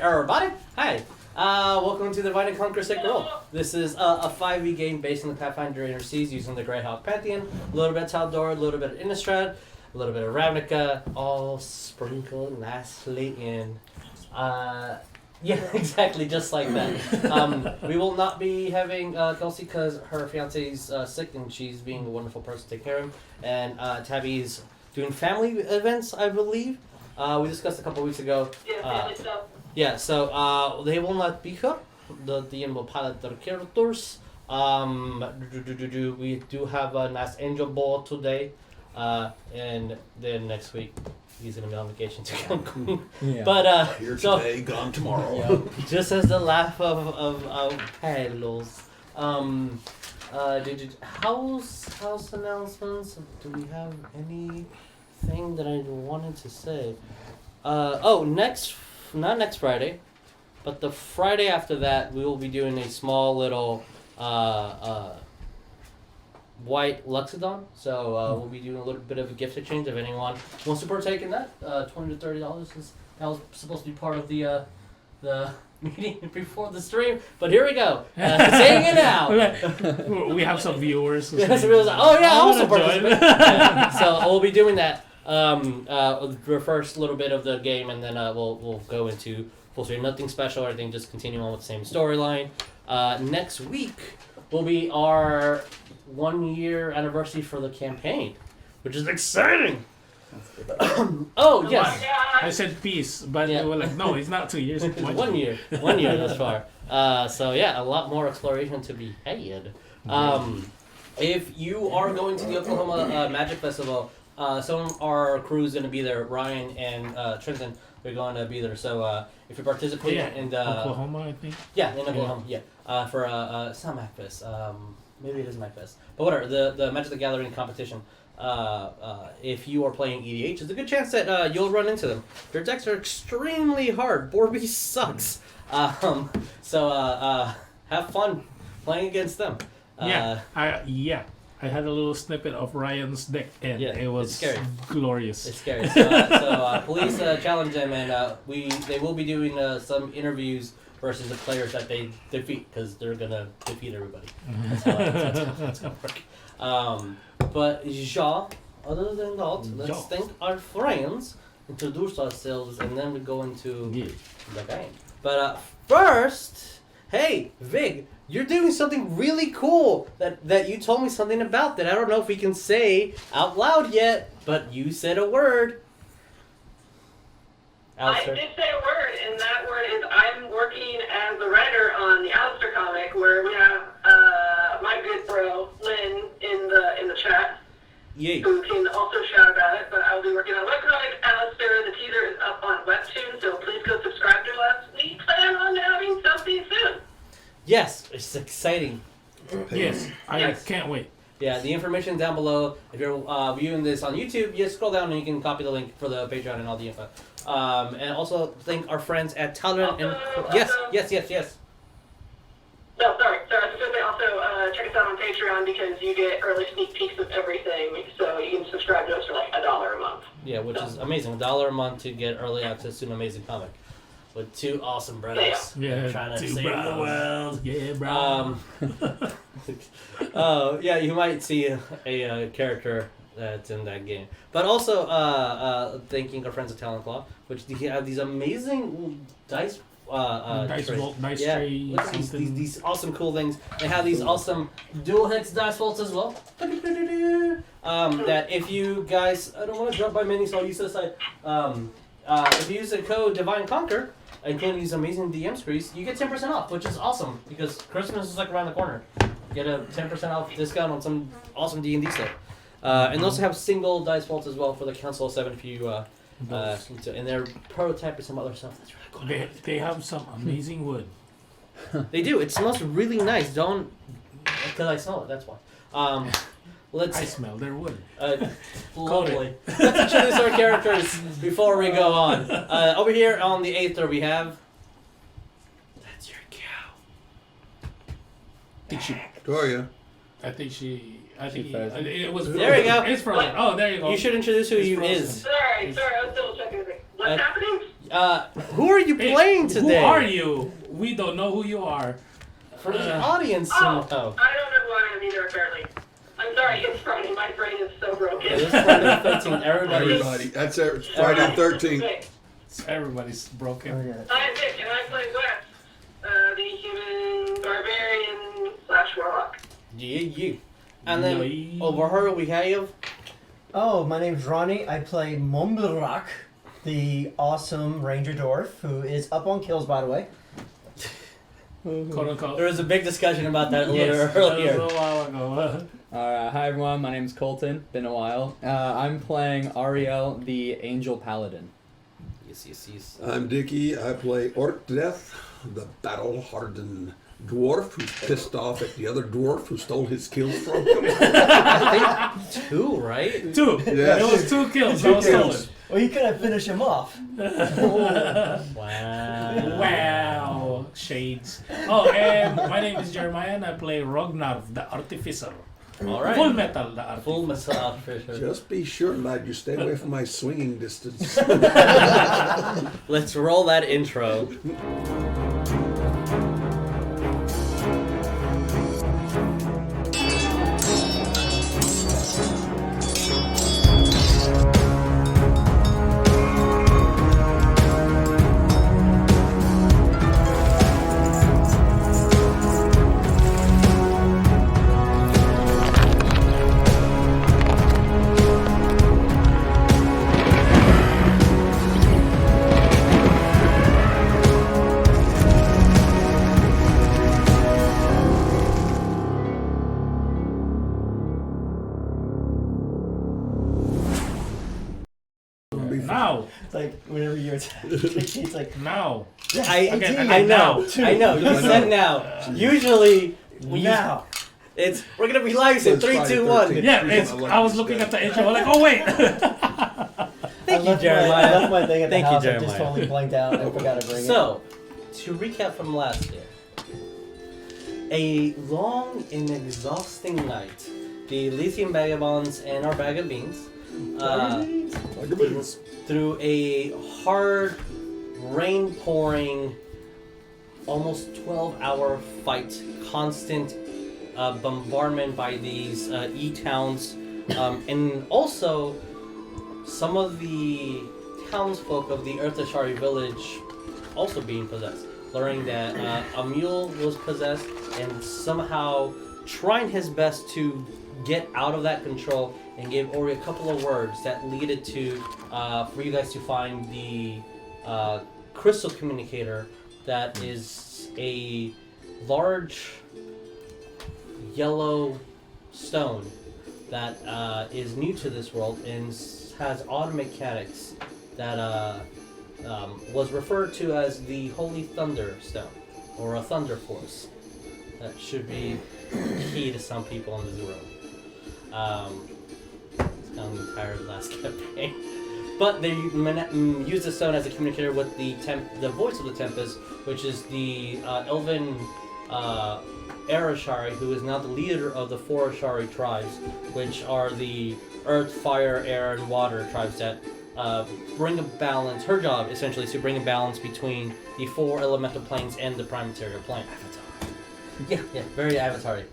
everybody. Hi. Welcome to the Divide and Conquer Sick Roll. This is a 5e game based on the Pathfinder Inner Seas using the Greyhawk Pantheon. A little bit of Taldor, a little bit of Innistrad, a little bit of Ravnica, all sprinkled nicely in. Yeah, exactly, just like that. We will not be having Kelsey because her fiance's sick and she's being a wonderful person to take care of. And Tabby's doing family events, I believe. We discussed a couple weeks ago. Yeah, family stuff. Yeah, so they will not be here. The DM will pilot their characters. We do have a nice angel ball today. And then next week he's gonna be on vacation to Cancun. Yeah. But here so, today, gone tomorrow. yeah, just as the laugh of Pelos. House announcements. Do we have anything that I wanted to say? Not next Friday, but the Friday after that, we will be doing a small little white Loxodon. So we'll be doing a little bit of a gift exchange if anyone wants to partake in that. $20 to $30 that was supposed to be part of the meeting before the stream, but here we go. Saying it now. We have some viewers. Oh yeah, I'll also participate. Yeah. So we'll be doing that. The first little bit of the game, and then we'll go into full stream. Nothing special or anything, just continue on with the same storyline. Next week will be our 1 year anniversary for the campaign, which is exciting. Oh yes. I said peace, but Yeah. they were like, no, it's not 2 years. 1 year. 1 year thus far. So yeah, a lot more exploration to be had. If you are going to the Oklahoma Magic Festival, some of our crew is going to be there. Ryan and Trenton, they're going to be there. So if you participate in the Oklahoma, I think. Yeah, in Oklahoma. Yeah. For it's not MacFest. Maybe it is MacFest. But whatever. The Magic the Gathering competition. If you are playing EDH, there's a good chance that you'll run into them. Their decks are extremely hard. Board beast sucks. So have fun playing against them. I had a little snippet of Ryan's deck, and it was scary. Glorious. It's scary. So please challenge them, and they will be doing some interviews versus the players that they defeat, because they're gonna defeat everybody. That's gonna work. But other than that, let's thank our friends, introduce ourselves, and then we go into the game. But first, hey, Vig, you're doing something really cool that you told me something about that I don't know if we can say out loud yet, but you said a word. Alistair. I did say a word, and that word is I'm working as a writer on the Alistair comic, where we have my good bro Lynn in the chat, who can also shout about it. But I will be working on webcomic Alistair. The teaser is up on Webtoon, so please go subscribe to us. We plan on having something soon. Yes, it's exciting. Yes, I can't wait. Yeah, the information down below. If you're viewing this on YouTube, just scroll down and you can copy the link for the Patreon and all the info. And also thank our friends at Paladin. Yes. No, sorry. I was going to say also check us out on Patreon because you get early sneak peeks of everything. So you can subscribe to us for like $1 a month. Yeah, which is amazing. $1 a month to get early access to an amazing comic with two awesome brothers. Yeah, trying to two save bros. the world. Yeah, bro. Yeah, you might see a character that's in that game. But also thanking our friends at Talent Claw, which they have these amazing dice Dice trays. Look at these awesome cool things. They have these awesome dual hex dice vaults as well. That if you guys, I don't want to drop by many, so I'll use this side. If you use the code Divine Conquer, including these amazing DM screens, you get 10% off, which is awesome because Christmas is like around the corner. Get a 10% off discount on some awesome D&D stuff. And they also have single dice vaults as well for the Council of 7 if you and they're prototype or some other stuff that's really cool. They have some amazing wood. They do. It smells really nice. Don't, because I smell it. That's why. I smell their wood. Lovely. Let's introduce our characters before we go on. Over here on the Aether we have. That's your cow. Victoria. I think She it was. There you go. It's frozen. Oh, there you go. You should introduce who you is. Sorry, I was double checking. What's happening? Who are you playing today? Who are you? We don't know who you are. For the audience to I don't know. know who I am either, apparently. I'm sorry, it's Friday. My brain is so broken. It is Friday the 13th. Everybody. That's it. Friday the 13th. Everybody's broken. Oh, yeah. I'm Dick, and I play Wes, the human barbarian / warlock. Yeah. And then over her we have... Oh, my name's Ronny. I play Mumrock, the awesome ranger dwarf, who is up on kills, by the way. Quote unquote. There was a big discussion about that a little Yes, earlier. that was a while ago. Hi everyone, my name's Coleton. Been a while. I'm playing Ariell, the Angel Paladin. Yes. I'm Dickie. I play Orcdeath, the battle-hardened dwarf who's pissed off at the other dwarf who stole his kills from him. I think 2, right? 2. Yes. It was 2 kills. Two That was kills. solid. Well, you couldn't finish him off. Wow. Wow. Shades. Oh, and my name is Jeremiah, and I play Rognarv, the Artificer. All right. Full Metal, the Artificer. Full massage for sure. Just be sure, lad, you stay away from my swinging distance. Let's roll that intro. Now. It's like whenever you're it's like Now. I Again, know. Two. I know. You said now. Usually, now. we're gonna be live in 3, 2, 1. Yeah, I was looking at the intro. I'm like, oh, wait. Thank you, Jeremiah. I left my thing at the Thank you, house. I Jeremiah. just totally blanked out and forgot to bring it. So, to recap from last year, a long and exhausting night. The Elysian Vagabonds and our bag of beans. Through a hard, rain-pouring, almost 12-hour fight, constant bombardment by these E-towns, and also some of the townsfolk of the Earthashari village also being possessed, learning that a mule was possessed and somehow trying his best to get out of that control and give Oria a couple of words that leaded to for you guys to find the crystal communicator that is a large yellow stone that is new to this world and has auto mechanics that was referred to as the Holy Thunder Stone or a Thunder Force. That should be key to some people in this room. It's kind of tired of the last campaign. But they use the stone as a communicator with the voice of the Tempest, which is the Elven Arashari, who is now the leader of the 4 Ashari tribes, which are the Earth, Fire, Air, and Water tribes that bring a balance. Her job, essentially, is to bring a balance between the 4 elemental planes and the prime material plane. Yeah, very Avatar-y.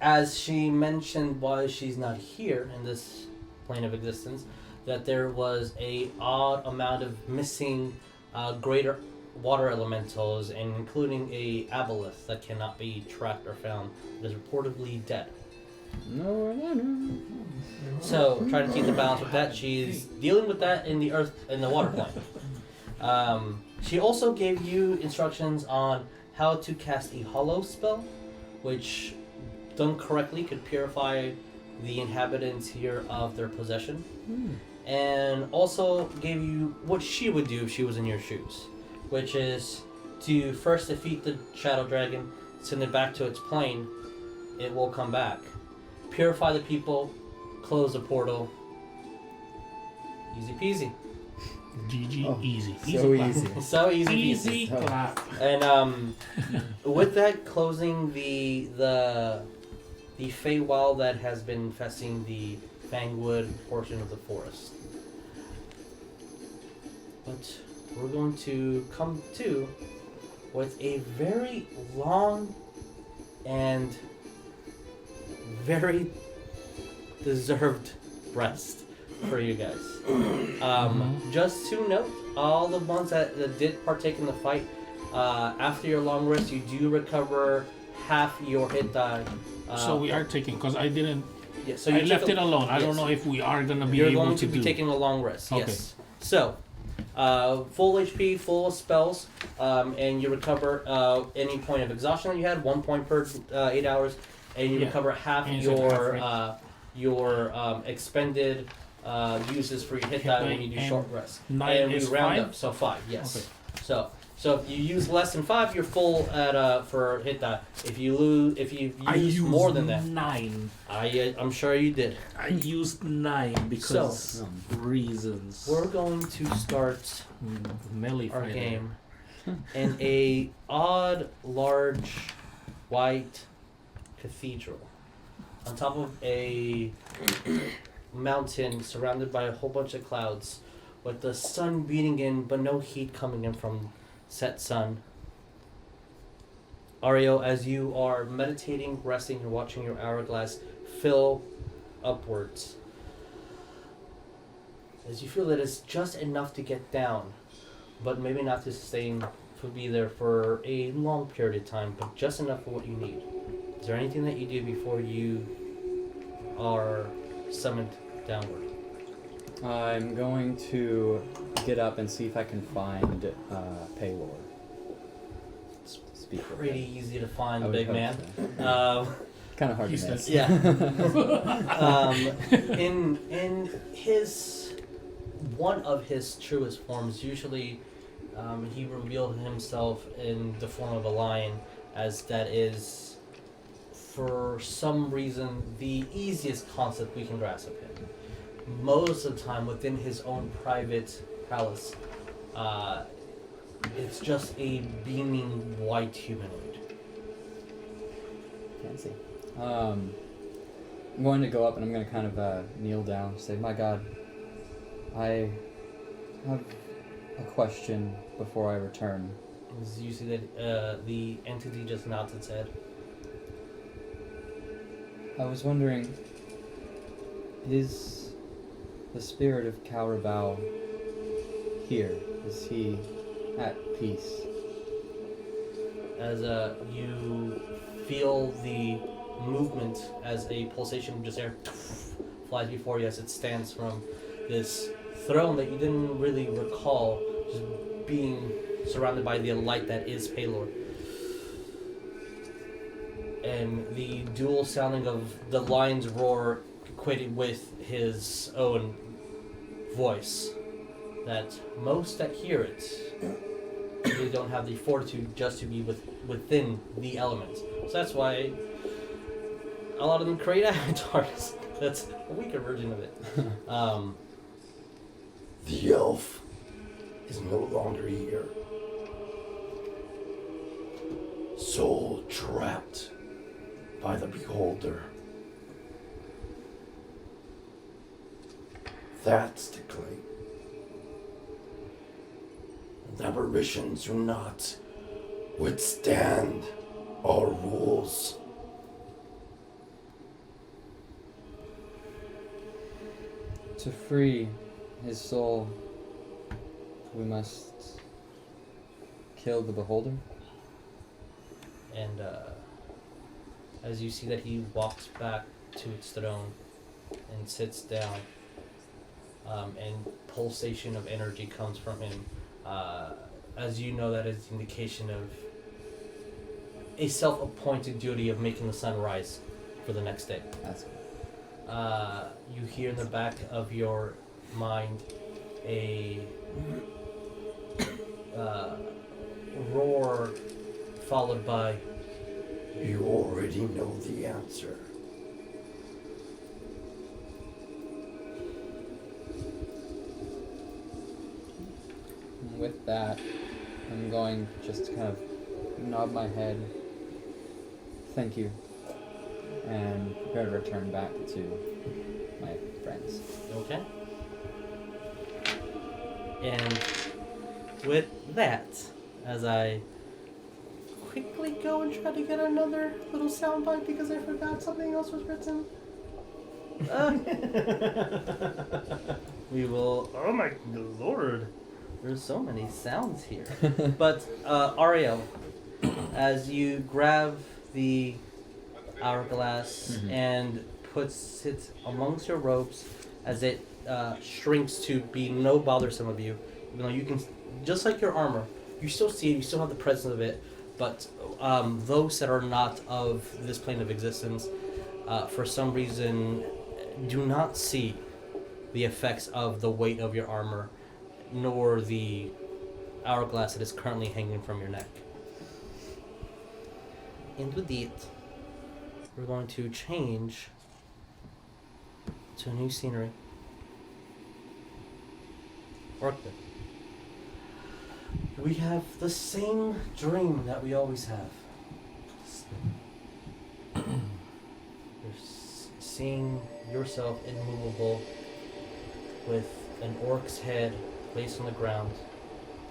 As she mentioned while she's not here in this plane of existence, that there was a odd amount of missing greater water elementals, and including a aboleth that cannot be tracked or found, that is reportedly dead. So, trying to keep the balance with that, she's dealing with that in the water plane. She also gave you instructions on how to cast a hollow spell, which, done correctly, could purify the inhabitants here of their possession. And also gave you what she would do if she was in your shoes, which is to first defeat the Shadow Dragon, send it back to its plane, it will come back. Purify the people, close the portal. Easy peasy. GG, easy. So easy. So easy peasy. Easy clap. And with that, closing the Fey Wild that has been infesting the Fangwood portion of the forest. But we're going to come to with a very long and very deserved rest for you guys. Just to note, all the ones that did partake in the fight, after your long rest, you do recover half your hit die. So we are taking, because I didn't. Yeah, so I left it alone. I don't know if we are gonna be able to do. You're going to be taking a long rest. Okay. Yes. So, full HP, full spells, and you recover any point of exhaustion that you had, 1 point per 8 hours, and you recover half And your expended uses for your hit die when you do short rest. 9 and we is round 5? up, so 5. Yes. Okay. So if you use less than 5, you're full at for hit die. If you use more than that, 9. I'm sure you did. I used 9 because reasons. We're going to start Melee our fighter. game in a odd, large, white cathedral on top of a mountain surrounded by a whole bunch of clouds, with the sun beating in, but no heat coming in from set sun. Ariell, as you are meditating, resting, and watching your hourglass fill upwards, as you feel that it's just enough to get down, but maybe not to sustain, to be there for a long period of time, but just enough for what you need. Is there anything that you do before you are summoned downward? I'm going to get up and see if I can find Paylor. Speak with Pretty him. easy to find, I would big hope man. so. Kind of hard to miss. Yeah. In his one of his truest forms, usually he revealed himself in the form of a lion, as that is, for some reason, the easiest concept we can grasp of him. Most of the time, within his own private palace, it's just a beaming white humanoid. Fancy. I'm going to go up and I'm going to kind of kneel down and say, my God, I have a question before I return. As you see that the entity just nods its head. I was wondering, is the spirit of Kaurabao here? Is he at peace? As you feel the movement as a pulsation of just air flies before you as it stands from this throne that you didn't really recall just being surrounded by the light that is Paylor. And the dual sounding of the lion's roar equated with his own voice, that most that hear it really don't have the fortitude just to be within the elements. So that's why a lot of them create avatars. That's a weaker version of it. The elf is no longer here. Soul trapped by the beholder. That's the claim. And aberrations do not withstand our rules. To free his soul, we must kill the beholder? And as you see that he walks back to its throne and sits down, and pulsation of energy comes from him, as you know, that is the indication of a self-appointed duty of making the sun rise for the next day. That's good. You hear in the back of your mind a roar followed by, You already know the answer. And with that, I'm going just to kind of nod my head, thank you, and prepare to return back to my friends. okay? And with that, as I quickly go and try to get another little soundbite because I forgot something else was written. We will. Oh my lord! There's so many sounds here. But Ariell, as you grab the hourglass and puts it amongst your robes, as it shrinks to be no bothersome of you, you know, you can, just like your armor, you still see it, you still have the presence of it, but those that are not of this plane of existence, for some reason, do not see the effects of the weight of your armor, nor the hourglass that is currently hanging from your neck. And with it, we're going to change to a new scenery. Orcdeath. We have the same dream that we always have. You're seeing yourself immovable with an orc's head placed on the ground,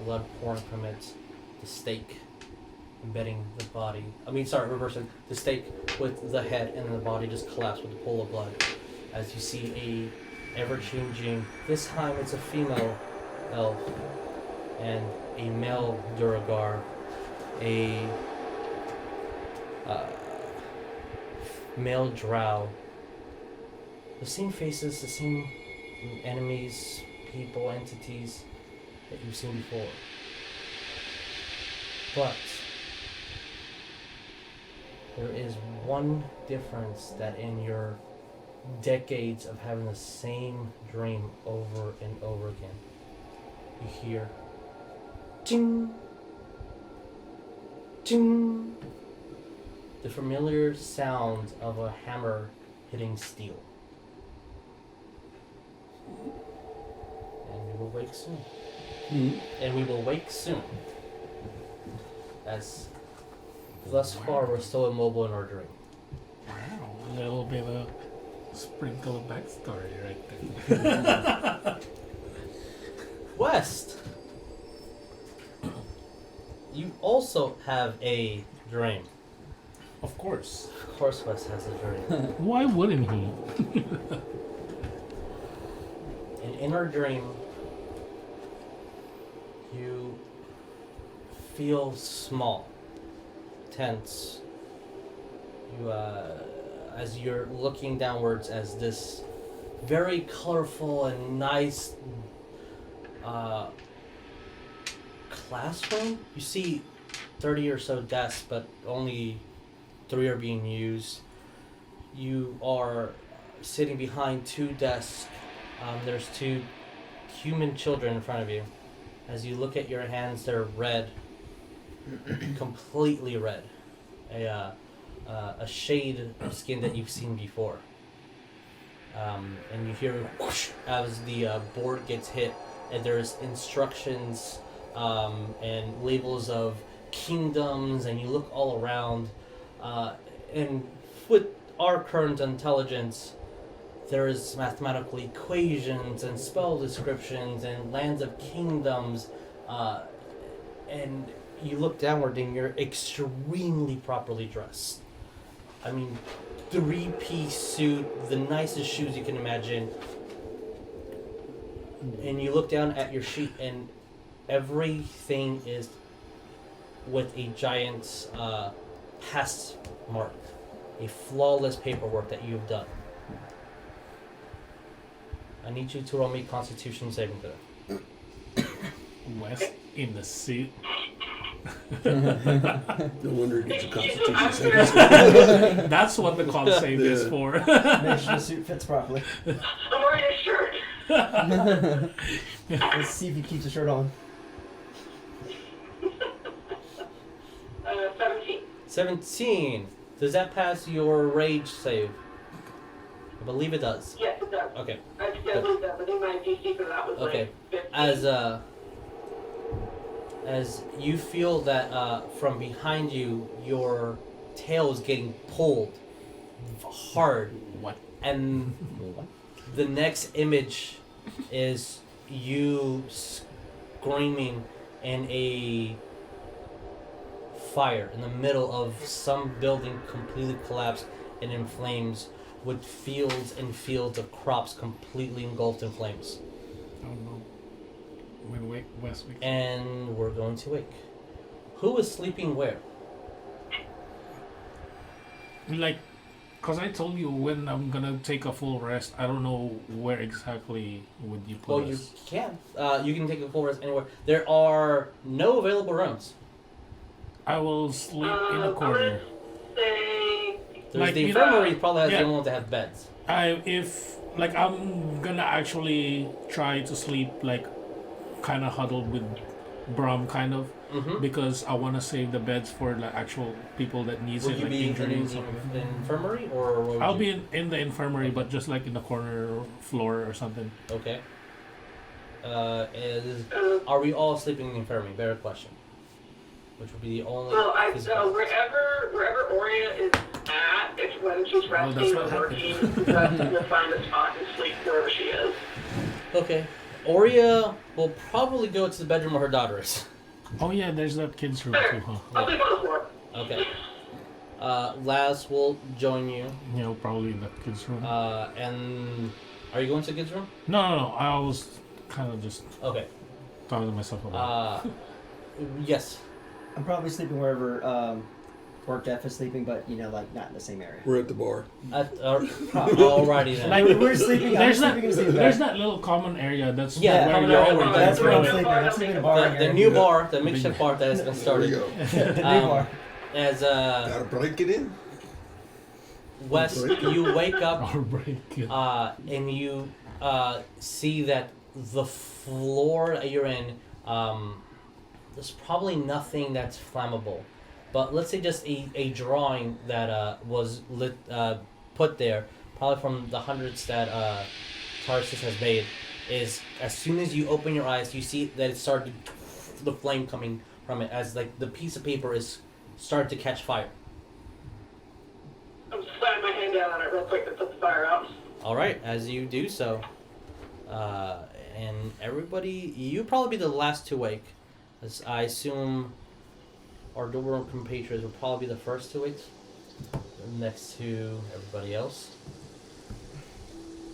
blood pouring from it, the stake embedding the body. Reversing. The stake with the head and then the body just collapsed with a pool of blood. As you see a ever-changing, this time it's a female elf, and a male Duragar, a male drow. The same faces, the same enemies, people, entities that you've seen before. But there is one difference that in your decades of having the same dream over and over again, you hear ting, ting, the familiar sound of a hammer hitting steel. And we will wake soon. And we will wake soon. As thus far we're still immobile in our dream. Wow, a little bit of sprinkle of backstory right there. West, you also have a dream. Of course. Of course West has a dream. Why wouldn't he? And in our dream, you feel small, tense. You, as you're looking downwards as this very colorful and nice classroom. You see 30 or so desks, but only 3 are being used. You are sitting behind 2 desks. There's 2 human children in front of you. As you look at your hands, they're red, completely red. A shade of skin that you've seen before. And you hear whoosh as the board gets hit, and there's instructions and labels of kingdoms, and you look all around, and with our current intelligence, there is mathematical equations and spell descriptions and lands of kingdoms, and you look downward and you're extremely properly dressed. I mean, 3-piece suit, the nicest shoes you can imagine. And you look down at your sheet and everything is with a giant pass mark, a flawless paperwork that you've done. I need you to roll me Constitution saving throw. West in the suit. No wonder he gets a constitution saving. That's what the con save is for. Make sure the suit fits properly. I'm wearing a shirt. Let's see if he keeps the shirt on. 17. 17. Does that pass your rage save? I believe it does. Yes, it does. Okay. I believe that. I think my DC for that was Okay. like 15. As you feel that from behind you, your tail is getting pulled hard. What? And the next image is you screaming in a fire in the middle of some building completely collapsed and in flames, with fields and fields of crops completely engulfed in flames. Oh no. When West wakes. And we're going to wake. Who is sleeping where? Like, cause I told you when I'm gonna take a full rest. I don't know where exactly would you put Well, you us. can. You can take a full rest anywhere. There are no available rooms. I will sleep in a corner. Say, There's Like, the you know, infirmary probably has yeah. the only ones that have beds. I'm gonna actually try to sleep like kind of huddled with Brom, kind of, Mm-hmm. because I want to save the beds for the actual people that needs Would it, you like be in injuries. the infirmary or? What would I'll you- be in the infirmary, but just like in the corner floor or something. Okay. Are we all sleeping in the infirmary? Better question. Which would be the only. well, physical- wherever Oria is at, if when she's Well, resting that's or what working, Dusty will find a spot and sleep wherever she is. Okay. Oria will probably go to the bedroom where her daughter is. Oh yeah, there's that kid's room too, huh? I'll sleep on the floor. Okay. Laz will join you. You know, probably in that kid's room. And are you going to the kids' room? No. I was kind of just Okay. talking to myself about it. Yes. I'm probably sleeping wherever Orcdeath is sleeping, but like not in the same area. We're at the bar. Alrighty then. Like we're sleeping. I'm There's that. sleeping in the same There's bed. that little common area. That's Yeah, where common you're area always where That's where I'm Yeah. sleeping. I'm sleeping in a bar. The new bar, the makeshift bar that has been There started. we go. The new Um, bar. As Gotta break it in. Wes, you wake up Or break it. and you see that the floor that you're in, there's probably nothing that's flammable. But let's say just a drawing that was put there, probably from the hundreds that Tarsus has made, is as soon as you open your eyes, you see that it started, the flame coming from it, as like the piece of paper is starting to catch fire. I'm slamming my hand down on it real quick to put the fire out. All right, as you do so, and everybody, you probably be the last to wake, as I assume our Dwarf compatriots will probably be the first to wake, next to everybody else.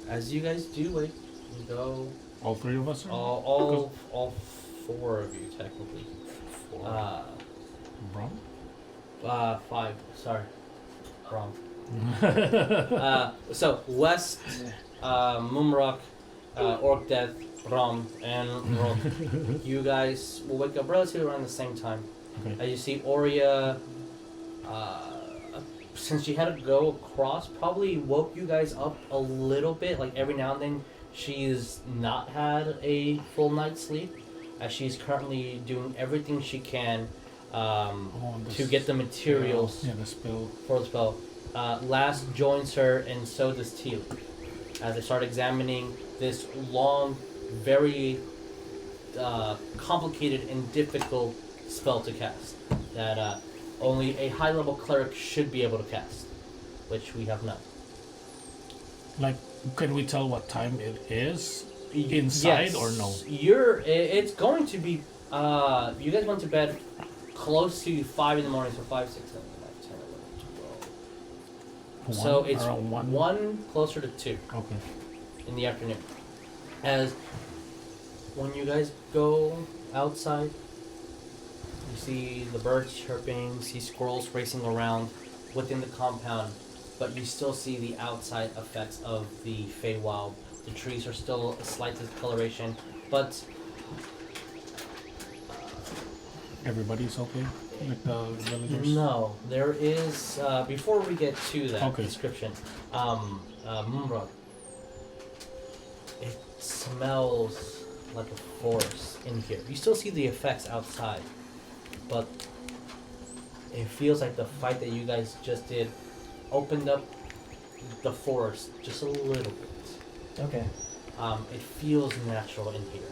As you guys do wake, you go All three of us? Are? all four of you technically. Brom? 5. Sorry, wrong. So West, Mumrock, Orcdeath, Rom, and Ron. You guys will wake up relatively around the same time. Okay. As you see Oria, since she had to go across, probably woke you guys up a little bit. Like every now and then, she's not had a full night's sleep, as she's currently doing everything she can to get the materials Yeah, the spell. for the spell. Last joins her, and so does Teal, as they start examining this long, very complicated and difficult spell to cast that only a high-level cleric should be able to cast, which we have not. Like, can we tell what time it is? Inside Yes. or no? It's going to be. You guys went to bed close to 5 in the morning, so 5, 6, 7, 8, 9, 10, 11, 12. So it's around 1. 1 closer to 2 Okay. in the afternoon. As when you guys go outside, you see the birds chirping, you see squirrels racing around within the compound, but you still see the outside effects of the Fey Wild. The trees are still a slight discoloration, but Everybody's okay? Like the villagers? no, there is, before we get to that Okay. description, Mumrock, it smells like a forest in here. You still see the effects outside, but it feels like the fight that you guys just did opened up the forest just a little bit. Okay. It feels natural in here.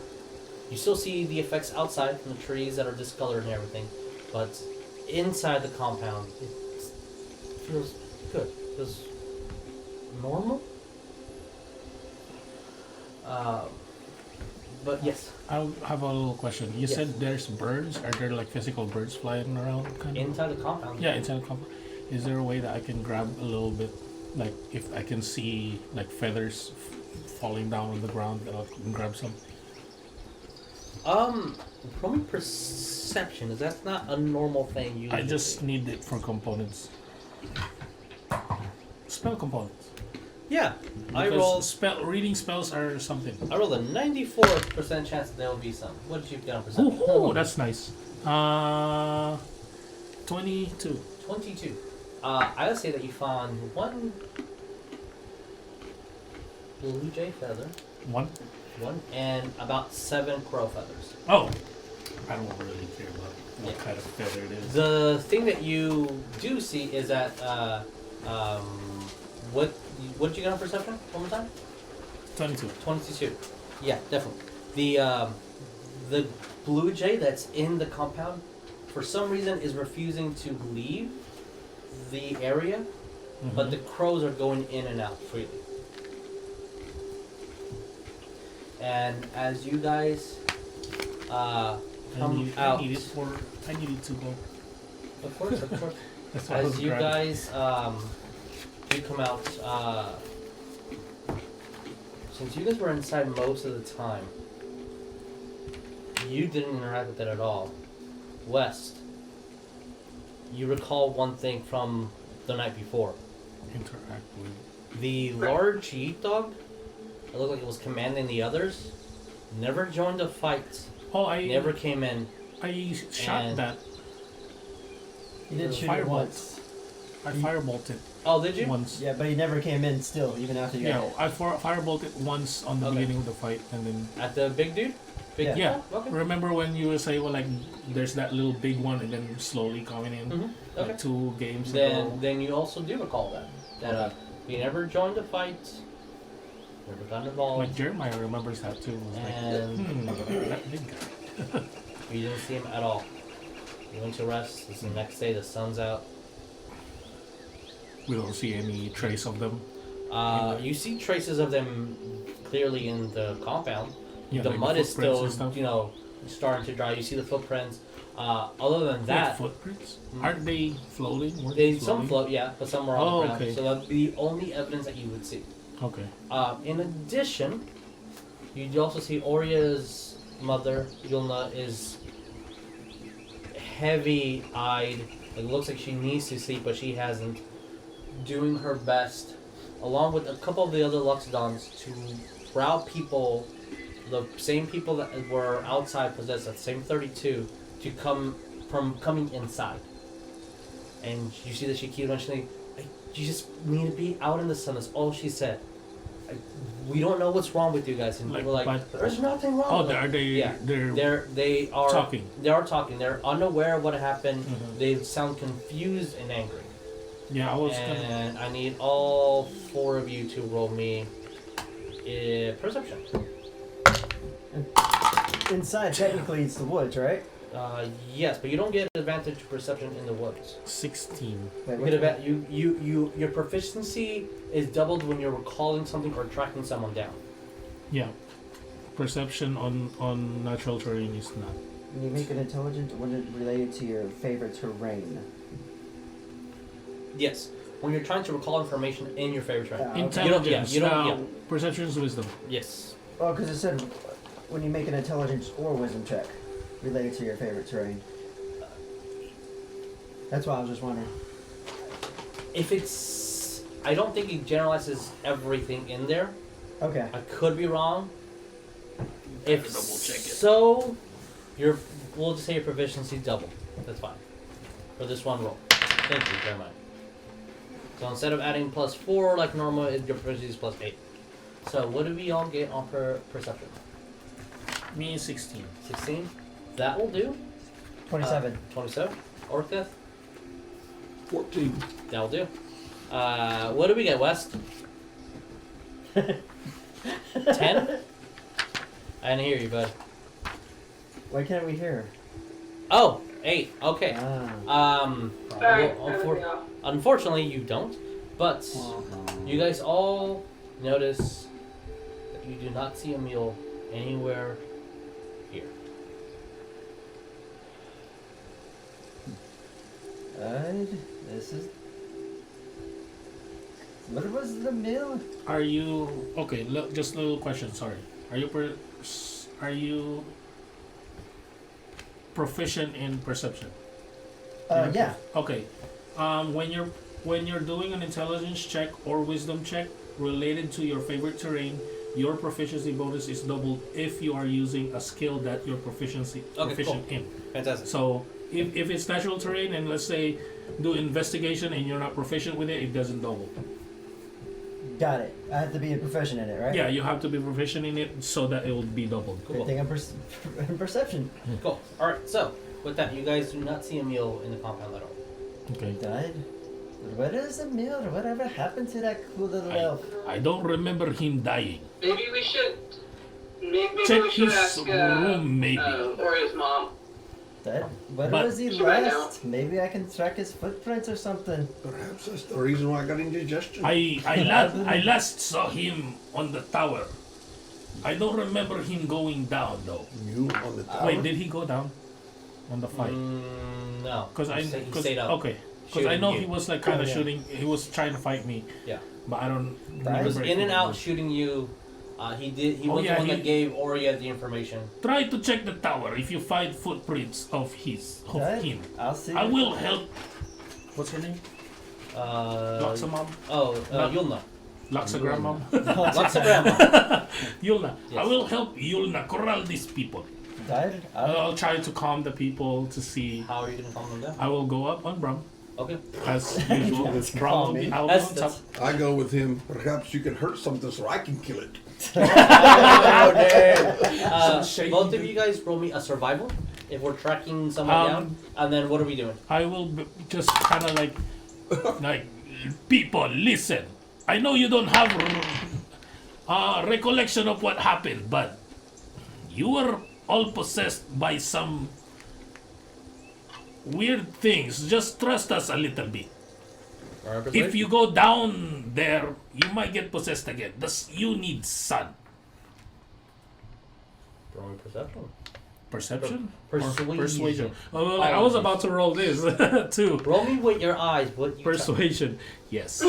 You still see the effects outside from the trees that are discolored and everything, but inside the compound, it feels good. It feels normal. But yes, I have a little question. You Yes. said there's birds. Are there like physical birds flying around? Kind of? inside the compound. Yeah, inside the compound. Is there a way that I can grab a little bit, like if I can see like feathers falling down on the ground, that I can grab some? Probably perception. Is that's not a normal thing you? I just need it for components. Spell components. Yeah, I Because rolled. reading spells are something. I rolled a 94% chance that there will be some. What did you get on perception? Oh, that's nice. 22. 22. I would say that you found one blue jay feather, One. and about 7 crow feathers. Oh, I don't really care about what Yeah. kind of feather it is. The thing that you do see is that what did you get on perception? One more time. 22. 22. Yeah, definitely. The blue jay that's in the compound, for some reason, is refusing to leave the area, but the crows are going in and out freely. And as you guys come out, I need it to go. of course. That's why I was As you grabbing. guys do come out, since you guys were inside most of the time, you didn't interact with it at all. West, you recall one thing from the night before. Interact with. The large sheepdog, it looked like it was commanding the others, never joined a fight, Oh, I never came in. I shot And- that. He did shoot it Firebolt. once. I firebolted Oh, did you? once. Yeah, but he never came in still, even after you Yeah, got hit. I firebolted once on the Okay. beginning of the fight, and then At the big dude? Big yeah. Oh, okay. Remember when you were saying, well, like there's that little big one, and then slowly coming in, Mhm, okay. like 2 games Then, ago. then you also do recall that. That he never joined a fight, never got involved, Like Jeremiah remembers that too. Was like, and that big guy. you didn't see him at all. You went to rest. It's the next day. The sun's out. We don't see any trace of them. You see traces of them clearly in the compound. Yeah, The like mud is footprints still, and stuff. starting to dry. You see the footprints. Other than Wait, that, footprints? Mm. Aren't they floating? Weren't they floating? some float, yeah, but some are on Oh, the ground. okay. So that'd be the only evidence that you would see. Okay. In addition, you also see Oria's mother, Yulna, is heavy-eyed. It looks like she needs to sleep, but she hasn't. Doing her best, along with a couple of the other Loxodons, to route people, the same people that were outside possessed, that same 32, to come from coming inside. And you see that she keeps mentioning, you just need to be out in the sun. That's all she said. We don't know what's wrong with you guys. And Like, people are like, but- there's nothing wrong. Oh, Like, are they? Yeah. They're They are talking. They are talking. They're unaware of what happened. Mhm. They sound confused and angry. Yeah, I was kind of. And I need all 4 of you to roll me perception. Inside, technically, it's the woods, right? Yes, but you don't get advantage to perception in the woods. 16. Wait, You which get one? your proficiency is doubled when you're recalling something or tracking someone down. Yeah. Perception on natural terrain is not. When you make an intelligence, when it related to your favorite terrain. Yes, when you're trying to recall information in your favorite terrain. Okay. Intelligence. You don't- now, yeah. Perception is wisdom. Yes. Oh, because it said when you make an intelligence or wisdom check related to your favorite terrain. That's why I was just wondering. If it's, I don't think it generalizes everything in there. Okay. I could be wrong. If double check it. so, we'll just say your proficiency double. That's fine. For this one roll. Thank you, Jeremiah. So instead of adding +4 like normal, your proficiency is +8. So what do we all get on perception? Me 16. 16? That will do. 27. 27. Orcdeath? 14. That'll do. What do we get, West? 10? I didn't hear you, bud. Why can't we hear? Oh, 8. Okay. Ah. Sorry, Well, that was me off. unfortunately, you don't. But you guys all notice that you do not see a mule anywhere disappear. This is. What was the mill? Are you okay? Just a little question. Sorry. Are you proficient in perception? Yeah. Okay. When you're doing an intelligence check or wisdom check related to your favorite terrain, your proficiency bonus is doubled if you are using a skill that you're proficient in. Fantastic. So if it's natural terrain and let's say do investigation and you're not proficient with it, it doesn't double. Got it. I have to be a proficient in it, right? Yeah, you have to be proficient in it so that it will be doubled. Good thing I'm in perception. Cool. All right. So with that, you guys do not see a meal in the compound at all. Okay. Died? What is the mill? Whatever happened to that cool little elf? I don't remember him dying. Maybe we should. Maybe Check we should his ask room, maybe. Oria's mom. Dead? Where But- was he She ran last? Maybe I can track his footprints or something. Perhaps that's the reason why I got indigestion. I last saw him on the tower. I don't remember him going down though. You on the tower? Wait, did he go down on the fight? No. Because he stayed up. okay. Because I shooting know you. he was like kind of yeah. shooting. He was trying to fight me. Yeah. But I don't. He remember was if in and he out was- shooting you. He Oh, was yeah, the one he- that gave Oria the information. Try to check the tower if you find footprints of Dead? him. I'll see. I will help. What's her name? Loxamom? Yulna. Loxagramom? Loxodon. Yulna. Yes. I will help Yulna corral these people. Died? I'll try to calm the people to see. How are you gonna calm them down? I will go up on Brum Okay. as usual. calm me. I'll be on top. I go with him. Perhaps you can hurt something so I can kill it. Both of you guys roll me a survival if we're tracking someone down, and then what are we doing? I will just kind of like people listen. I know you don't have recollection of what happened, but you were all possessed by some weird things. Just trust us a little bit. If you go down there, you might get possessed again. Thus, you need sun. Roll me perception. Perception? Persuasion. Or persuasion. Oh, I was about to roll this too. Roll me with your eyes. What you Persuasion. Yes.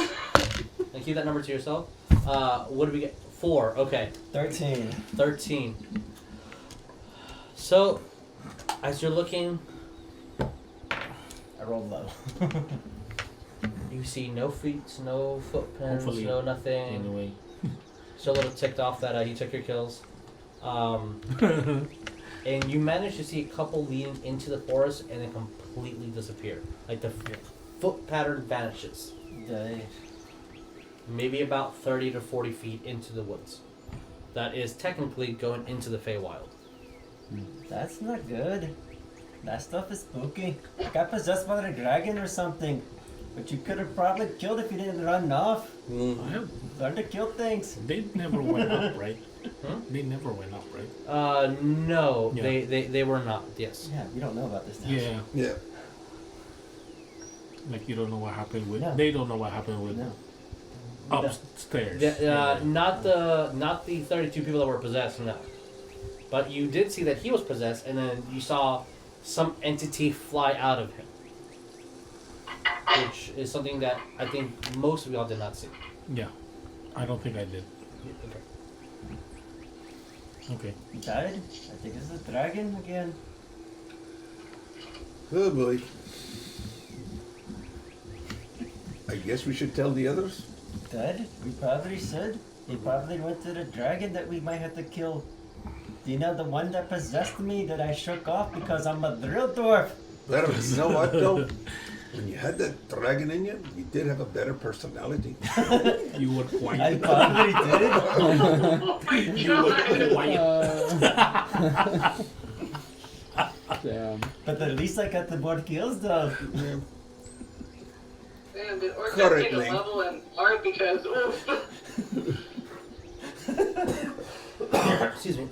and keep that number to yourself. What do we get? 4. Okay. 13. 13. So, as you're looking, I rolled low. you see no feet, no footprints, Hopefully. no nothing. Anyway. Still a little ticked off that you took your kills. And you manage to see a couple leading into the forest and then completely disappear. Like the foot pattern vanishes. Died. Maybe about 30 to 40 feet into the woods. That is technically going into the Fey Wild. That's not good. That stuff is spooky. I got possessed by a dragon or something. But you could have probably killed if you didn't run off. Learn to kill things. They never went up, right? Hmm? They never went up, right? No, Yeah. they were not. Yes. Yeah, we don't know about this stuff. Yeah. Yeah. Like you don't know what happened with. No. They don't know what happened with No. upstairs. Not the 32 people that were possessed. No. But you did see that he was possessed, and then you saw some entity fly out of him, which is something that I think most of y'all did not see. Yeah. I don't think I did. Okay. Okay. He died? I think it's a dragon again. Oh boy. I guess we should tell the others. Dead? We probably should. He probably went to the dragon that we might have to kill. Do you know the one that possessed me that I shook off because I'm a drill dwarf? Better, you know what though? When you had that dragon in you, you did have a better personality. You were quiet. I probably did. You were quiet. Damn. But at least I got the more kills though. Yeah. Damn, did Orcdeath take a Currently. level in art because, oof. Excuse me.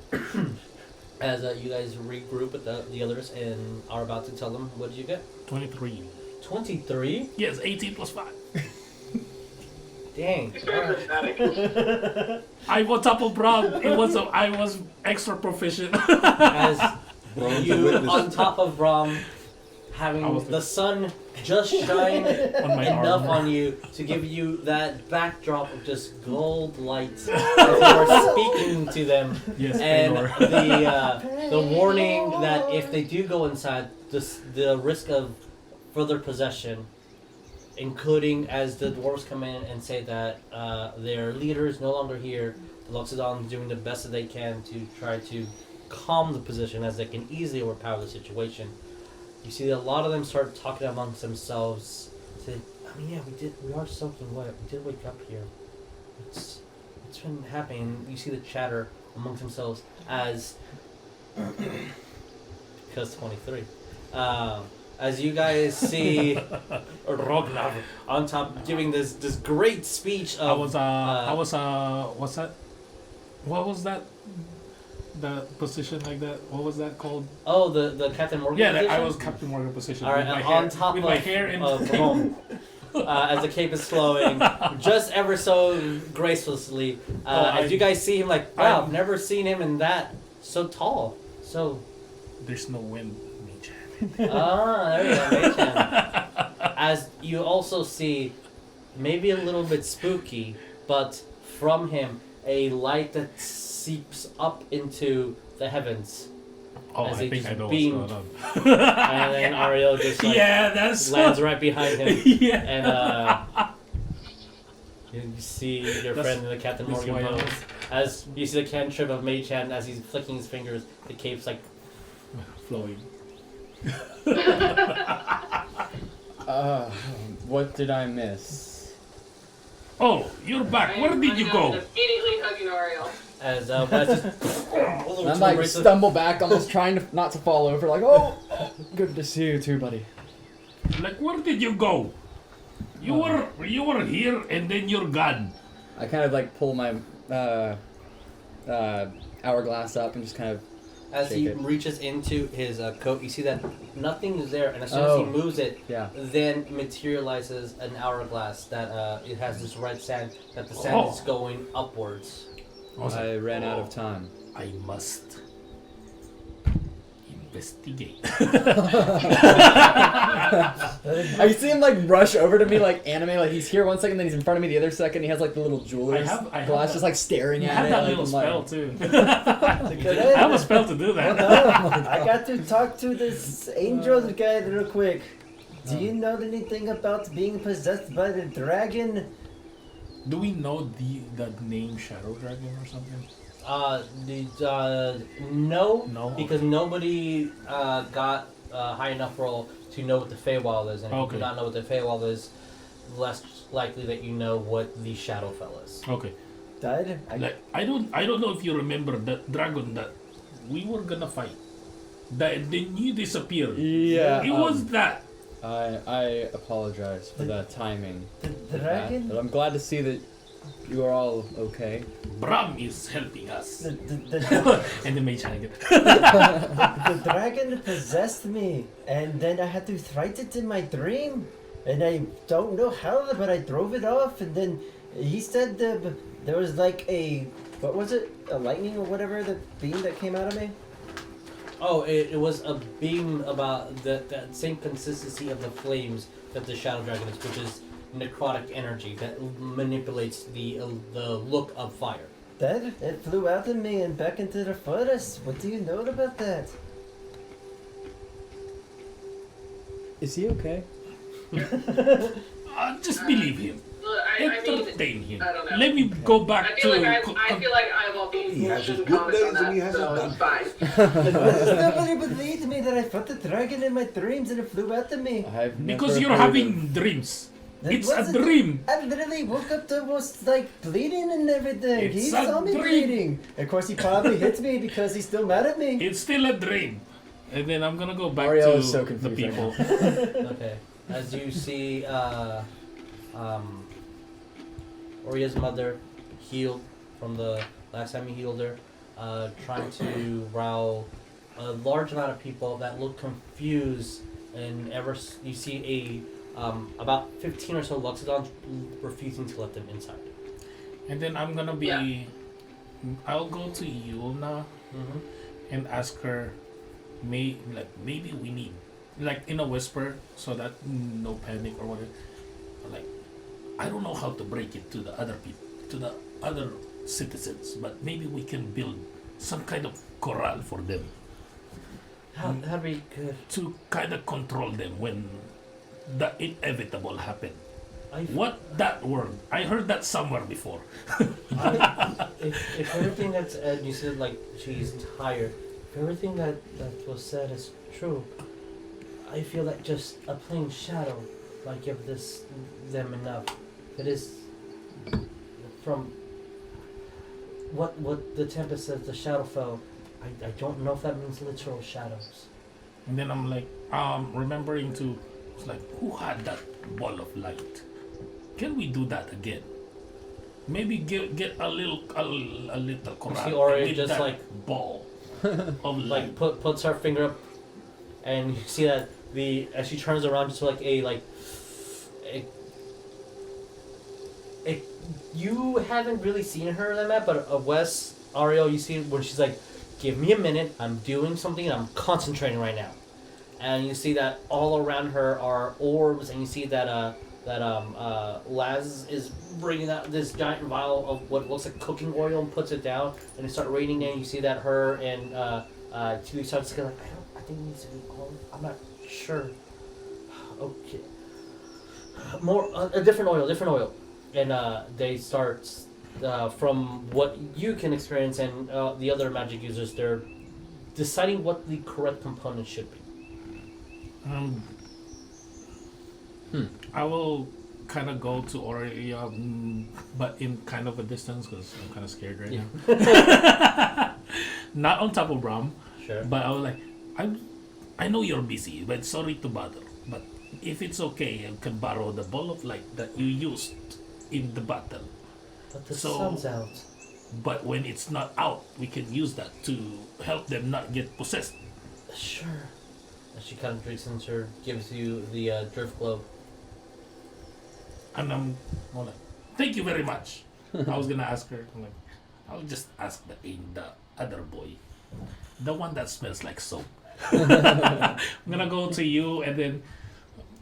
As you guys regroup with the others and are about to tell them, what did you get? 23. 23. Yes, 18 plus 5. Dang. He's very pathetic. I was top of Brom. I was extra proficient. As Bronze you witness. on top of Rom, having the sun just shine On my enough armor. on you to give you that backdrop of just gold light as you are speaking to them, Yes, and Baylor. the warning that if they do go inside, the risk of further possession, including as the dwarves come in and say that their leader is no longer here, the Loxodon is doing the best that they can to try to calm the position as they can easily overpower the situation. You see that a lot of them start talking amongst themselves. Say, I mean, yeah, we are soaking wet. We did wake up here. It's been happening. You see the chatter amongst themselves as because 23. As you guys see Rognarv on top giving this great speech of what's that? What was that? The position like that? What was that called? oh the Captain Morgan Yeah, position? I was Captain Morgan position. All right, with my on hair, top with of my hair in Rome, as the cape is flowing, just ever so gracefully. As you guys see him, like, wow, I've never seen him in that so tall. So, There's no wind. there you go, Mage-Hand. As you also see, maybe a little bit spooky, but from him, a light that seeps up into the heavens. Oh, As I he think just I know beamed. what's going on. And then Ariell just like that's lands right behind him. Yeah. And you see your That's- friend in the Captain that's Morgan why I pose. As you see the cantrip of Mage Hand as he's flicking his fingers, the cape's like, Flowing. What did I miss? Oh, you're back. Where did you go? Immediately hugging Ariel. as Wes just And I'm like stumble back, almost trying to not to fall over. Like, oh, good to see you too, buddy. Like, where did you go? You were here and then you're gone. I kind of like pull my hourglass up and just kind of as shake he it. reaches into his coat, you see that nothing is there, and as soon as he moves it, Yeah. then materializes an hourglass that it has this red sand, that the sand is going upwards. I ran out of time. I must investigate. I see him like rush over to me like anime, like he's here one second, then he's in front of me the other second. He has like the little jeweler's I have glass, that. just like staring You at have it. that like, little I'm spell like, too. Good I have a spell to do that. I got to talk to this angel guy real quick. Do you know anything about being possessed by the dragon? Do we know the name Shadow Dragon or something? No, No? because nobody got high enough roll to know what the Fey Wild is, and if you Okay. do not know what the Fey Wild is, less likely that you know what the Shadowfell is. Okay. Dad? Like I don't know if you remember that dragon that we were gonna fight. That then you disappeared. yeah. It was that. I apologize for the timing. The of that, dragon? but I'm glad to see that you are all okay. Bram is helping us. The And the mage had it. dragon possessed me, and then I had to fight it in my dream. And I don't know how, but I drove it off, and then he said there was like what was it? A lightning or whatever, the beam that came out of me? Oh, it was a beam about that same consistency of the flames that the Shadow Dragon is, which is necrotic energy that manipulates the look of fire. Dad, it flew out of me and back into the forest. What do you know about that? Is he okay? Just believe him. Look, I mean, Entertain him. I don't know. Let me go back I feel to. like I feel like I have all these He has his bullshit good comments on days and that, he has his so bad it's fine. Nobody believed me that I fought the dragon in my dreams and it flew out of me. I've Because never you're heard having dreams. That It's a wasn't- dream. I literally woke up to almost like bleeding and everything. It's He a saw me dream. bleeding. Of course, he probably hit me because he's still mad at me. It's still a dream. And then I'm gonna go back Ariell to is so the confused right people. Okay. As you see, Oria's mother healed from the last time you healed her, trying to rile a large amount of people that look confused, and you see a about 15 or so Loxodons refusing to let them inside. And then I'm gonna be. Yeah. I'll go to Yulna and ask her, maybe we need, like in a whisper, so that no panic or whatever. Like, I don't know how to break it to the other people, to the other citizens, but maybe we can build some kind of corral for them. That'd be good. To kind of control them when the inevitable happen. What that word? I heard that somewhere before. If everything that's you said, like she's tired, if everything that was said is true, I feel like just a plain shadow might give them enough. It is from what the Tempest says, the shadow fell. I don't know if that means literal shadows. And then I'm like, remembering to, it's like, who had that ball of light? Can we do that again? Maybe get a little corral. See Oria just like ball of light. Like puts her finger up, and you see that as she turns around, just like you haven't really seen her like that, but Wes, Ariell, you see when she's like, give me a minute, I'm doing something and I'm concentrating right now. And you see that all around her are orbs, and you see that Laz is bringing out this giant vial of what looks like cooking oil and puts it down, and they start raining in. You see that her and Tilly starts to go like, I think it needs to be oil. I'm not sure. Okay. More a different oil. And they start from what you can experience, and the other magic users, they're deciding what the correct component should be. I will kind of go to Oria, but in kind of a distance because I'm kind of scared right now. Not on top of Bram, sure. But I was like, I know you're busy, but sorry to bother. But if it's okay, I can borrow the ball of light that you used in the battle. But the sun's out. But when it's not out, we can use that to help them not get possessed. Sure. And she kind of drinks and gives you the drift globe. And I'm like, thank you very much. I was gonna ask her, I'm like, I'll just ask the other boy, the one that smells like soap. I'm gonna go to you and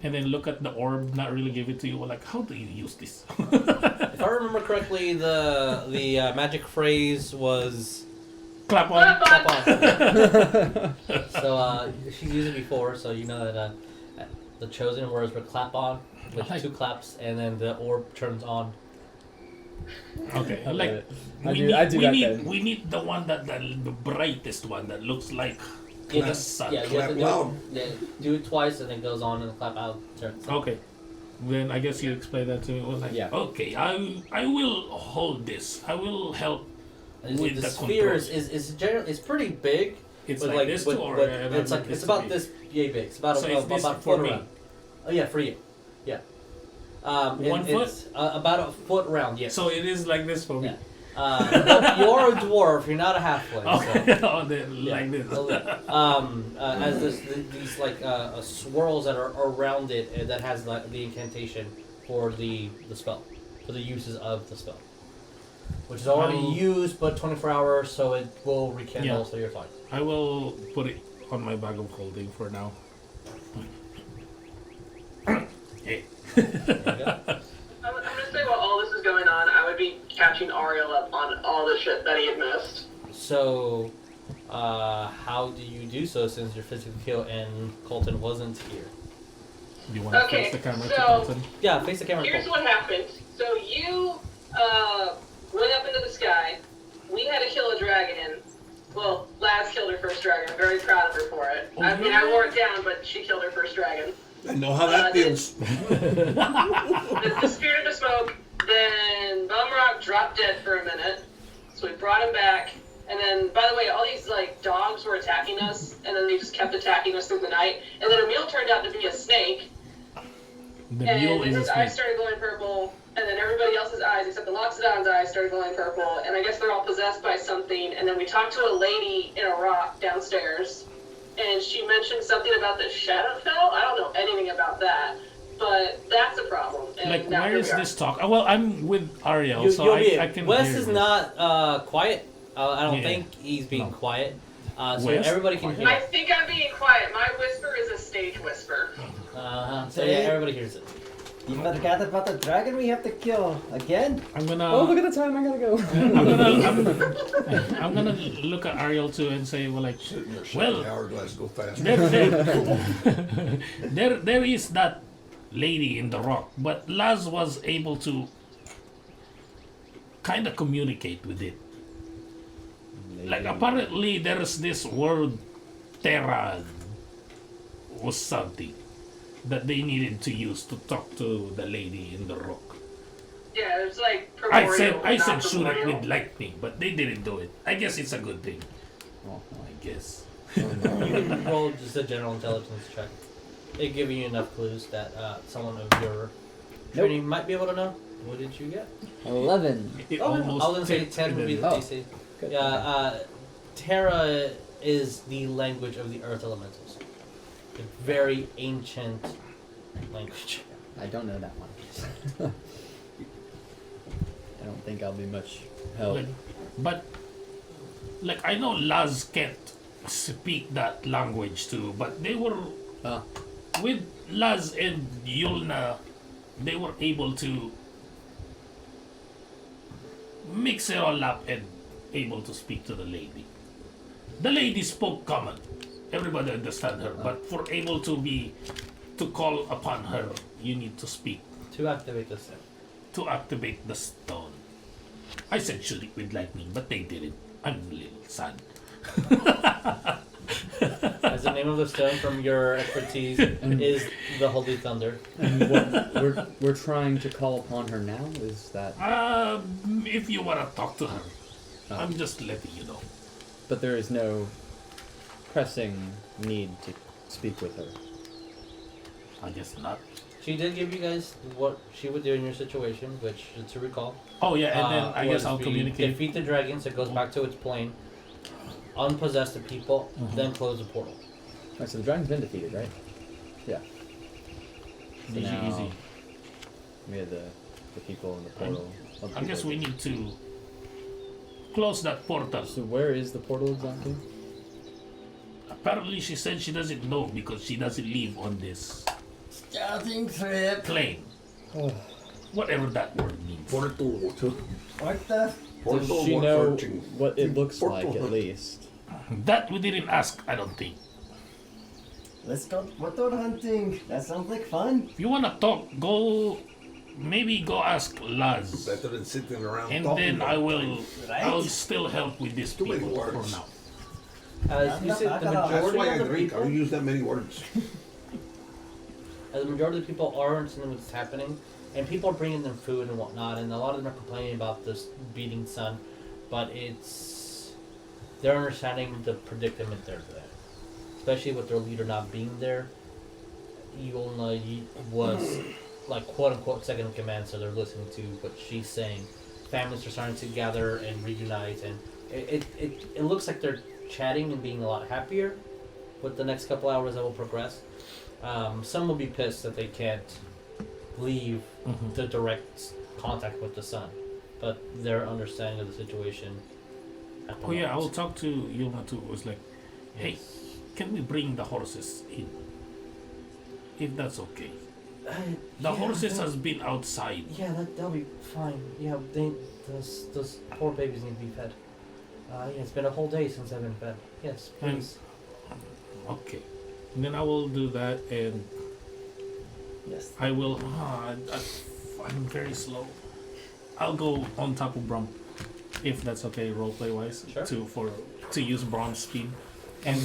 then look at the orb, not really give it to you. Like, how do you use this? If I remember correctly, the magic phrase was clap on. Clap on. So she's used it before, so you know that the chosen words were clap on with 2 claps, and then the orb turns on. Okay, like we need the one the brightest one that looks like the sun. Yeah, you have to do it twice, and it goes on, and the clap out turns on. Okay. Then I guess you explain that to me. Well, like, okay, I will hold this. I will help with the sphere is pretty big. It's like this to Oria. It's about this yay big. It's about about a foot around. Oh yeah, for you. Yeah. 1 foot? It's about a foot round. Yes. So it is like this for me. Yeah. But you're a dwarf. You're not a halfling. Okay. So. Like this. As these like swirls that are around it that has the incantation for the spell, for the uses of the spell, which is already used, but 24 hours, so it will rekindle. So you're fine. I will put it on my bag of holding for now. Hey. I'm gonna say while all this is going on, I would be catching Ariell up on all the shit that he had missed. So, how do you do so since you're physically here and Coleton wasn't here? Do you want to face the camera to Coleton? Yeah, face the camera. Here's what happened. So you went up into the sky. We had to kill a dragon. Well, Laz killed her first dragon. I'm very proud of her for it. I mean, I wore it down, but she killed her first dragon. I know how that feels. The Spirit of the Smoke, then Mumrock dropped dead for a minute, so we brought him back, and then, by the way, all these, like, dogs were attacking us, and then they just kept attacking us through the night, and then Emil turned out to be a snake, and his eyes started glowing purple, and then everybody else's eyes, except the Loxodon's eyes, started glowing purple, and I guess they're all possessed by something, and then we talked to a lady in a rock downstairs, and she mentioned something about the Shadowfell. I don't know anything about that. but that's a problem. And Like, now where here is we are. this talk? Well, I'm with Ariell, You- so you'll be- I can Wes hear is this. not quiet. I don't Yeah. think he's being No. quiet. So Wes? everybody can hear. I think I'm being quiet. My whisper is a stage whisper. So yeah, everybody hears it. You forgot about the dragon we have to kill again? I'm gonna. Oh, look at the time! I gotta go. I'm gonna look at Ariell too and say, well, like, Sitting there, Well, the hourglass go fast. there is that lady in the rock, but Laz was able to kind of communicate with it. Like, apparently there's this word Terra or something that they needed to use to talk to the lady in the rock. Yeah, it's like I primordial, said not shoot it primordial. with lightning, but they didn't do it. I guess it's a good thing. Oh, I guess. You can roll just a general intelligence check. They give you enough clues that someone of your training might be able to know. What did you get? 11. It I was almost gonna say tipped 10 would be the- the Oh. DC. Good. Yeah, Terra is the language of the Earth Elementals. A very ancient language. I don't know that one. I don't think I'll be much help. But like, I know Laz can't speak that language too, but they were Ah, with Laz and Yulna, they were able to mix it all up and able to speak to the lady. The lady spoke common. Everybody understand her, but for able to call upon her, you need to speak To activate the set. to activate the stone. I said shoot it with lightning, but they didn't. I'm a little sad. As the name of the stone from your expertise is the Holy Thunder. and what, we're trying to call upon her now? Is that... If you want to talk to her, Oh. I'm just letting you know. But there is no pressing need to speak with her. I guess not. She did give you guys what she would do in your situation, which, to recall, Oh yeah, and then I guess was I'll we communicate. defeat the dragons, it goes back to its plane, unpossess the people, then close the portal. Alright, so the dragon's been defeated, right? Yeah. So Easy, now easy. we have the people in the portal. of I guess people. we need to close that portal. So where is the portal exactly? Apparently, she said she doesn't know because she doesn't live on this Scouting trip. plane. Whatever that word means. Portal. What the? Portal Does she know 113. what it looks Portal. like at least? That we didn't ask, I don't think. Let's go portal hunting. That sounds like fun. If you wanna talk, maybe go ask Laz. Better than sitting around And talking then about I'll Right? still help with these Too many people for words. now. You said the That's majority why I of the drink. I people, don't use that many words. the majority of the people aren't knowing what's happening, and people are bringing them food and whatnot, and a lot of them are complaining about this beating sun, but they're understanding the predicament they're in, especially with their leader not being there. Yulna was like quote unquote second in command, so they're listening to what she's saying. Families are starting to gather and reunite, and it looks like they're chatting and being a lot happier with the next couple hours that will progress. Some will be pissed that they can't leave the direct contact with the sun, but their understanding of the situation. At the Oh yeah, I will moment. talk to Yulma too. It was like, hey, can we bring the horses in? If that's okay. The horses has been outside. Yeah, that'll be fine. Yeah, those poor babies need to be fed. Yeah, it's been a whole day since I've been fed. Yes, please. Okay. And then I will do that, and Yes. I will. I'm very slow. I'll go on top of Brom, if that's okay, roleplay wise, Sure. to use Brom's speed, and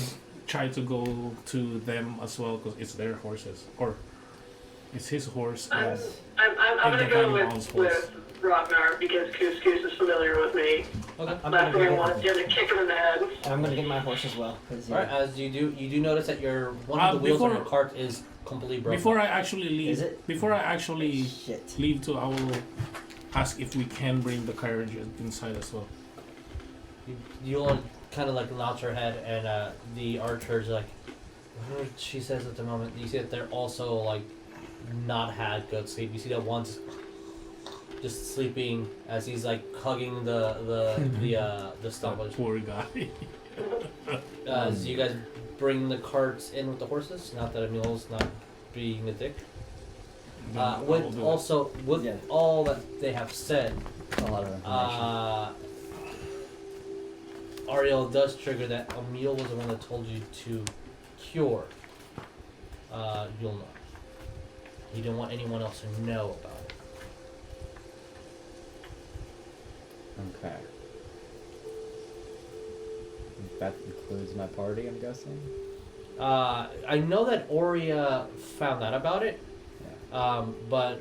try to go to them as well because it's their horses, or it's his horse. I'm And gonna the go Vagabonds with Rognarv because Couscous is familiar with me. Okay, I'm Last thing I gonna want is to kick him in the head. I'm gonna get my horse as well. 'Cause, All right, as you do notice that one of the wheels on your cart is completely broken. before I actually leave, Is it? before I actually Shit. leave too, I will ask if we can bring the carriage inside as well. You'll kind of like nods her head, and the archers like, whatever she says at the moment. You see that they're also like not had good sleep. You see that one's just sleeping as he's like hugging the stump. Poor guy. So you guys bring the carts in with the horses. Not that Emil's not being a dick. With all that they have said, A lot of information. Ariell does trigger that Emil was the one that told you to cure Yulna. He didn't want anyone else to know about it. Okay. That includes my party, I'm guessing? I know that Oria found out about it. Yeah. But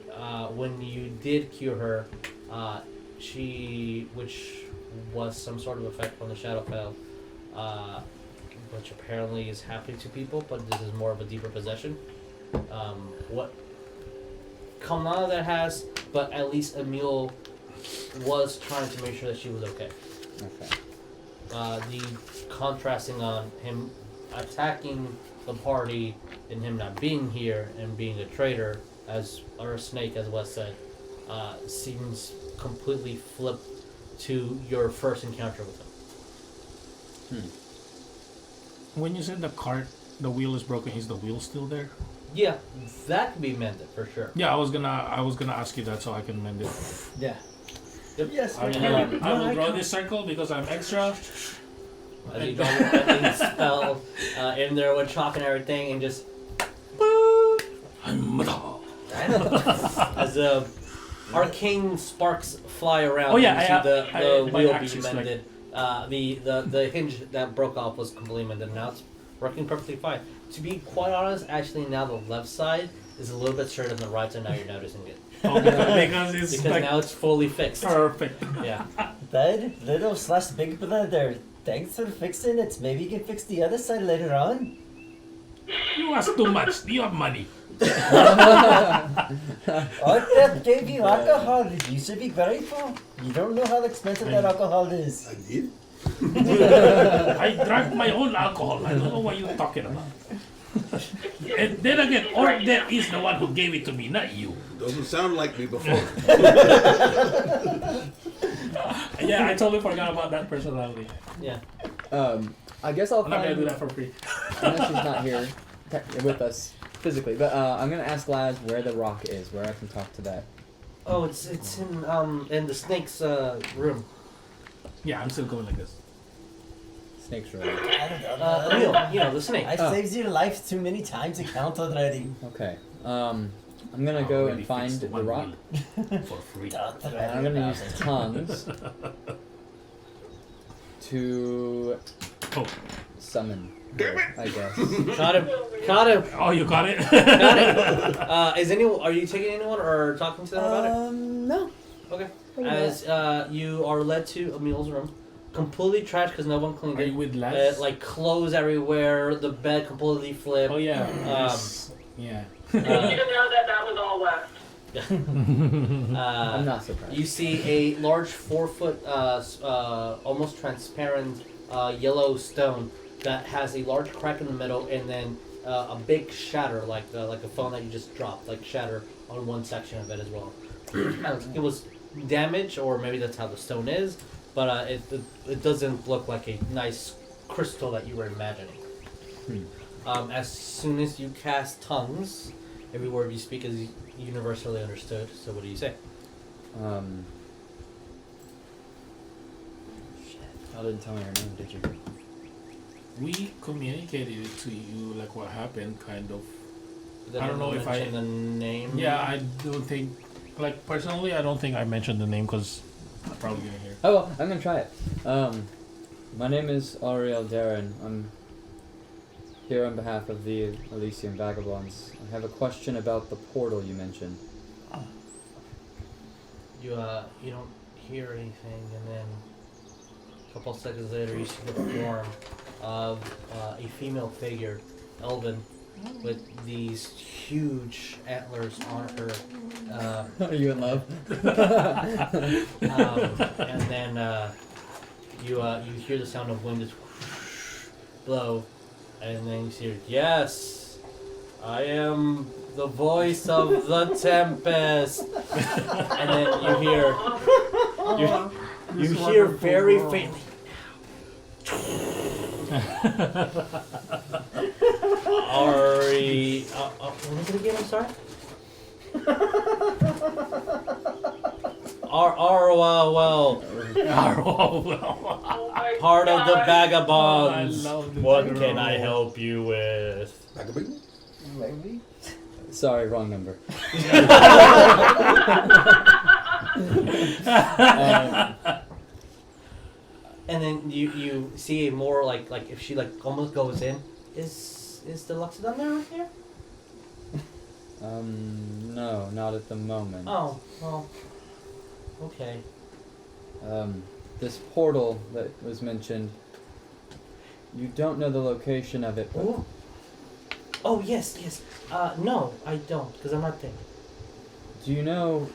when you did cure her, which was some sort of effect from the Shadowfell, which apparently is happening to people, but this is more of a deeper possession. What Kamala that has, but at least Emil was trying to make sure that she was okay. Okay. The contrasting on him attacking the party and him not being here and being a traitor, or a snake, as Wes said, seems completely flipped to your first encounter with him. When you said the wheel is broken, is the wheel still there? Yeah, that could be mended for sure. Yeah, I was gonna ask you that so I can mend it. Yeah. Yep. Yes. I will draw this circle because I'm extra. As you draw your bending spell in there with chalk and everything, and just as arcane sparks fly around. Oh, yeah, you see the my wheel axe be is like- mended. The hinge that broke off was completely mended, and now it's working perfectly fine. To be quite honest, actually now the left side is a little bit straighter than the right side. Now you're noticing it Oh, because it's because like now it's fully fixed. perfect. Yeah. Bud, little / big brother. Thanks for fixing it. Maybe you can fix the other side later on. You ask too much. You have money. Orcdeath gave you alcohol. You should be grateful. You don't know how expensive that alcohol is. I did. I drank my own alcohol. I don't know what you're talking about. And then again, Orcdeath is the one who gave it to me, not you. Doesn't sound like me before. Yeah, I totally forgot about that personality. Yeah. I guess I'll I'm not gonna find. do that for free. I know she's not here with us physically, but I'm gonna ask Laz where the rock is, where I can talk to that. Oh, it's in the snake's room. Yeah, I'm still going like this. Snake's room. Emil, the snake. I saved your life too many times to count already. Okay. I'm gonna go and find the rock. For free. And I'm gonna use tongues to summon. Damn it! I guess. Caught him. Oh, you got it? Got it. Are you taking anyone or talking to them about it? No. Okay. As you are led to Emil's room, completely trashed because no one cleaned Are it. you with Laz? Like clothes everywhere, the bed completely flipped. Oh yeah. Yeah. You didn't know that was all left. I'm not surprised. You see a large 4-foot, almost transparent yellow stone that has a large crack in the middle, and then a big shatter, like a phone that you just dropped, like shatter on one section of it as well. It was damaged, or maybe that's how the stone is, but it doesn't look like a nice crystal that you were imagining. As soon as you cast tongues, every word you speak is universally understood. So what do you say? Shit. Y'all didn't tell me her name, did you? We communicated it to you, like what happened, kind of. Did I don't know if I- mention the name. Yeah, I don't think, like personally, I don't think I mentioned the name because I'm probably gonna hear. Oh well, I'm gonna try it. My name is Ariell Darren. I'm here on behalf of the Elysian Vagabonds. I have a question about the portal you mentioned. You don't hear anything, and then a couple seconds later, you see the form of a female figure, Elven, with these huge antlers on her. Are you in love? And then you hear the sound of wind just blow, and then you see her, yes, I am the voice of the Tempest. And then you hear very faintly. Ari, what was it again? I'm sorry. Arwell. Part of the Vagabonds. What can I help you with? Vagabond? Maybe. Sorry, wrong number. And then you see a more like if she like almost goes in. Is the Loxodon there right here? No, not at the moment. Oh, well. Okay. This portal that was mentioned, you don't know the location of it, but Ooh. Oh, yes. No, I don't, because I'm not there. do you know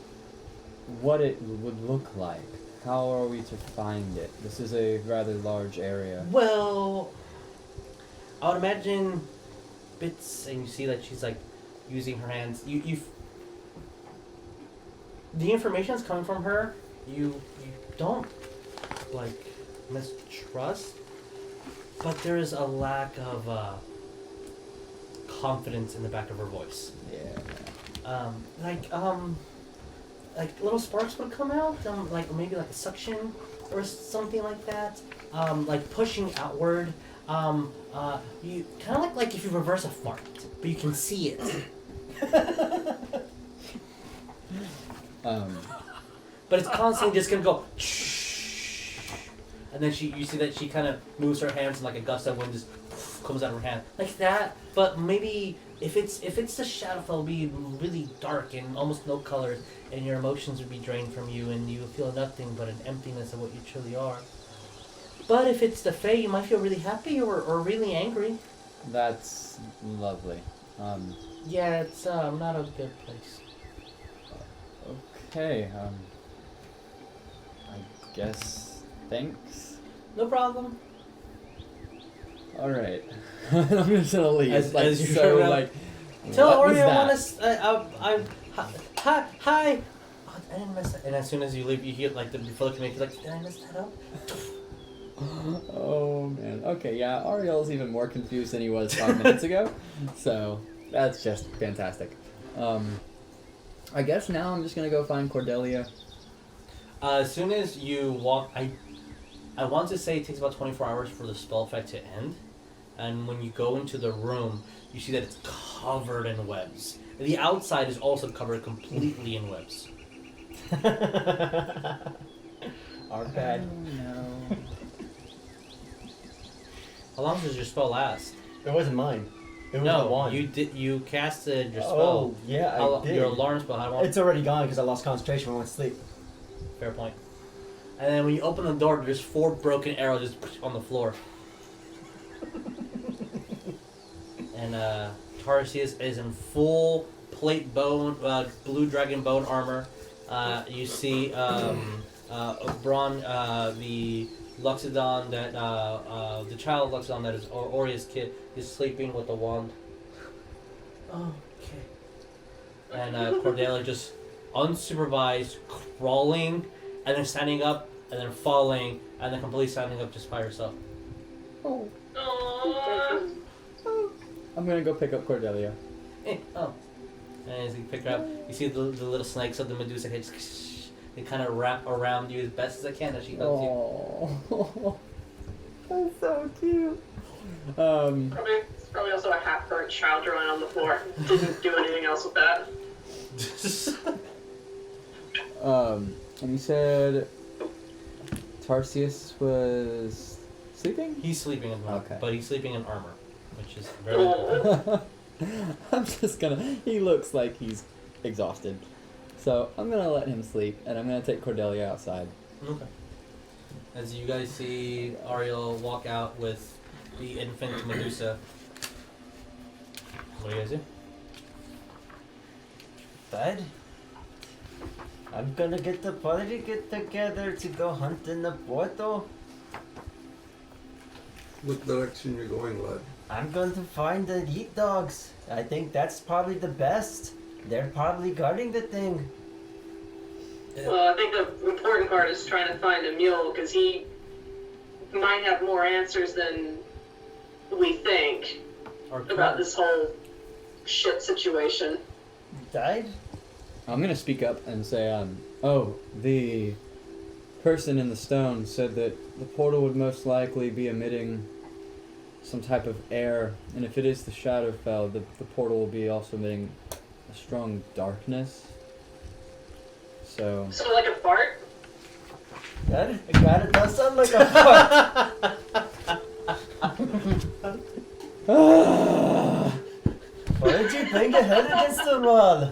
what it would look like? How are we to find it? This is a rather large area. Well, I would imagine bits, and you see that she's like using her hands. The information that's coming from her, you don't like mistrust, but there is a lack of confidence in the back of her voice. Yeah. Like little sparks would come out, like maybe like a suction or something like that. Like pushing outward. You kind of like if you reverse a fart, but you can see it. But it's constantly just gonna go. And then you see that she kind of moves her hands and like a gust of wind just comes out of her hand like that. But maybe if it's the shadow, it'll be really dark and almost no color, and your emotions would be drained from you, and you feel nothing but an emptiness of what you truly are. But if it's the Fey, you might feel really happy or really angry. That's lovely. Yeah, it's not a good place. Okay, I guess thanks. No problem. Alright. I'm just gonna leave. As you so, turn around, like, Tell what was Oria I that? want to. Hi. Oh, I didn't mess that. And as soon as you leave, you hear like before the community, like, did I mess that up? Oh man. Okay, yeah, Ariell's even more confused than he was 5 minutes ago. So that's just fantastic. I guess now I'm just gonna go find Cordelia. As soon as you walk, I want to say it takes about 24 hours for the spell effect to end. And when you go into the room, you see that it's covered in webs. The outside is also covered completely in webs. Our bad. Oh, no. How long does your spell last? It wasn't mine. It was the one. You casted your spell. Oh, yeah, I did. Your alarm spell. How long? It's already gone because I lost concentration when I went to sleep. Fair point. And then when you open the door, there's 4 broken arrows just on the floor. And Tarsius is in full plate bone, blue dragon bone armor. You see Braun, the Loxodon that the child Loxodon that is Oria's kid is sleeping with a wand. Okay. And Cordelia just unsupervised, crawling, and then standing up, and then falling, and then completely standing up just by herself. Oh. Aww. I'm gonna go pick up Cordelia. And as you pick her up, you see the little snakes of the Medusa head. They kind of wrap around you as best as they can as she hugs you. Oh, that's so cute. Probably also a half-burnt child drawing on the floor. Didn't do anything else with that. And you said Tarsius was sleeping? He's sleeping in armor, Okay. but he's sleeping in armor, which is very important. I'm just gonna. He looks like he's exhausted. So I'm gonna let him sleep, and I'm gonna take Cordelia outside. Okay. As you guys see Ariell walk out with the infant Medusa, what do you guys do? Dad? I'm gonna get the party get together to go hunt in the portal. What direction you're going, lad? I'm going to find the yeet dogs. I think that's probably the best. They're probably guarding the thing. Well, I think the important part is trying to find a mule, because he might have more answers than we think about this whole shit situation. Died? I'm gonna speak up and say, the person in the stone said that the portal would most likely be emitting some type of air, and if it is the Shadowfell, the portal will be also emitting a strong darkness. So like a fart? It does sound like a fart. What did you think ahead against the wall?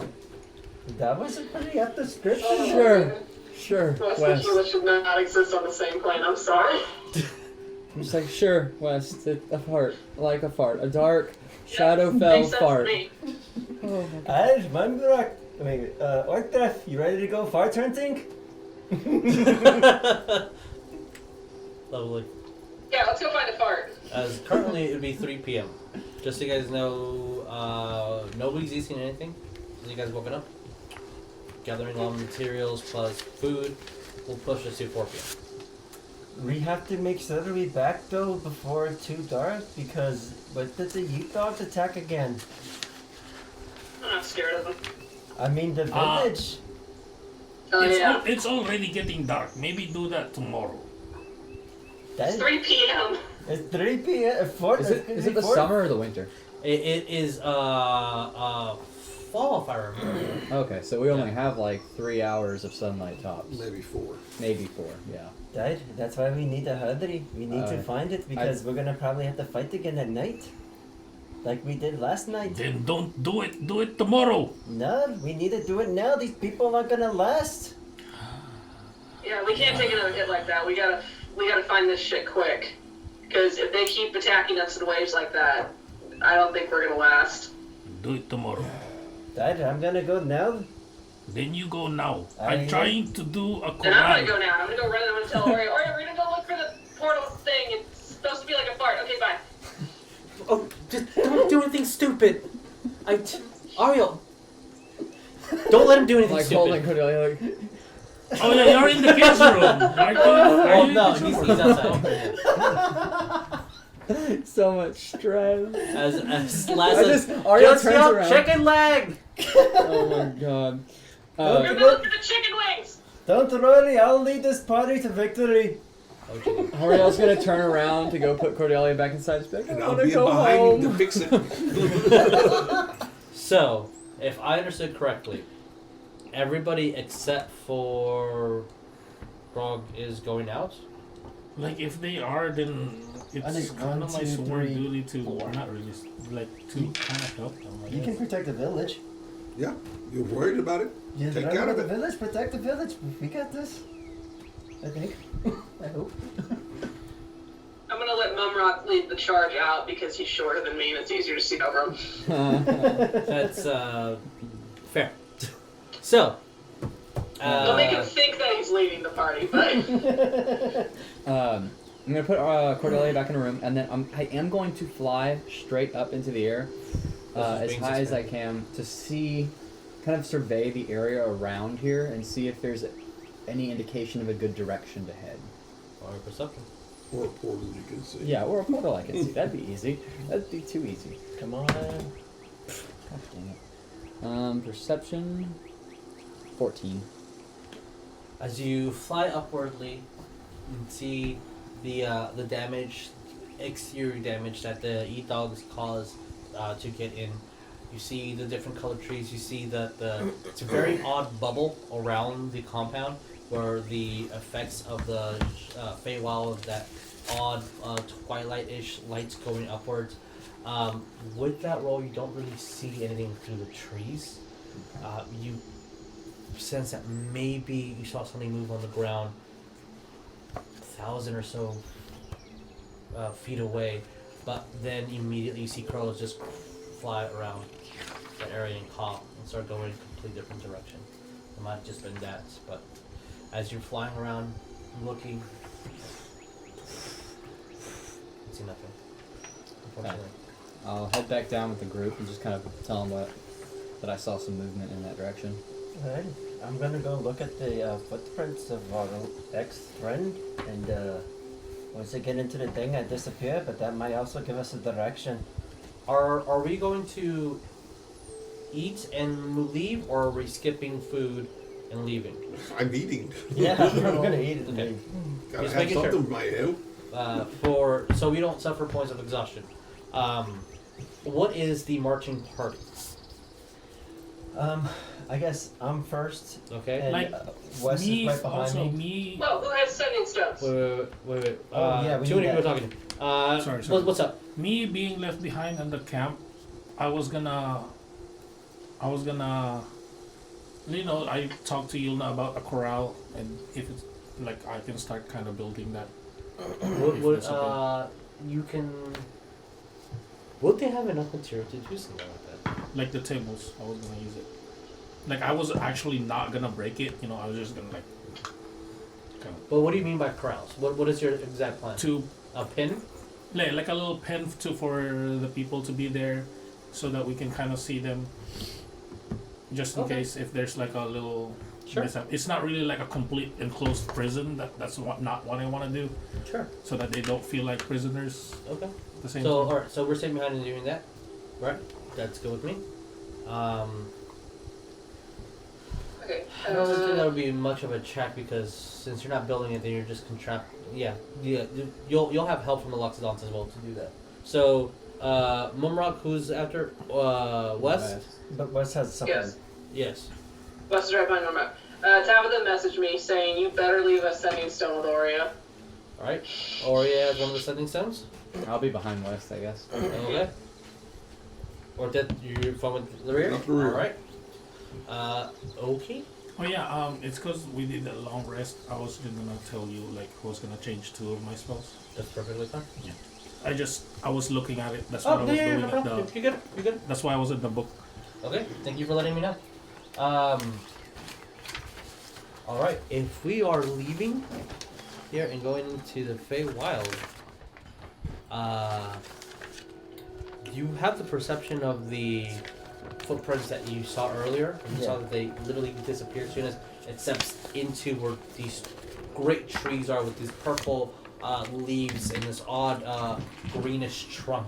That was a pretty apt description. Sure, West West. and Sheila should not exist on the same plane, I'm sorry. I'm just like, sure, West, a fart, like a fart, a dark Makes Shadowfell sense fart. to me. Oh my God. Alright, Mumrock. Orcdeath, you ready to go fart hunting? Lovely. Yeah, let's go find a fart. As currently it would be 3 p.m. Just so you guys know, nobody's eating anything. So you guys woken up, gathering all the materials plus food. We'll push us to 4 p.m. We have to make sure we're back though before it's too dark, because what did the yeet dogs attack again? I'm not scared of them. I mean the village. Oh, yeah. It's already getting dark. Maybe do that tomorrow. It's 3 p.m. It's 3 p.m. Is it the summer or the winter? It is fall, if I remember. Okay, so we only have like 3 hours of sunlight tops. Maybe 4. Maybe 4, yeah. That's why we need a hudry. We need to Alright. find it, because we're gonna probably have to fight again at night. Like we did last night. Then don't do it. Do it tomorrow. No, we need to do it now. These people aren't gonna last. Yeah, we can't take another hit like that. We gotta find this shit quick. Because if they keep attacking us in waves like that, I don't think we're gonna last. Do it tomorrow. Dad, I'm gonna go now. Then you go now. I- I'm trying to do a Then I'm gonna corral. go now. I'm gonna go run and I'm gonna tell Oria, we're gonna go look for the portal thing. It's supposed to be like a fart. Okay, bye. Oh, just don't do anything stupid. Ariell, don't let him do anything Like stupid. holding Cordelia, like, Oh yeah, you're in the kids' room. Are you Oh in no, the he's kids' room? outside. so much stress. As I Laza, just, Ariel turns your around. chicken leg. Oh my God. We're gonna look for the chicken wings. Don't worry, I'll lead this party to victory. Ariel's gonna turn around to go put Cordelia back inside. She's like, I And I'll wanna be go behind to home. fix it. So, if I understood correctly, everybody except for Grog is going out. Like if they are, then I it's think kind 1, of my 2, sworn 3, duty to 4. not really, like to kind of help them. I You guess. can protect the village. Yeah, you're worried about it? You Take run care to of the it. village, protect the village. We got this. I think. I hope. I'm gonna let Mumrock lead the charge out because he's shorter than me and it's easier to see over him. That's fair. So, I'll make him think that he's leading the party, but I'm gonna put Cordelia back in her room, and then I am going to fly straight up into the air, as wings high as I expand. can, to see, kind of survey the area around here and see if there's any indication of a good direction to head. or perception. Or a portal you can see. Yeah, or a portal I can see. That'd be easy. That'd be too easy. Come on. God dang it. Perception, 14. As you fly upwardly, you can see the damage, exterior damage that the e-dogs cause to get in. You see the different colored trees. You see that it's a very odd bubble around the compound where the effects of the Fey Wild, that odd twilight-ish lights going upwards. With that roll, you don't really see anything through the trees. You sense that maybe you saw something move on the ground 1,000 or so feet away, but then immediately you see crows just fly around that area and call and start going in a completely different direction. It might have just been that, but as you're flying around, looking, see nothing. Unfortunately. I'll head back down with the group and just kind of tell them that I saw some movement in that direction. Alright, I'm gonna go look at the footprints of our ex-friend, and once I get into the thing, I disappear, but that might also give us a direction. Are we going to eat and leave, or are we skipping food and leaving? I'm eating. Yeah, I'm gonna eat it. Okay. Gotta Just have making something sure. with my help. So we don't suffer points of exhaustion. What is the marching party? I guess I'm first. Okay. And Like, Wes is me, right behind also me. me. Well, who has sending stones? Wait. Oh, yeah, we too many need people that. talking. Sorry. What's up? Me being left behind in the camp, I was gonna, you know, I talked to Yulna about a corral, and if it's like I can start kind of building that. If that's okay. You can. Would they have enough material to do something like that? Like the tables, I was gonna use it. Like I was actually not gonna break it, you know. I was just gonna like. Kind But what do you mean by corrals? What is your exact plan? of to A pin? like a little pen for the people to be there, so that we can kind of see them. Just in Okay. case if there's like a little. Sure. mishap. It's not really like a complete enclosed prison. That's not what I want to do. Sure. So that they don't feel like prisoners Okay. at the same So time. alright, so we're staying behind and doing that. Right? That's good with me. Okay. I don't think that would be much of a check because since you're not building it, then you're just Yeah. You'll have help from the Loxodons as well to do that. So, Mumrock, who's after West? But Wes has something. Yes. Yes. Wes is right behind Norma. Tabatha messaged me saying you better leave a sending stone with Oria. All right. Oria has one of the sending stones. I'll be behind West, I guess. Okay. Or that you're fine with the rear. Not the rear. All right. Okay. Oh yeah, it's because we did a long rest. I was just gonna tell you like I was gonna change 2 of my spells. That's perfectly fine. I was looking at it. That's what I was doing no at problem. the. You're good. You're good. That's why I was in the book. Okay. Thank you for letting me know. All right. If we are leaving here and going into the Fey Wild, you have the perception of the footprints that you saw earlier. You saw that they literally disappeared as soon as it steps into where these great trees are with these purple leaves and this odd greenish trunk.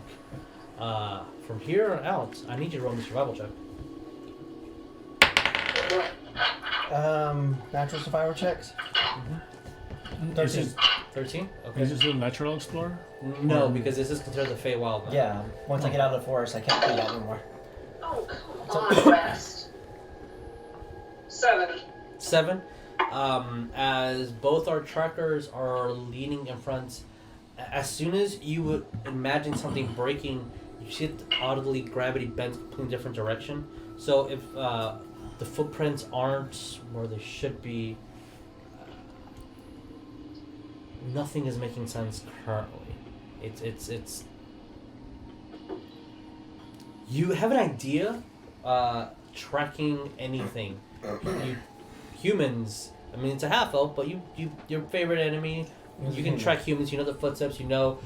From here on out, I need you to roll me a survival check. Natural survivor checks. Is 13. this, 13? Okay. is this the natural explorer? No, because this is considered the Fey Wild. Now. Yeah, once I get out of the forest, I can't do that anymore. Oh, come on, West. 7. 7. As both our trackers are leaning in front, as soon as you would imagine something breaking, you see it audibly gravity bends in a different direction. So if the footprints aren't where they should be, nothing is making sense currently. It's. You have an idea, tracking anything. Humans. I mean, it's a half elf, but your favorite enemy. You can track humans. You know the footsteps. You know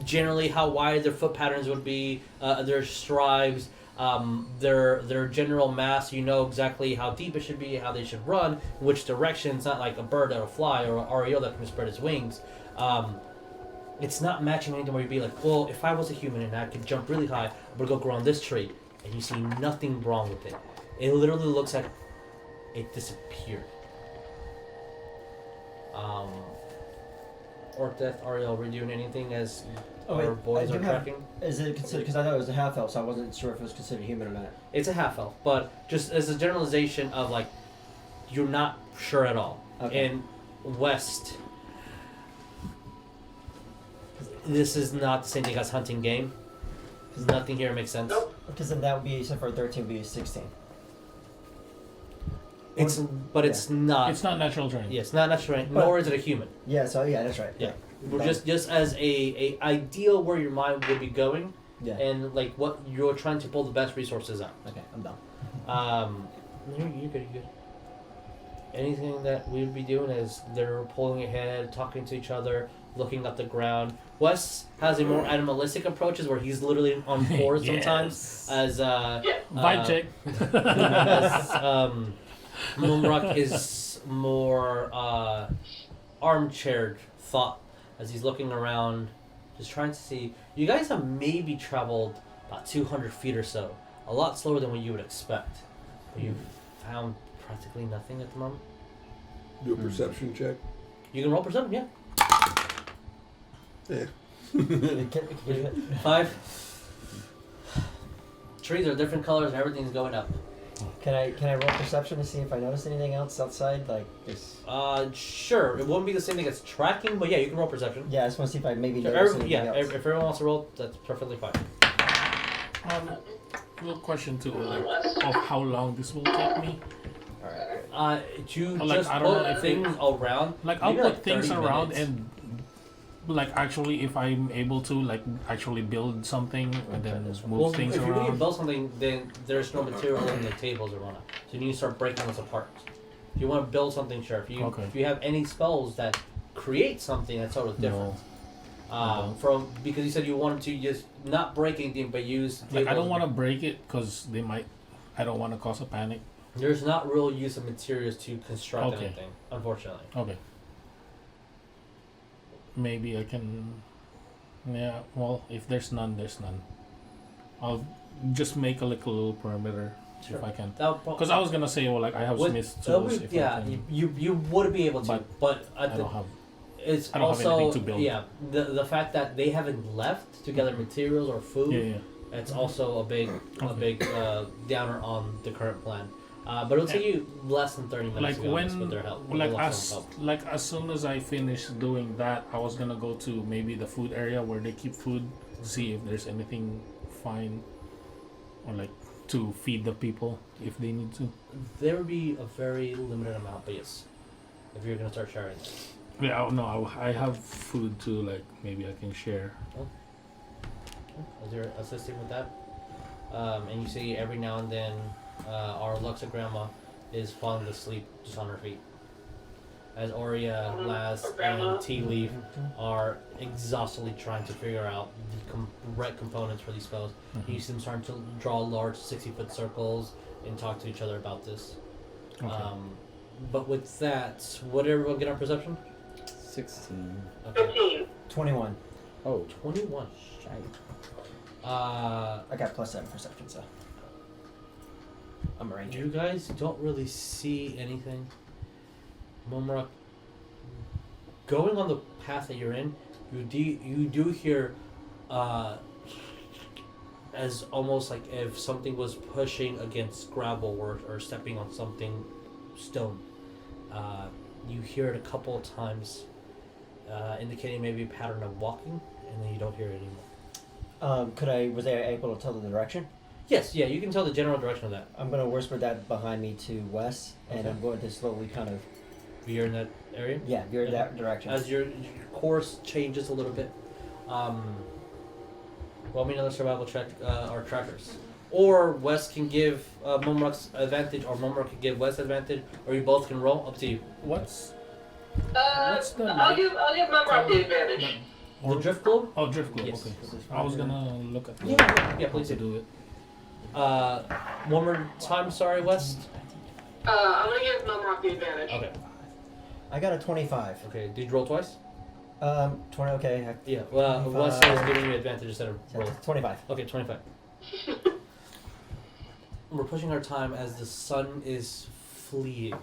generally how wide their foot patterns would be. Their strides. Their general mass. You know exactly how deep it should be, how they should run, which direction. It's not like a bird that'll fly or an Ariell that can spread its wings. It's not matching anything where you'd be like, well, if I was a human and I could jump really high, I would go grow on this tree, and you see nothing wrong with it. It literally looks like it disappeared. Orcdeath, Ariell, were you doing anything as our boys are tracking? Is it considered? Because I thought it was a half elf, so I wasn't sure if it was considered human or not. It's a half elf, but just as a generalization of like, you're not sure at all. Okay. In West, this is not the same thing as hunting game. Nothing here makes sense. Nope. Because then that would be, except for 13, would be 16. It's not. It's not natural terrain. Yes, not natural, But- nor is it a human. Yeah, so yeah, that's right. Yeah. We're just as a ideal where your mind would be going, Yeah. and like what you're trying to pull the best resources out. Okay, I'm done. You're good. Anything that we would be doing is they're pulling ahead, talking to each other, looking up the ground. Wes has a more animalistic approaches where he's literally on fours sometimes. As Vibe check. as Mumrock is more armchaired thought as he's looking around, just trying to see. You guys have maybe traveled about 200 feet or so, a lot slower than what you would expect. But you've found practically nothing at the moment. Do a perception check. You can roll perception, yeah. Yeah. 5. Trees are different colors and everything's going up. Can I roll perception to see if I notice anything else outside? Like just. Sure. It wouldn't be the same thing as tracking, but yeah, you can roll perception. Yeah, I just want to see if I maybe Sure, notice anything else. if everyone wants to roll, that's perfectly fine. Little question too, like, of how long this will take me. You Like, just I don't know put if things around. Like, I'll maybe put things 30 around minutes. and, like, actually, if I'm able to, like, actually build something and then move Well, things if you need to around. build something, then there's no material in the tables or whatnot. So you need to start breaking this apart. If you want to build something, sure. If you have any spells that create something that's sort of different. Because you said you wanted to just not break anything but use. Like, I don't tables. want to break it because they might. I don't want to cause a panic. There's not real use of materials to construct Okay. anything, unfortunately. Okay. Maybe I can. Yeah. Well, if there's none, there's none. I'll just make a little perimeter if I can. Because I was gonna say, well, like I have Smith's tools. If I can, you would be able to, but I don't have. it's I don't have also anything to build. yeah the fact that they haven't left to gather materials or food. Yeah. It's also a big Okay. downer on the current plan. But it'll take you less than 30 minutes Like to be honest, when, with their help. like with Loxodon's help. as soon as I finish doing that, I was gonna go to maybe the food area where they keep food, see if there's anything fine, or like to feed the people if they need to. There would be a very limited amount, but yes, if you're gonna start sharing. Yeah, no, I have food too. Like maybe I can share. As you're assisting with that, and you see every now and then our Luxa grandma is falling asleep just on her feet. As Oria, Laz, and Tea Leaf are exhaustively trying to figure out the correct components for these spells. You see them starting to draw large 60-foot circles and talk to each other about this. Okay. But with that, what did everyone get on perception? 16. Okay. 15. 21. Oh, 21. shite. I got +7 perception, so I'm a ranger. You guys don't really see anything. Mumrock, going on the path that you're in, you do hear as almost like if something was pushing against gravel or stepping on something stone. You hear it a couple of times, indicating maybe a pattern of walking, and then you don't hear it anymore. Was I able to tell the direction? Yes, yeah, you can tell the general direction of that. I'm going to whisper that behind me to Wes, and Okay. I'm going to slowly kind of, You're in that area. veer in that direction. As your course changes a little bit, roll me another survival check, or trackers. Or Wes can give Mumrock's advantage, or Mumrock can give Wes advantage, or you both can roll. Up to you. What's What's the I'll give Mumrock the advantage. The drift globe. Oh, drift globe. Yes. Okay. I was gonna look at that. Yeah, please to do. do it. One more time. Sorry, Wes. I'm gonna give Mumrock the advantage. Okay. I got a 25. Okay. Did you roll twice? 20, okay. Yeah. Well, Wes is giving you advantage instead of roll. 25. Okay, 25. We're pushing our time as the sun is fleeing.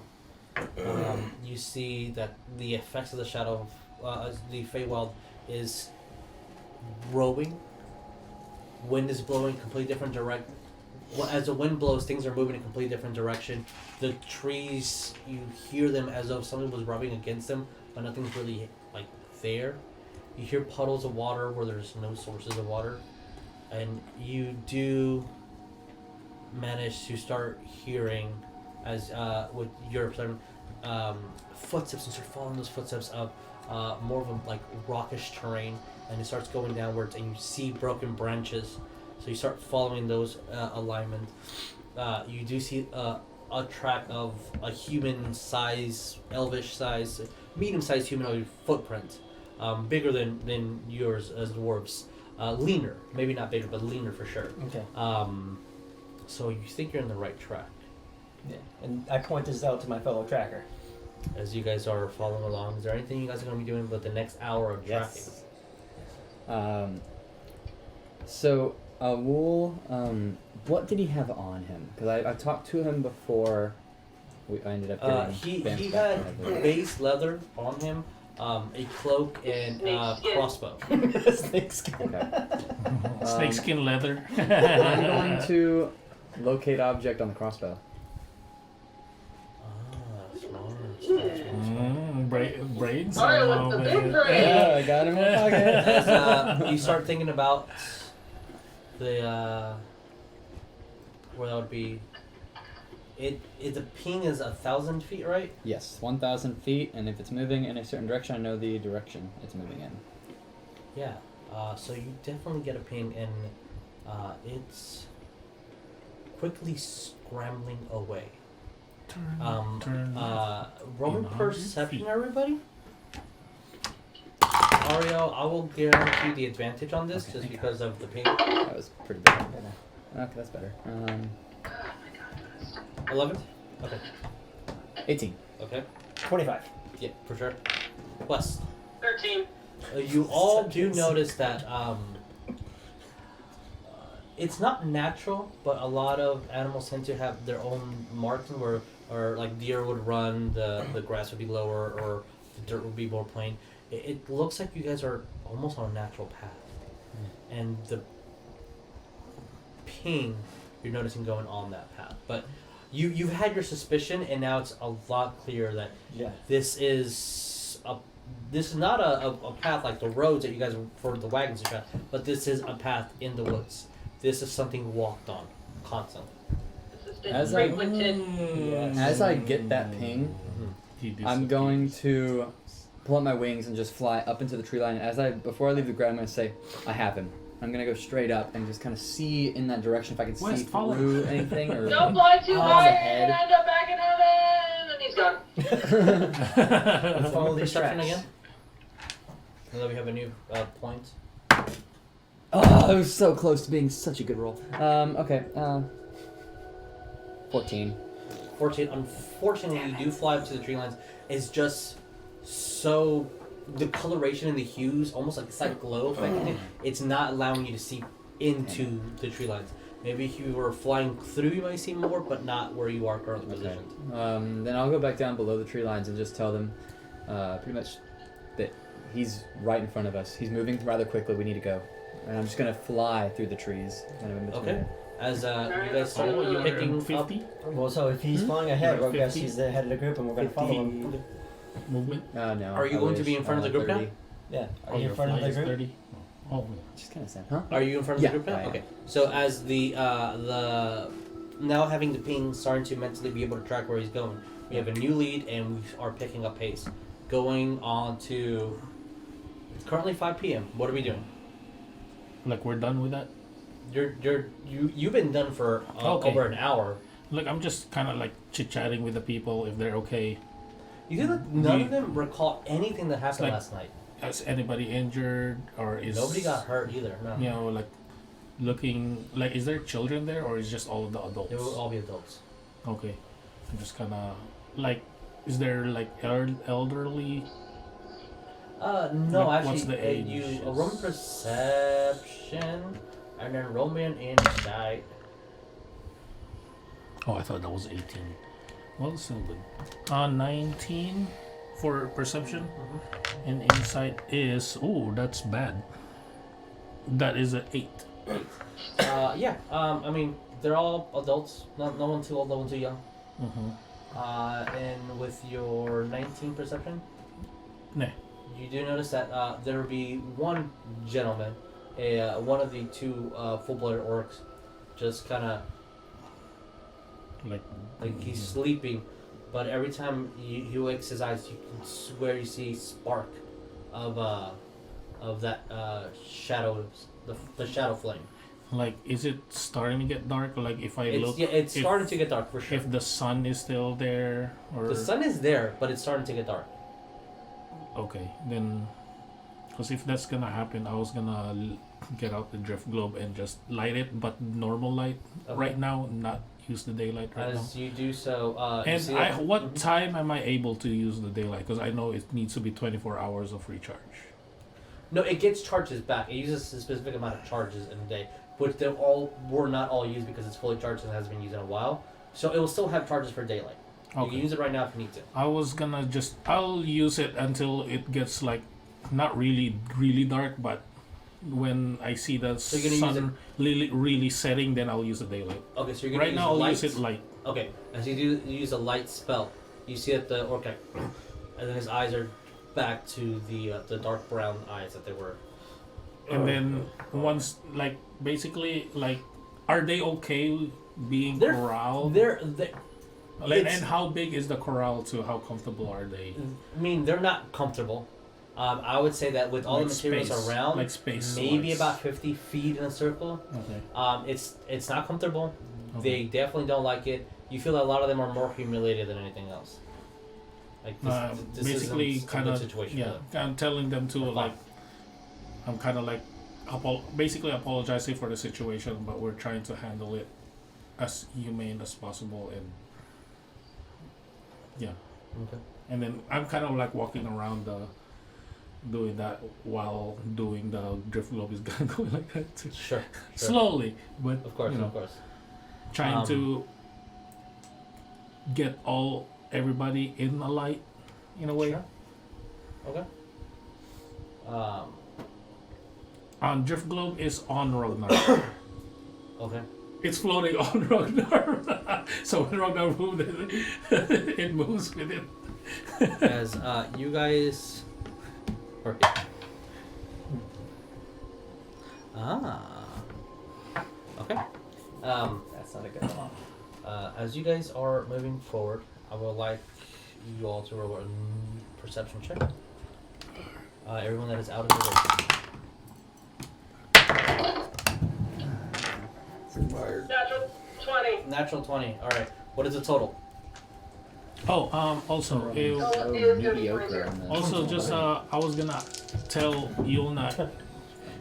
You see that the effects of the shadow, as the Fey Wild is growing. Wind is blowing completely different direct. Well, as the wind blows, things are moving in a completely different direction. The trees, you hear them as though something was rubbing against them, but nothing's really like there. You hear puddles of water where there's no sources of water, and you do manage to start hearing, as with your footsteps, and start following those footsteps up more of a like rockish terrain, and it starts going downwards, and you see broken branches. So you start following those alignment. You do see a track of a human size, elvish size, medium sized humanoid footprint bigger than yours as dwarves. Leaner, maybe not bigger, but leaner for sure. Okay. So you think you're in the right track. Yeah. And I point this out to my fellow tracker. As you guys are following along, is there anything you guys are going to be doing about the next hour of tracking? So Wool, what did he have on him? Because I talked to him before. I ended up getting. He had base leather on him, a cloak, and crossbow. Snakeskin. Okay. Snakeskin leather. I'm going to locate object on the crossbow. Braids. Alright, what's the big brain? Yeah, I got him in my pocket. As you start thinking about the where that would be, the ping is 1,000 feet, right? Yes, 1,000 feet, and if it's moving in a certain direction, I know the direction it's moving in. Yeah. So you definitely get a ping, and it's quickly scrambling away. Roll perception, everybody. Ariell, I will guarantee the advantage on this just because of the ping. That was pretty bad. Okay, that's better. 11? Okay. 18. Okay. 25. Yeah, for sure. Plus, 13. you all do notice that it's not natural, but a lot of animals tend to have their own marking where, or like deer would run, the grass would be lower, or the dirt would be more plain. It looks like you guys are almost on a natural path. And the ping, you're noticing going on that path. But you've had your suspicion, and now it's a lot clearer that this is not a path like the roads that you guys for the wagons and stuff, but this is a path in the woods. This is something walked on constantly. As I get that ping, I'm going to pull up my wings and just fly up into the tree line. Before I leave the ground, I'm going to say, I have him. I'm going to go straight up and just kind of see in that direction if I can see through anything. Or Don't fly too high and end up back in heaven, and he's gone. Let's follow these tracks. again. And then we have a new point. Oh, I was so close to being such a good roll. Okay, 14. 14. Unfortunately, you do fly up to the tree lines. It's just so... The coloration and the hues, almost like a slight glow affecting it, it's not allowing you to see into the tree lines. Maybe if you were flying through, you might see more, but not where you are currently positioned. Then I'll go back down below the tree lines and just tell them pretty much that he's right in front of us. He's moving rather quickly. We need to go. And I'm just going to fly through the trees, kind of in between. Okay. As you guys start picking 50? Well, so if he's flying ahead, I guess he's the head of the group, and we're going to follow him. Movement? No. Are you going to be in front of the group 30. now? Yeah. Are you in front of the group? 30. Oh. Just kind of sad, huh? Are you in front of the group now? Yeah. Okay. So as the now having the ping starting to mentally be able to track where he's going, we have a new lead and we are picking up pace. Going on to... It's currently 5 p.m. What are we doing? Like we're done with that? You've been done for over an hour. Look, I'm just kind of like chit-chatting with the people if they're okay. You feel like none of them recall anything that happened last night. Is anybody injured or is... Nobody got hurt either, no. You know, like looking... Like, is there children there or is just all of the adults? They will all be adults. Okay. I'm just kind of... Like, is there like elderly... No, What's actually, the age? you roll me perception, and then roll me an insight. Oh, I thought that was 18. Well, it's still good. 19 for perception, and insight is... Oh, that's bad. That is an 8. Yeah, I mean, they're all adults. No one too old, no one too young. And with your 19 perception? Nah. You do notice that there will be one gentleman, one of the two full-blooded orcs, just kind of like he's sleeping, but every time he wakes his eyes, you can swear you see spark of that shadow, the shadow flame. Like, is it starting to get dark? Or like, if I look, yeah, it's starting to get dark for sure. If the sun is still there, or the sun is there, but it's starting to get dark. Okay, then Because if that's gonna happen, I was gonna get out the drift globe and just light it, but normal light right now, not use the daylight right now. As you do so, And what time am I able to use the daylight? Because I know it needs to be 24 hours of recharge. No, it gets charges back. It uses a specific amount of charges in a day, which were not all used because it's fully charged and hasn't been used in a while. So it will still have charges for daylight. You can use it right now if you need to. I was gonna I'll use it until it gets like not really dark, but when I see the sun really setting, then I'll use the daylight. Okay, so you're gonna use I'll light. use it light. Okay, as you use a light spell, you see that the orc, and then his eyes are back to the dark brown eyes that they were. And then once, like, basically, like, are they okay being corralled? And how big is the corral to how comfortable are they? I mean, they're not comfortable. I would say that with all the materials around, maybe about 50 feet in a circle. Okay. It's not comfortable. Okay. They definitely don't like it. You feel that a lot of them are more humiliated than anything else. Like this basically, kind of situation. Yeah, I'm telling them to like, I'm kind of like, basically apologizing for the situation, but we're trying to handle it as humane as possible, and yeah. Okay. And then I'm kind of like walking around doing that while doing the drift globe is gonna go like that too. Sure. Slowly, but of course, you know, of course. Trying to get everybody in a light, in a way. Sure. Okay. Drift globe is on Rognarv. Okay. It's floating on Rognarv. So when Rognarv moves, it moves with it. As you guys work it. Okay. That's not a good one. As you guys are moving forward, I would like you all to roll a perception check. Everyone that is out of the way. Natural 20. Natural 20. All right. What is the total? Also, mediocre. also just I was gonna tell Yulna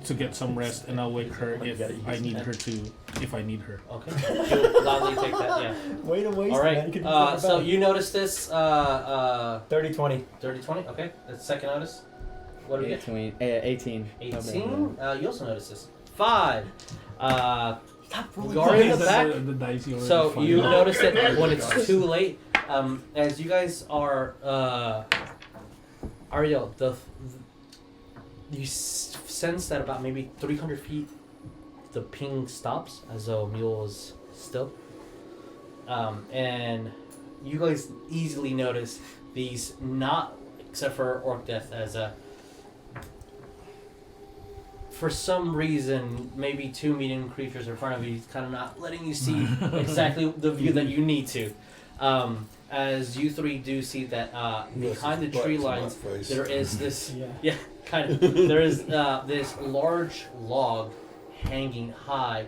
to get some rest, and I'll wake her if I need her. Okay. She'll gladly take that. Yeah. Wait a waste. All right. So you notice this. 30-20. 30-20. Okay. That's the second notice. What do we get? 18. 18. You also notice this. 5. Stop rolling. You're in the back. The dice you So already you find. notice it when it's too late. As you guys are, Ariell, you sense that about maybe 300 feet, the ping stops as though mule is still. And you guys easily notice these, not except for Orcdeath, as for some reason, maybe 2 medium creatures in front of you, kind of not letting you see exactly the view that you need to. As you three do see that behind the tree lines, there is this, kind of, there is this large log hanging high.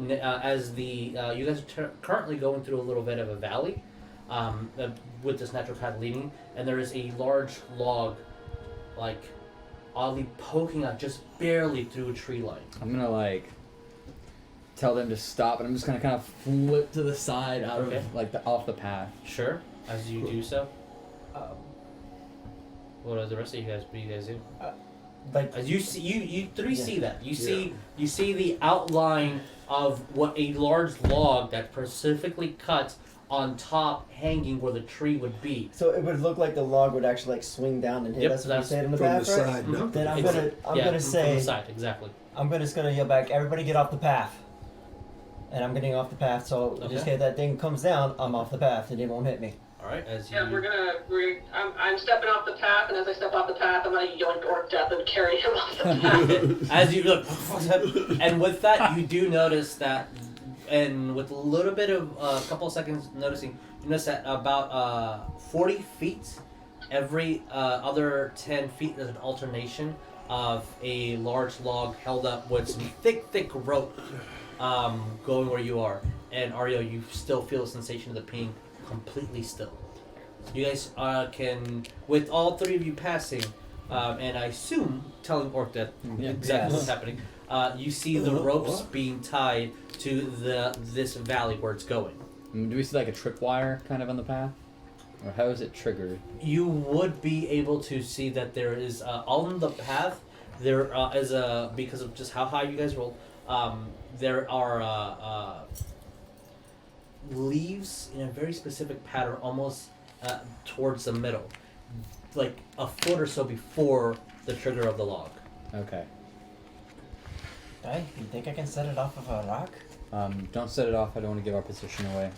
As you guys are currently going through a little bit of a valley, with this natural path leading, and there is a large log, like, oddly poking out just barely through a tree line. I'm gonna tell them to stop, and I'm just gonna kind of flip to the side out of off the path. Sure. As you do so. What are the rest of you guys? What do you guys do? As you see, you three see that. You see the outline of what a large log that specifically cuts on top, hanging where the tree would be. So it would look like the log would actually swing down and hit us if we stayed in the From path, the right? side, no. Then I'm from gonna say the side, exactly. I'm just gonna yell back, everybody get off the path. And I'm getting off the path, so just in case that thing comes down, I'm off the path and it won't hit me. All right, as you. Yeah, I'm stepping off the path, and as I step off the path, I'm gonna yoink Orcdeath and carry him off the path. As you look, and with that, you do notice that, and with a little bit of a couple of seconds noticing, you notice that about 40 feet, every other 10 feet, there's an alternation of a large log held up with some thick rope going where you are. And Ariell, you still feel the sensation of the ping completely still. You guys can, with all three of you passing, and I assume telling Orcdeath Yeah. exactly what's happening. You see the ropes being tied to this valley where it's going. Do we see like a tripwire kind of on the path? Or how is it triggered? You would be able to see that there is on the path. There is a because of just how high you guys rolled. There are leaves in a very specific pattern, almost towards the middle, like a foot or so before the trigger of the log. Okay. Hey, you think I can set it off of a rock? Don't set it off. I don't want to give our position away.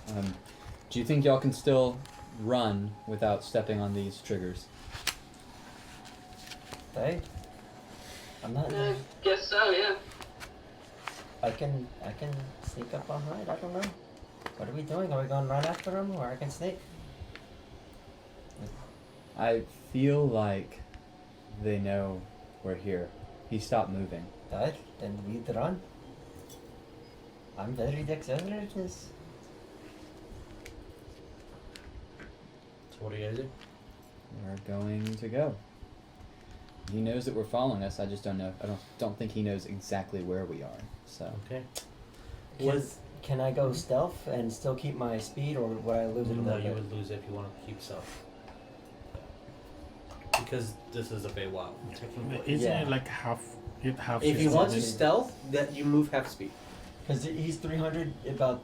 Do you think y'all can still run without stepping on these triggers? Hey, I'm not. I guess so, yeah. I can sneak up behind. I don't know. What are we doing? Are we going to run after him, or I can sneak? I feel like they know we're here. He stopped moving. Right, then we run. I'm very dexterous. So what do you guys do? We're going to go. He knows that we're following us. I just don't know. I don't think he knows exactly where we are. So Okay. Can I go stealth and still keep my speed, or would I lose it a No, little you bit? would lose it if you want to keep self. Because this is a Fey Wild. Technically. Isn't Yeah. it like half? It half. If you is want to it? stealth, that you move half speed. Because he's 300, about...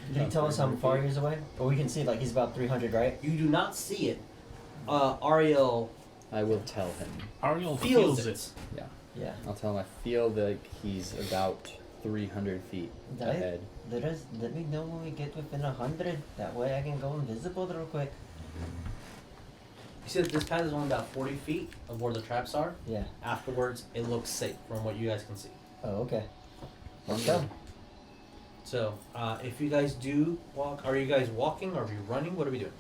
Did he About tell us how 300 far feet. he is away? But we can see, like, he's about 300, right? You do not see it. Ariell I will tell him. Ariel feels it. Yeah. Yeah. I'll tell him I feel like he's about 300 feet Right. ahead. Let me know when we get within 100. That way I can go invisible real quick. You see that this path is only about 40 feet of where the traps are. Yeah. Afterwards, it looks safe from what you guys can see. Oh, okay. Let's go. So, if you guys do walk, are you guys walking? Are you running? What are we doing?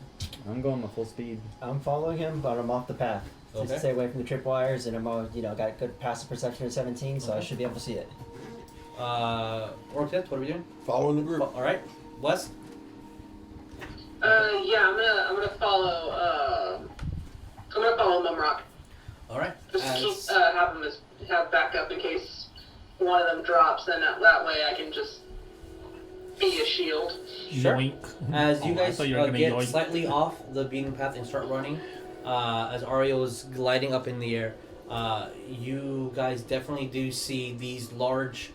I'm going my full speed. I'm following him, but I'm off the path. Just Okay. to stay away from the tripwires, and I'm all, got good passive perception of 17, so I Okay. should be able to see it. Orcdeath, what are we doing? Following the group. All right, Wes. Yeah, I'm gonna follow. I'm gonna follow Mumrock. All right. Just As- keep have them have backup in case one of them drops. Then that way I can just be a shield. Sure. Yoink. As you Oh, I guys thought you were gonna get yoink. slightly off the beaten path and start running, as Ariel is gliding up in the air, you guys definitely do see these large,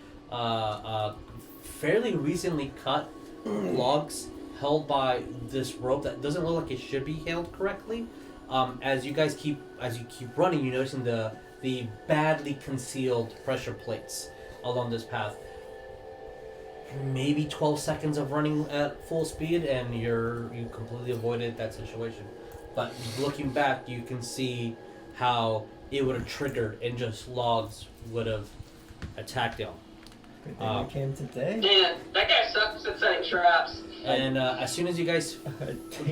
fairly recently cut logs held by this rope that doesn't look like it should be held correctly. As you keep running, you're noticing the badly concealed pressure plates along this path. Maybe 12 seconds of running at full speed, and you completely avoided that situation. But looking back, you can see how it would have triggered, and just logs would have attacked y'all. Good thing we came today. Man, that guy sucks at setting traps. And as soon as you guys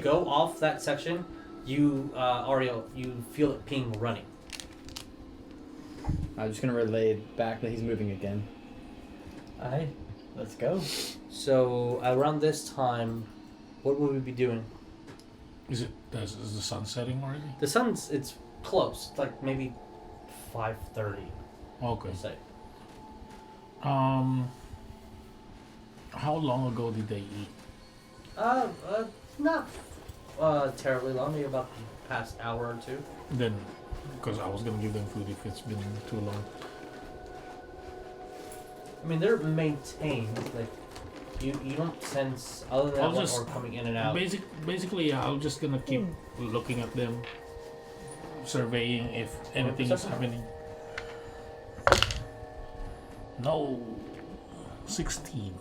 go off that section, you, Ariel, you feel it ping running. I'm just gonna relay back that he's moving again. Alright, let's go. So around this time, what would we be doing? Is the sun setting already? The sun's, it's close. It's like maybe 5:30, Okay. I say. How long ago did they eat? Not terribly long, maybe about the past hour or two. Then, because I was gonna give them food if it's been too long. I mean, they're maintained. Like, you don't sense other than I'll one just- or coming in and out. Basically, I'm just gonna keep looking at them, surveying if anything is happening. No, 16.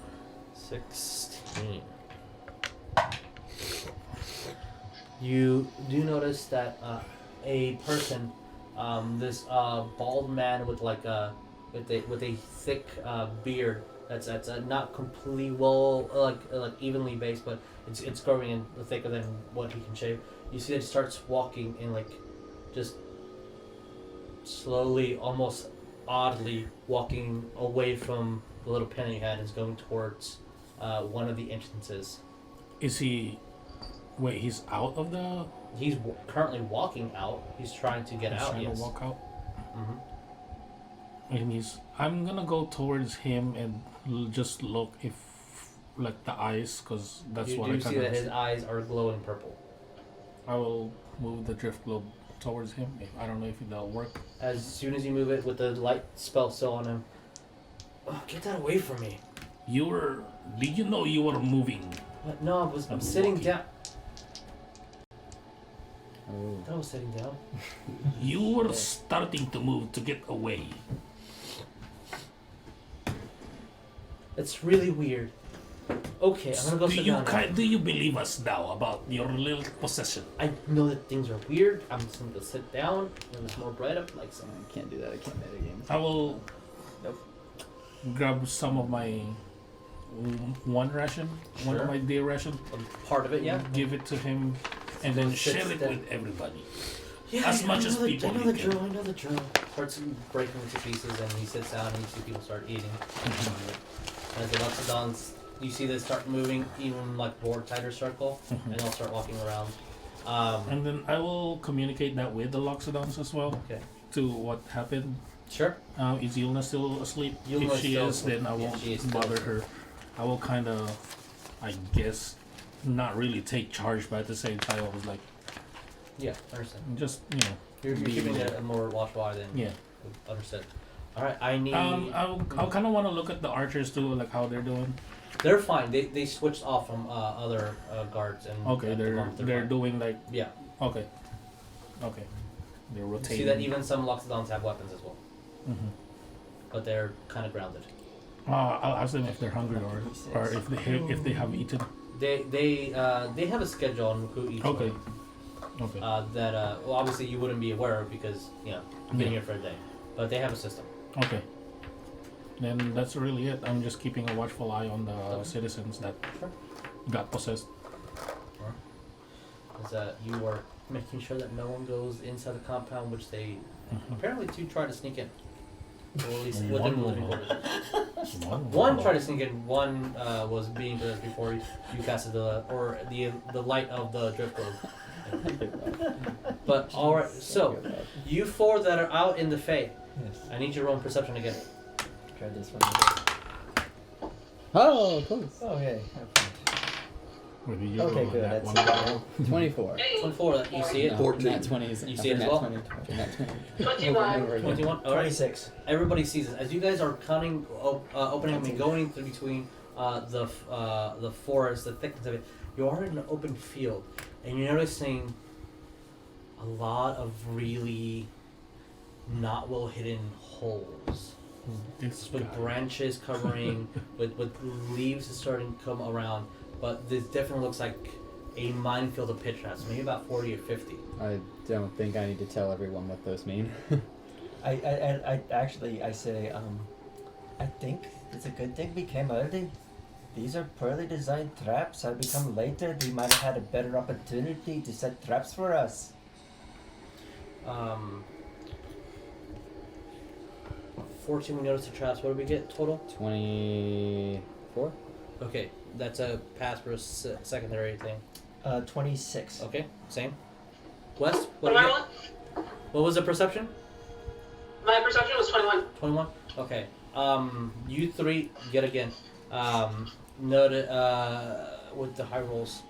16. You do notice that a person, this bald man with like with a thick beard that's not completely well like evenly based, but it's growing in thicker than what he can shave. You see that he starts walking in like just slowly, almost oddly walking away from the little pen he had, and is going towards one of the entrances. Is he? Wait, he's out of the He's currently walking out. He's trying to get He's out. trying Yes. to walk out. Mm-hmm. And I'm gonna go towards him and just look if, like, the eyes, because that's You what I do see kind that his of. eyes are glowing purple. I will move the drift globe towards him. I don't know if that'll work. As soon as you move it with the light spell still on him, oh, get that away from me! Did you know you were moving? What? No, I'm sitting walking. down. Oh. I was sitting down. You were starting to move to get away. It's really weird. Okay, I'm gonna go sit down. Now. Do you believe us now about your little possession? I know that things are weird. I'm just gonna go sit down and it's more bright up like some. I can't do that. I can't metagame. I will grab some of my one Sure. of my day ration, Part of it, yeah. give it to him, and then Sit share it down. with everybody. Yeah, As much as people I know you the can. drill. I know the drill. Starts breaking into pieces, and he sits down, and you see people start eating. As the Loxodons, you see they start moving, even like more tighter circle, and they'll start walking around. And then I will communicate that with the Loxodons as well. Okay. To what happened. Sure. Is Yulna still asleep? Yulna's If she still is, asleep. then I Yeah, won't she is still bother asleep. her. I will kind of, I guess, not really take charge, but at the same time, I was like, Yeah, understand. just You're Be keeping there. it more watchful than yeah. understood. All right, I need. I'll kind of want to look at the archers too, like how they're doing. They're fine. They switched off from other guards and. Okay, at the they're moment they're fine. doing like Yeah. okay, they're You rotating. see that even some Loxodons have weapons as well, Mhm. but they're kind of grounded. I'll ask them if they're hungry or if they have eaten. They have a schedule on who eats. Okay. what. Okay. Well, obviously you wouldn't be aware of because you've been Yeah. here for a day, but they have a system. Okay. Then that's really it. I'm just keeping a watchful eye on the Okay. citizens that Sure. got possessed. Is that you are making sure that no one goes inside the compound, which they Mhm. apparently two try to sneak in. Or at least One within will. living quarters. One tried to sneak in. One was being possessed before you casted the light of the drift globe. But all right, so you four that are out in the Fey, Yes. I need your own perception again. Try this one. Oh, close. Okay. Maybe you Okay, roll good. that That's one. 24. 24. That you see it. No, 14. Nat 20s. You see it as nat well? 20, nat 20. 21. 21. All right. 26. Everybody sees it as you guys are counting, opening and going through between the forest, the thickness of it. You are in an open field, and you're noticing a lot of really not well hidden holes This with guy. branches covering, with leaves starting to come around. But this definitely looks like a minefield of pit traps, maybe about 40 or 50. I don't think I need to tell everyone what those mean. I actually say I think it's a good thing we came early. These are poorly designed traps. Had we come later, we might have had a better opportunity to set traps for us. 14 we noticed the traps. What did we get total? 24? Okay, that's a pass for a secondary thing. 26. Okay, same. West, What what am did I you get? rolling? What was the perception? My perception was 21. 21? Okay. You three get again. Noted with the high rolls.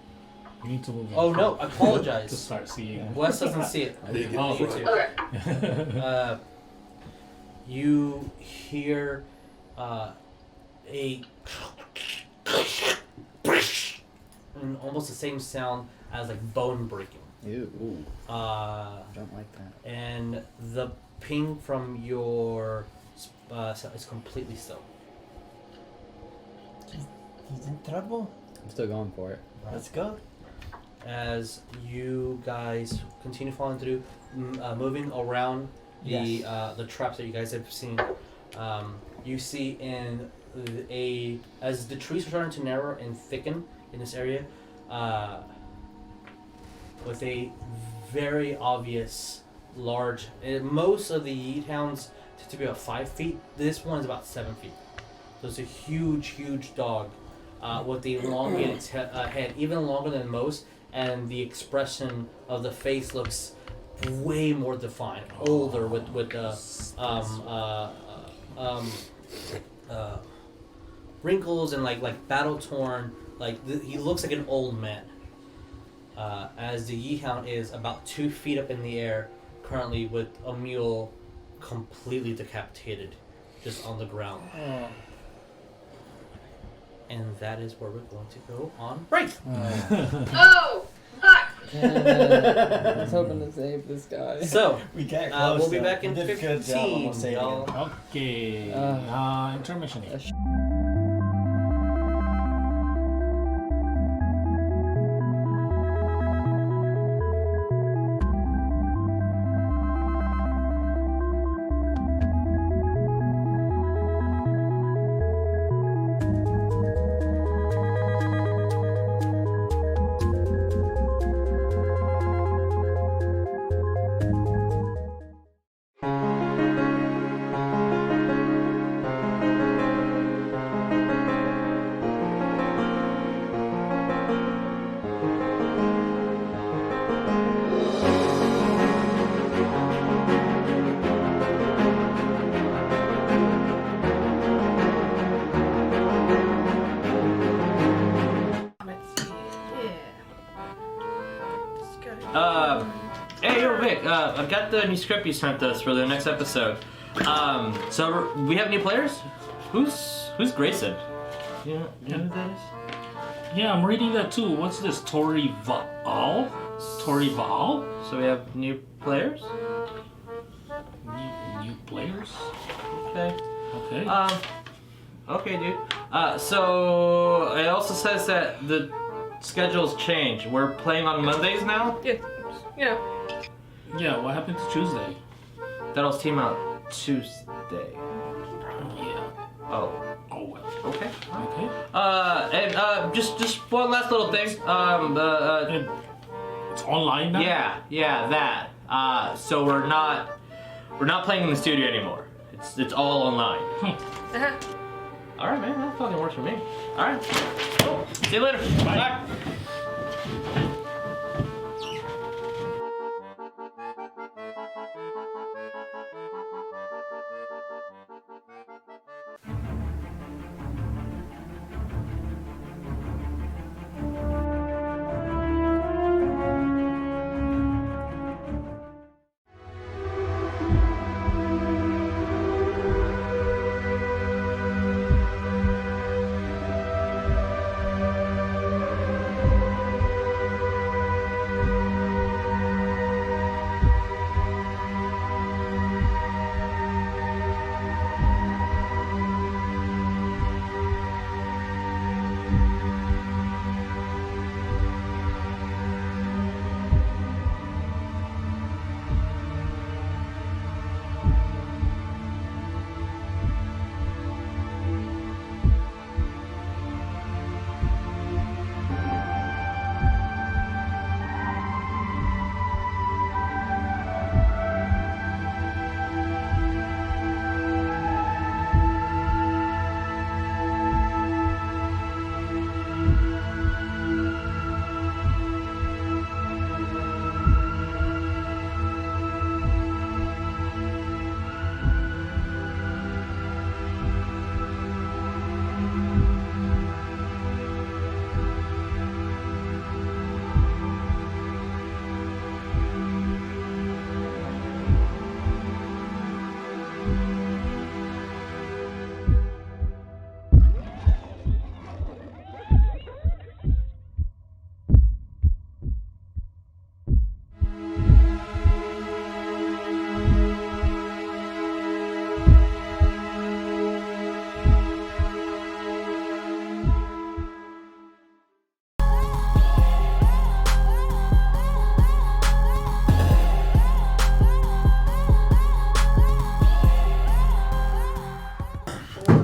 You need to move. Oh on no, I to apologize. start seeing. Wes doesn't see it. They get Only you fried. two. Okay. You hear a and almost the same sound as like bone breaking. Ew. Ooh, don't like that. And the ping from your is completely still. He's in trouble. I'm still going for it. Let's go. As you guys continue following through, moving around the traps that you guys have seen, you see as the trees are starting to narrow and thicken in this area, with a very obvious large. Most of the hounds tend to be about 5 feet. This one is about 7 feet. So it's a huge, huge dog with the elongated head, even longer than most, and the expression of the face looks way more defined, older with wrinkles and like battle torn. He looks like an old man. As the Yeehound is about 2 feet up in the air, currently with a mule completely decapitated, just on the ground. And that is where we're going to go on break. Oh, fuck! I was hoping to save this guy. So, We can't we'll be back in 15, y'all. Okay. Intermission. Hey, yo, Vic, I've got the new script you sent us for the next episode. So we have new players? Who's Grayson? You know who that is? Yeah, I'm reading that too. What's this? Tori Val? So we have new players? New players? Okay. Okay. Okay, dude. So it also says that the schedule's changed. We're playing on Mondays now? Yeah. Yeah, what happened to Tuesday? That'll team out Tuesday. Yeah. Oh. Oh, well. Okay. Okay. And just one last little thing. It's online now? Yeah, that. So we're not playing in the studio anymore. It's all online. All right, man. That fucking works for me. All right. Cool. See you later. Bye.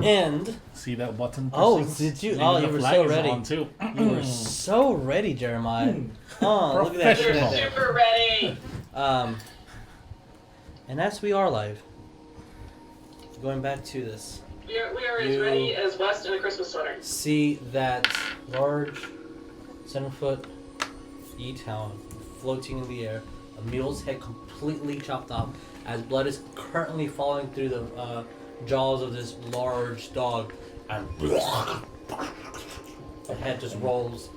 And See that button? did you? Oh, you were so ready. Too. You were so ready, Jeremiah. Oh, look at that shit. You're super ready. And as we are live, going back to this, We are as ready as West in a Christmas sweater. see that large 7-foot E-Town, floating in the air, a mule's head completely chopped off, as blood is currently falling through the jaws of this large dog, and the head just rolls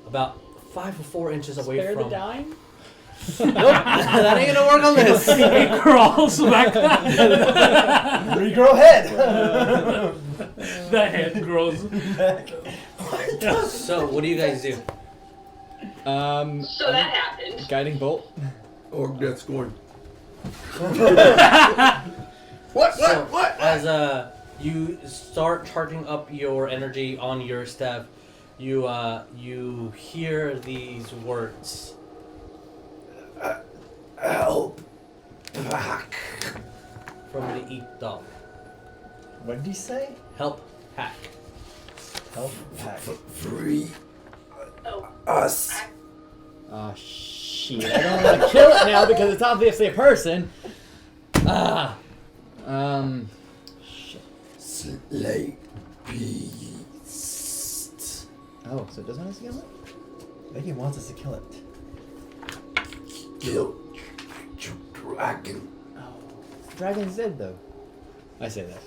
about 5 or 4 inches away Spare from. the dying? Nope, that ain't gonna work on this. It crawls back. Regrow head. The head grows. So, what do you guys do? So that happened. Guiding bolt. Orcdeath's going. What? As you start charging up your energy on your staff, you hear these words. Help back. From the Eat Dog. What did he say? Help pack. Help pack. Free Oh. us. Oh shit! I don't want to kill it now because it's obviously a person. Shit. Slay beast. Oh, so it doesn't want us to kill it? I think he wants us to kill it. Kill dragon. Oh, the dragon's dead though. I say that.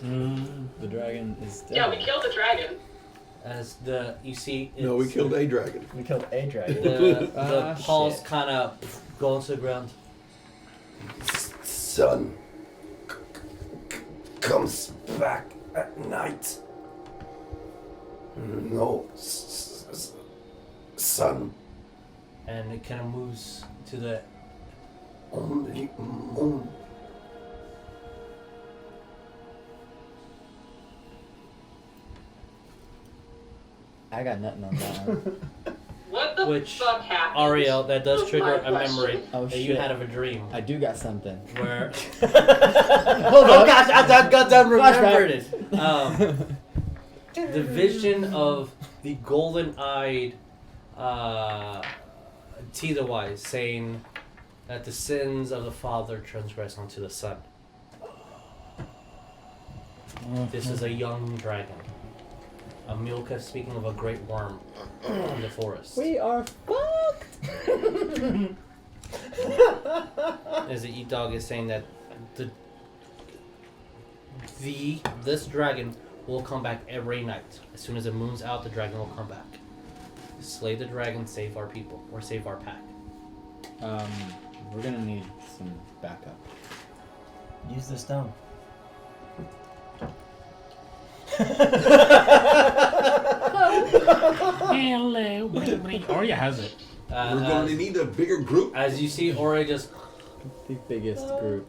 The dragon is dead. Yeah, we killed the dragon. As you see. No, we killed a dragon. We killed a dragon. The paws shit. kind of go into the ground. Sun comes back at night. No, sun, And it kind of moves to the. only moon. I got nothing on that one. What the Which fuck happened? Ariell, that does That's trigger my a memory question. Oh, that you shit. had of a dream. I do got something. Where. Hold Oh on. gosh, I got done remembered Flashback. it. The vision of the golden-eyed Teetherwise saying that the sins of the father transgress onto the son. This is a young dragon. Amilka speaking of a great worm in the forest. We are fucked. As the Eat Dog is saying that this dragon will come back every night. As soon as the moon's out, the dragon will come back. Slay the dragon, save our people, or save our pack. We're gonna need some backup. Use the stone. Hello, baby. Oria has it. We're going to need a bigger group. As you see, Oria just The biggest group.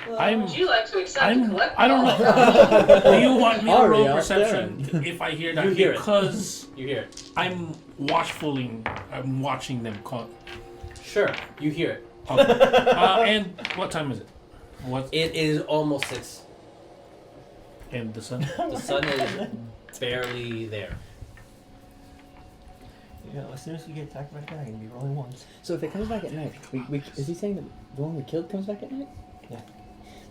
Would you like to accept and collect I don't all? know. Do you want me to roll Ariell, perception if I hear that? You hear it. Because you hear it. I'm watching them call. Sure, you hear it. Okay. And what time is it? What? It is almost 6. And the sun? The sun is barely there. Yeah, as soon as we get attacked by the dragon, we rolling ones. So if it comes back at night, is he saying that the one we killed comes back at night? Yeah.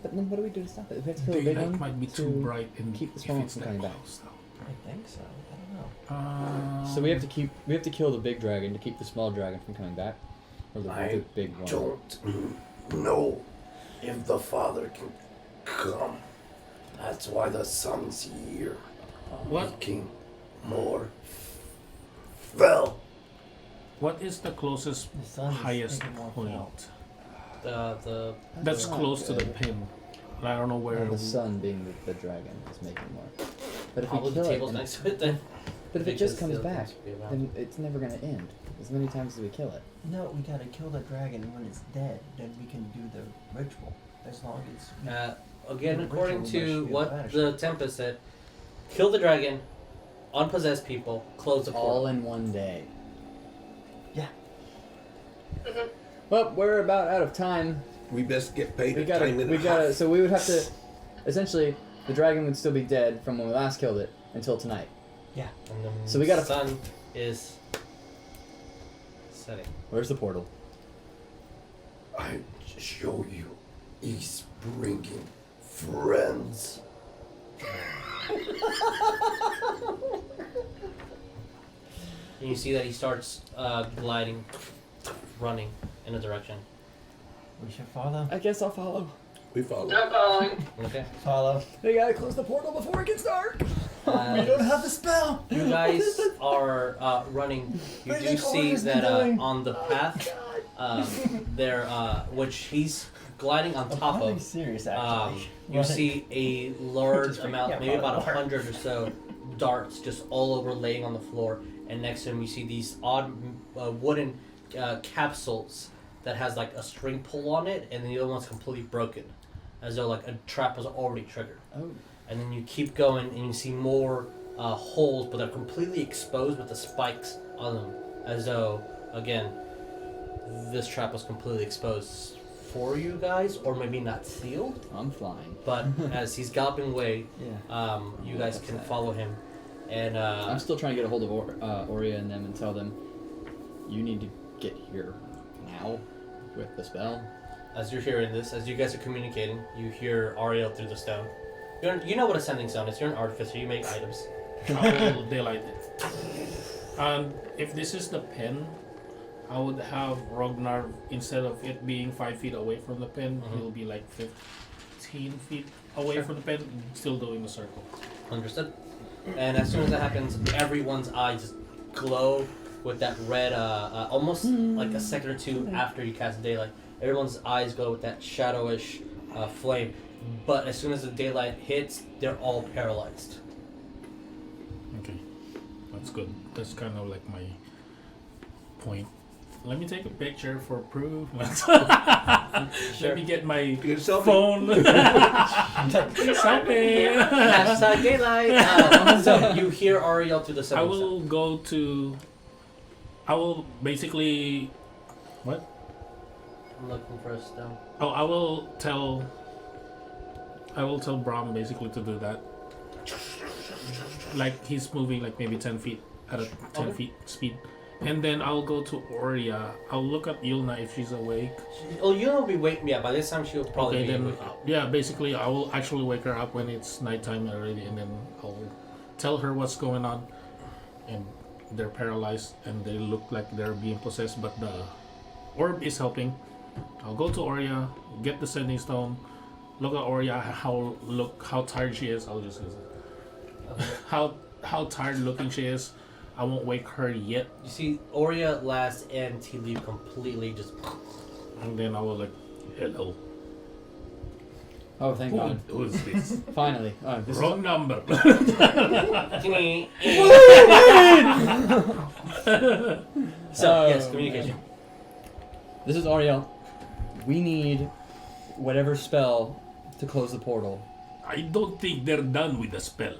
But then what do we do to stop it? We have to kill a big Daylight one might be to too bright and keep the if small one it's from that coming back. close, though. I think so. I don't know. So we have to kill the big dragon to keep the small dragon from coming back, or the I big one. don't know if the father can come. That's why the sun's here. What? Making more fell. What is the closest, The sun is highest making more point? The That's not close to the good. pin. I don't know where. The sun being the dragon is making more. But if we probably the kill it, table's and next to it then. but if it just comes Because the other back, things would be around. then it's never gonna end. As many times as we kill it. No, we gotta kill the dragon, and when it's dead, then we can do the ritual. As long as we Again, The according ritual to must be what vanished. the Tempest said, kill the dragon, unpossess people, close the portal. All in one day. Yeah. Mhm. Well, we're about out of time. We best get paid We a time and a gotta. half. So we would have to. Essentially, the dragon would still be dead from when we last killed it until tonight. And the So we gotta- sun is setting. Where's the portal? I show you. He's bringing friends. and you see that he starts gliding, running in a direction. We should follow. I guess I'll follow. We follow. No following. Okay. Follow. They gotta close the portal before it gets dark. We don't have the spell. You guys are running. You What do do you think see Oria's been that doing? on the path, there, which he's gliding on top I'm of. serious, actually. You see a large Just amount, forget maybe about about 100 or so darts just all over laying on the floor, and next to him you see these odd wooden capsules that has like a string pull on it, and the other one's completely broken, as though like a trap was already triggered. Oh. And then you keep going, and you see more holes, but they're completely exposed with the spikes on them, as though, again, this trap was completely exposed for you guys, or maybe not sealed. I'm flying. But as he's galloping away, Yeah. you guys can follow him. And I'm still trying to get a hold of Oria and them and tell them, you need to get here now with the spell. as you're hearing this, as you guys are communicating, you hear Ariell through the stone. You know what a sending stone is. You're an artificer. You make items. I will daylight it. And if this is the pen, I would have Rognarv, instead of it being 5 feet away from the pen, he'll be like 15 feet away from the pen, still doing the circle. Understood. And as soon as that happens, everyone's eyes just glow with that red, almost like a second or two after you cast daylight. Everyone's eyes glow with that shadowish flame. But as soon as the daylight hits, they're all paralyzed. Okay, that's good. That's kind of like my point. Let me take a picture for proof. Let me get my phone. Something. Hashtag daylight. So you hear Ariell through the I sending will go to. I will basically. What? I'm looking for a stone. Oh, I will tell Braum basically to do that. Like he's moving like maybe 10 feet at a 10 feet speed. And then I'll go to Oria. I'll look at Yulna if she's awake. Oh, you'll be waking. Yeah, by this time she'll probably Okay, be then awake. yeah, basically I will actually wake her up when it's nighttime already, and then I'll tell her what's going on. And they're paralyzed and they look like they're being possessed, but the orb is helping. I'll go to Oria, get the sending stone, look at Oria, how tired she is. I'll just use it. How tired looking she is. I won't wake her yet. You see Oria last and Tea Leaf completely just. And then I will like, hello. Oh, thank God. Who is this? Finally. Oh, this Wrong number. So yes, communication. This is Ariell. We need whatever spell to close the portal. I don't think they're done with the spell.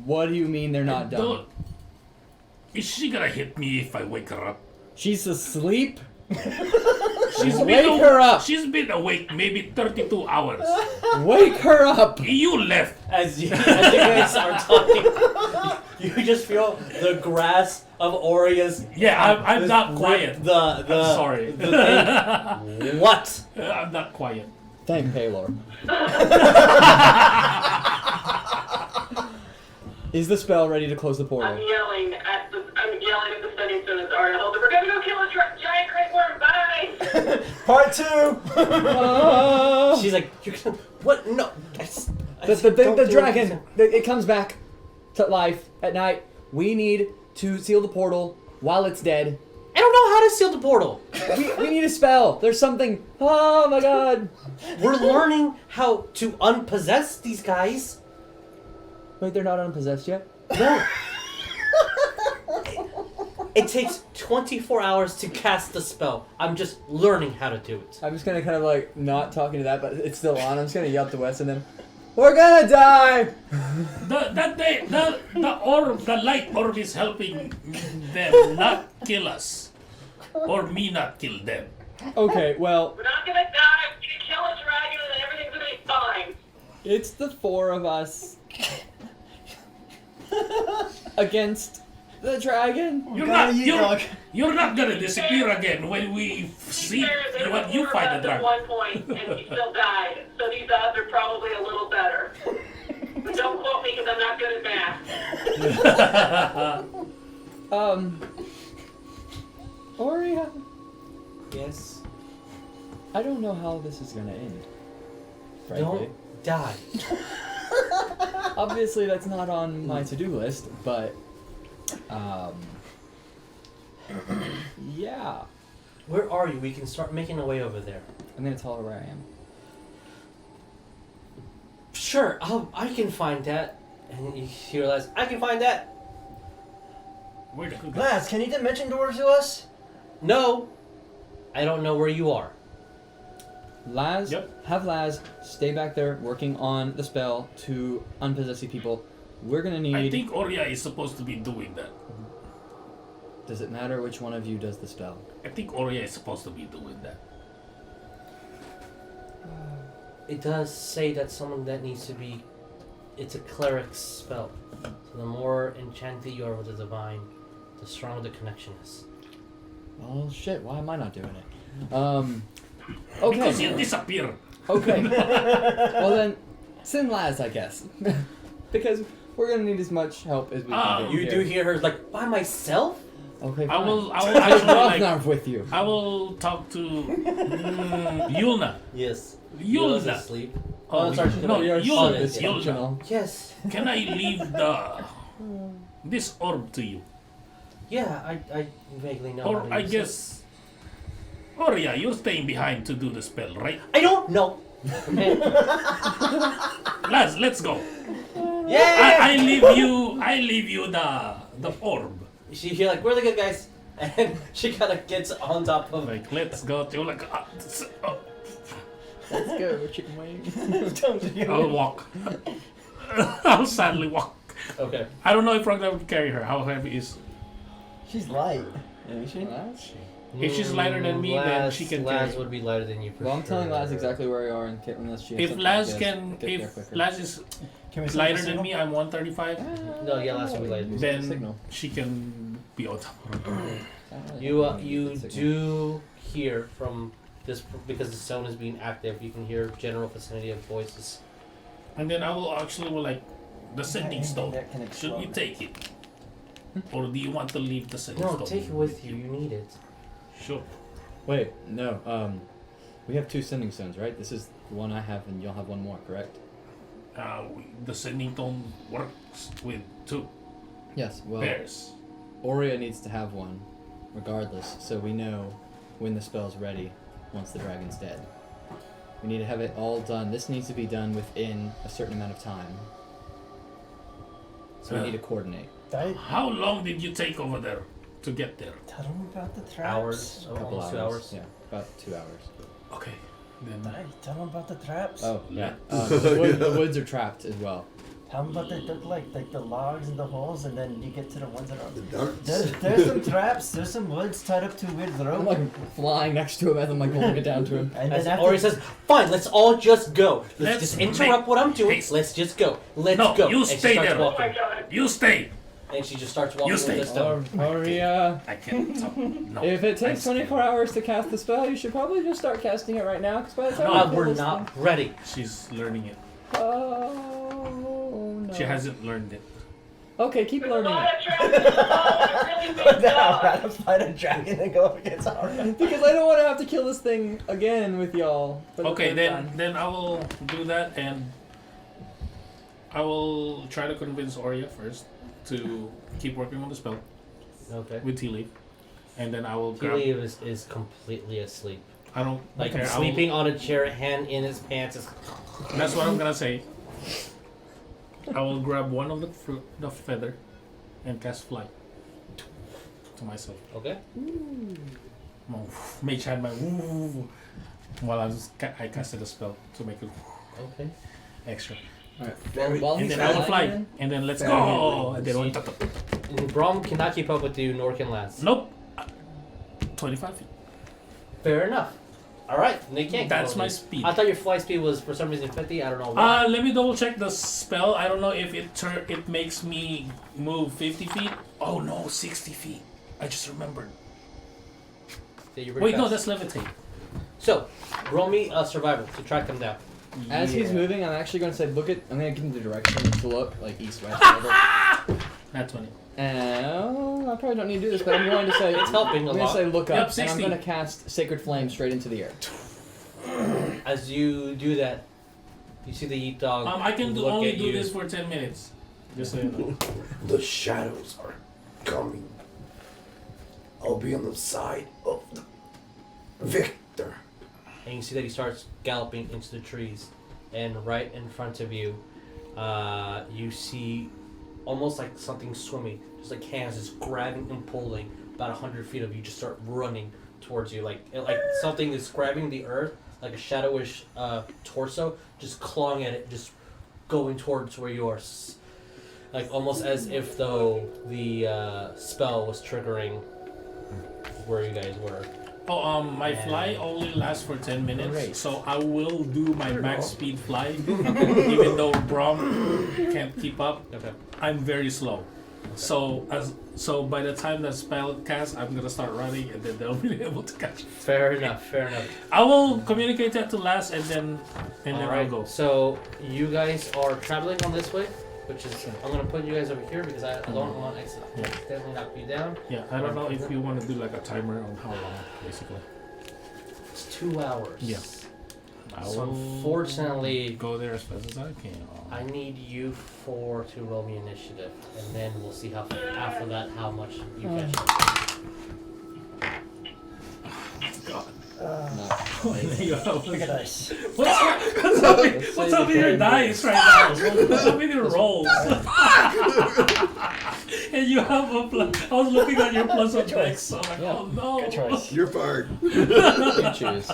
What do you mean they're not done? Don't. Is she gonna hit me if I wake her up? She's asleep? Wake her up. She's been awake maybe 32 hours. Wake her up! You left. As you guys are talking, you just feel the grasp of Oria's. Yeah, I'm not quiet. I'm sorry. What? I'm not quiet. Thank Paylor. Is the spell ready to close the portal? I'm yelling at the sending stone as Ariel holds it. We're gonna go kill a giant great worm. Bye. Part 2. She's like, you're gonna what? No. The dragon, it comes back to life at night. We need to seal the portal while it's dead. I don't know how to seal the portal. We need a spell. There's something. Oh my God. We're learning how to unpossess these guys. Wait, they're not unpossessed yet? No. It takes 24 hours to cast the spell. I'm just learning how to do it. I'm just gonna kind of like not talking to that, but it's still on. I'm just gonna yell to Wes and then, we're gonna die! The orb, the light orb is helping them not kill us. Or me not kill them. Okay, well, We're not gonna die. We're gonna kill a dragon and everything's gonna be fine. it's the 4 of us against the dragon. You're not gonna disappear again when we see when you fight the At dragon. one point, and he still died. So these odds are probably a little better. But don't quote me because I'm not good at math. Oria, Yes. I don't know how this is gonna end. Frankly. Don't die. Obviously, that's not on my to-do list, but yeah. Where are you? We can start making our way over there. I'm gonna tell her where I am. Sure, I can find that. And you realize, I can find that. Where the cookie? Laz, can you dimension dwarf to us? No, I don't know where you are. Laz, Yep. have Laz stay back there working on the spell to unpossess people. We're gonna need. I think Oria is supposed to be doing that. Does it matter which one of you does the spell? I think Oria is supposed to be doing that. It does say that someone that needs to be... It's a cleric's spell. So the more enchanted you are with the divine, the stronger the connection is. Oh shit! Why am I not doing it? Because you Okay. disappear. Okay. Well then, send Laz, I guess, because we're gonna need as much help as we can. get You here. do hear her like, by myself? Okay. I Fine. will I actually like. Rognarv with you. I will talk to Yulna. Yes. Yulna. asleep. Oh, sorry. no, You're Yulna. dysfunctional. Yes. Can I leave this orb to you? Yeah, I vaguely know. Or how to I use guess. Oria, you're staying behind to do the spell, right? it. I don't know. Lads, let's go. Yeah. I leave you the orb. You're like, we're the good guys, and she kind of gets on top of. Like, let's go to like. Let's go, chicken wing. I'll walk. I'll sadly walk. Okay. I don't know if Rognarv would carry her. How heavy is? She's light. Isn't she? Laz? If she's lighter than me, then she can Laz carry. would be lighter than you. For Well, I'm sure. telling Laz exactly where you are, and unless she. Has If something Laz to can, get there if quicker. Laz is Can we send lighter a than signal? me, I'm 135. No, yeah, Laz will be lighter. Then Signal. she can be on top. You do hear from this because the zone is being active. You can hear general vicinity of voices. And then I will actually like the sending stone. That can Should we explode. take it, or do you want to leave the sending No, stone? take it with you. You need it. Sure. Wait, no. We have 2 sending stones, right? This is the one I have, and you'll have one more, correct? The sending stone works with 2 Yes. Well, pairs. Oria needs to have one, regardless, so we know when the spell's ready once the dragon's dead. We need to have it all done. This needs to be done within a certain amount of time. So we need to coordinate. How long did you take over there to get there? Tell them about the traps. Hours. A couple Almost 2 hours. Yeah, about 2 hours. Okay. Then Hey, tell them about the traps. Oh, yeah. Yeah. The woods are trapped as well. Tell them about the logs and the holes, and then you get to the ones that are. The darts. There's some traps. There's some woods tied up to a weird rope. I'm like flying next to him as I'm like holding it down to him. and As then after Ori says, fine, let's all just go. Let's Let's just interrupt what I'm doing. haste. Let's just go. Let's No, go. you And she stay starts there. Oh my walking. god. You stay. And she just starts walking You with stay. the stone. Oria, I can't. No. if it takes I'm 24 hours to cast the spell, you should probably just start casting it right now, because by the time No, we kill We're this not thing- ready. She's learning it. Oh, no. She hasn't learned it. Okay, keep There's a learning lot it. of traps. It's a really big then I'll dog. rather fight a dragon and go up against Aria. Because I don't want to have to kill this thing again with y'all. for the Okay, third time. then I will do that, and I will try to convince Oria first to keep working on the spell Okay. with tea leaf, and then I will grab. Keely is completely asleep. I don't Like care. sleeping on a chair, hand in his pants. That's what I'm gonna say. I will grab one of the feather, and cast flight to myself. Okay. Mage had my woo while I casted a spell to make it Okay. extra. Alright, while And he's then I will flying, fly, and then let's Very go. And then See? one tut-tut. And Brom cannot keep up with you, nor can Lance. Nope. 25 feet. Fair enough. All right, they can't. keep That's up my with you. speed. I thought your flight speed was for some reason 50. I don't know why. Let me double check the spell. I don't know if it makes me move 50 feet. Oh no, 60 feet. I just remembered. Yeah, you're very Wait, no, fast. that's levitate. So, roll me a survival to track them down. as he's moving, I'm actually going to say, I'm going to give him the direction to look, like east, west, whatever. That's 20. I probably don't need to do this, but I'm going to say It's helping a I'm going lot. to say look Yep, up, and 60. I'm going to cast Sacred Flame straight into the air. As you do that, you see the Yeet Dog. I can look only at do you. this for 10 minutes. Just so you know. The shadows are coming. I'll be on the side of the victor. And you see that he starts galloping into the trees. And right in front of you, you see almost like something swimming. Just like hands just grabbing and pulling. About 100 feet of you just start running towards you. Like something is grabbing the earth, like a shadowish torso, just clawing at it, just going towards where you are. Like almost as if though the spell was triggering where you guys were. Oh, my fly only lasts for 10 minutes, Great. so I will do my max speed fly, even though Brom can't keep up. Okay. I'm very slow. So by the time that spell casts, I'm gonna start running, and then they'll be able to catch me. Fair enough. I will communicate that to last, and then Alright, I'll go. so you guys are traveling on this way, which is I'm gonna put you guys over here because I don't want to accidentally knock you down. Yeah, I don't know if you want to do like a timer on how long, basically. It's 2 hours. Yeah. I So will unfortunately, go there as fast as I can. I need you four to roll me initiative, and then we'll see how after that how much you catch. God. Pick a dice. What's up with your dice right now? What's up with your rolls? And you have a plus. I was looking at your plus on dex, so I'm like, Yeah. oh no. Good choice. You're fired. You choose.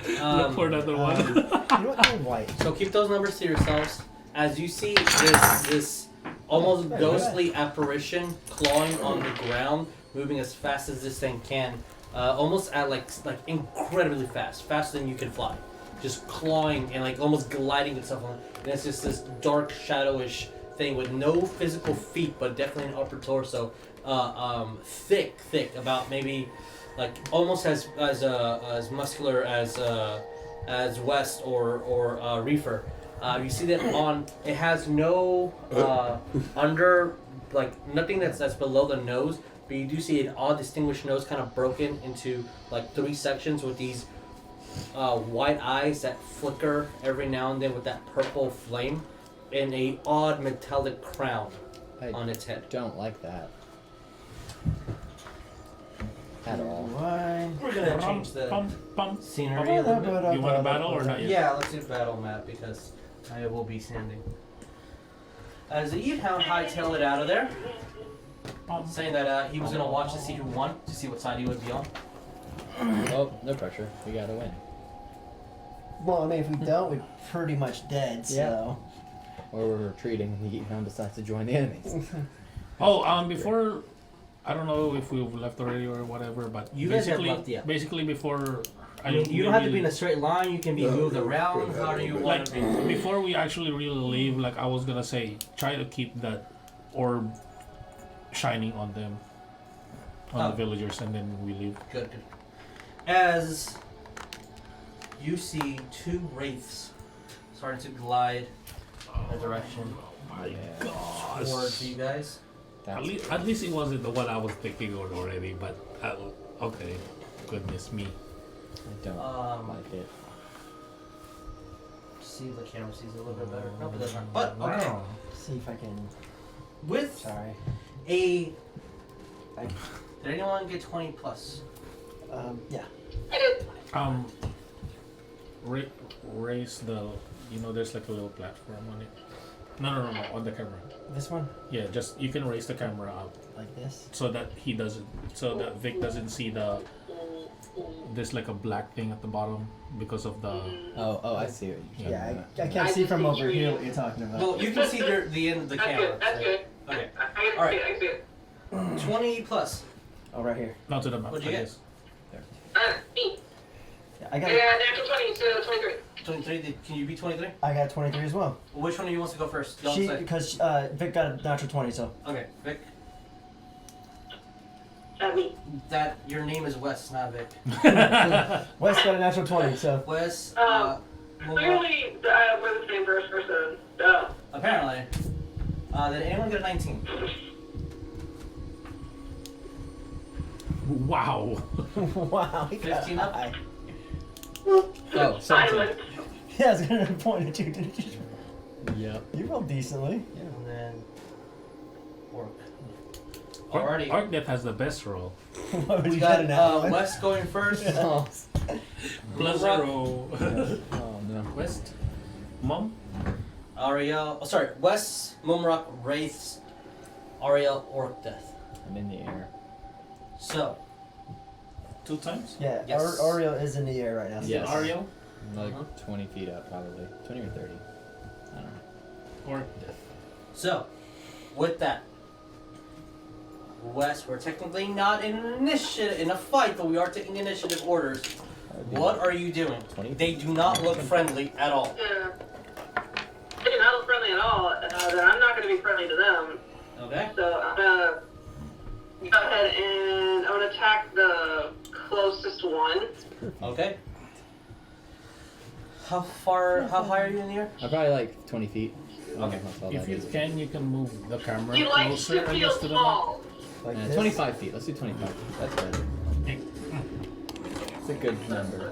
Look for another one. You know what? Go white. So keep those numbers to yourselves. As you see this almost ghostly apparition clawing on the ground, moving as fast as this thing can, almost at like incredibly fast, faster than you can fly, just clawing and like almost gliding itself on. And it's just this dark, shadowish thing with no physical feet, but definitely an upper torso, thick, about maybe like almost as muscular as West or Reefer. You see that it has no under, like nothing that's below the nose, but you do see an odd distinguished nose kind of broken into like 3 sections with these white eyes that flicker every now and then with that purple flame, and a odd metallic crown on its head. Don't like that. At all. Why? We're gonna change the scenery a little bit. You want a battle or not yet? Yeah, let's do battle map because I will be standing. As the Evehound hightailed it out of there, saying that he was going to watch to see who won, to see what side he would be on. Oh, no pressure. We gotta win. Well, I mean, if we don't, we're pretty much dead, so. Or we're retreating and the Eathound decides to join the enemies. Before, I don't know if we've left already or whatever, but You guys have basically, left, yeah. basically before. I mean, you don't have to be in a straight line, you can be moved around, how do you want to be? Before we actually really leave, like I was gonna say, try to keep that orb shining on them, on the villagers, and then we leave. Good. As you see 2 wraiths starting to glide in a direction towards you guys. At least it wasn't the one I was thinking of already, but okay, goodness me. I don't like it. See if the camera sees it a little bit better. Nope, it doesn't. But okay, See if I can. with Sorry. did anyone get 20 plus? Yeah. Raise the, there's like a little platform on it. No, on the camera. This one? Yeah, just you can raise the camera up Like this? so that Vic doesn't see there's like a black thing at the bottom because of the. Oh, I see what you're Yeah, talking I can't see from over here what you're talking about. Well, you can see the end of the That's camera. good. That's good. Okay. I All right. see it. 20 plus. Oh, right here. Not to the map. What'd you I get? guess. Me. Yeah, I got. Yeah, natural 20 to 23. 23. Can you be 23? I got 23 as well. Which one of you wants to go first? Don't say. Because Vic got a natural 20, so. Okay, Vic. Me. That your name is Wes, not Vic. Wes got a natural 20, so. Wes. Clearly, we're the same person. Apparently. Did anyone get a 19? Wow. Wow, he got 15 up? high. Oh, 17. Silent. Yeah, I was gonna point at you, didn't you? Yep. You rolled decently. Yeah, and then Orc. Orc- Alrighty. Orcdeath has the best roll. What would We you got get an hour? West going first. Oh, Plus Mumrock. 0. oh no. West. Mum. Ariell. Oh, sorry. West, Mumrock, Wraiths, Ariell, Orcdeath. I'm in the air. So, 2 times. Yeah, Yes. Ariel is in the air right now. Yes. Ariel. I'm like Uh-huh. 20 feet up, probably. 20 or 30. I don't know. Orcdeath. so, with that, West, we're technically not in an initiative, in a fight, but we are taking initiative orders. What are you doing? 20? They do not look friendly at all. Yeah. They do not look friendly at all. Then I'm not going to be friendly to them. Okay. So I'm gonna go ahead and I'm gonna attack the closest one. Okay. How high are you in the air? I'm probably like 20 feet. I don't Okay. know how tall If that you is. can, you can move the camera He likes closer, to I feel guess, to the map. small. Like Yeah, this? 25 feet. Let's do 25 feet. That's better. It's a good number.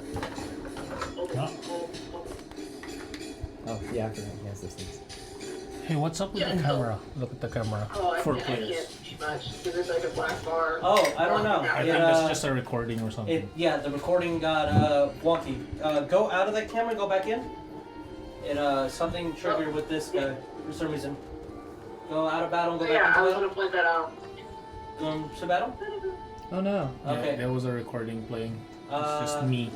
Oh, yeah, I forgot he has those things. Hey, what's up with the camera? Look at the camera. Oh, I For can't players. see much because it's like a black bar. Oh, I don't know. I It, think that's just a recording or something. yeah, the recording got wonky. Go out of that camera, go back in. Something triggered with this guy for some reason. Go out of battle, go back Yeah, I into was battle. gonna point that out. Going to battle. Oh no. Yeah, Okay. there was a recording playing. It's just me.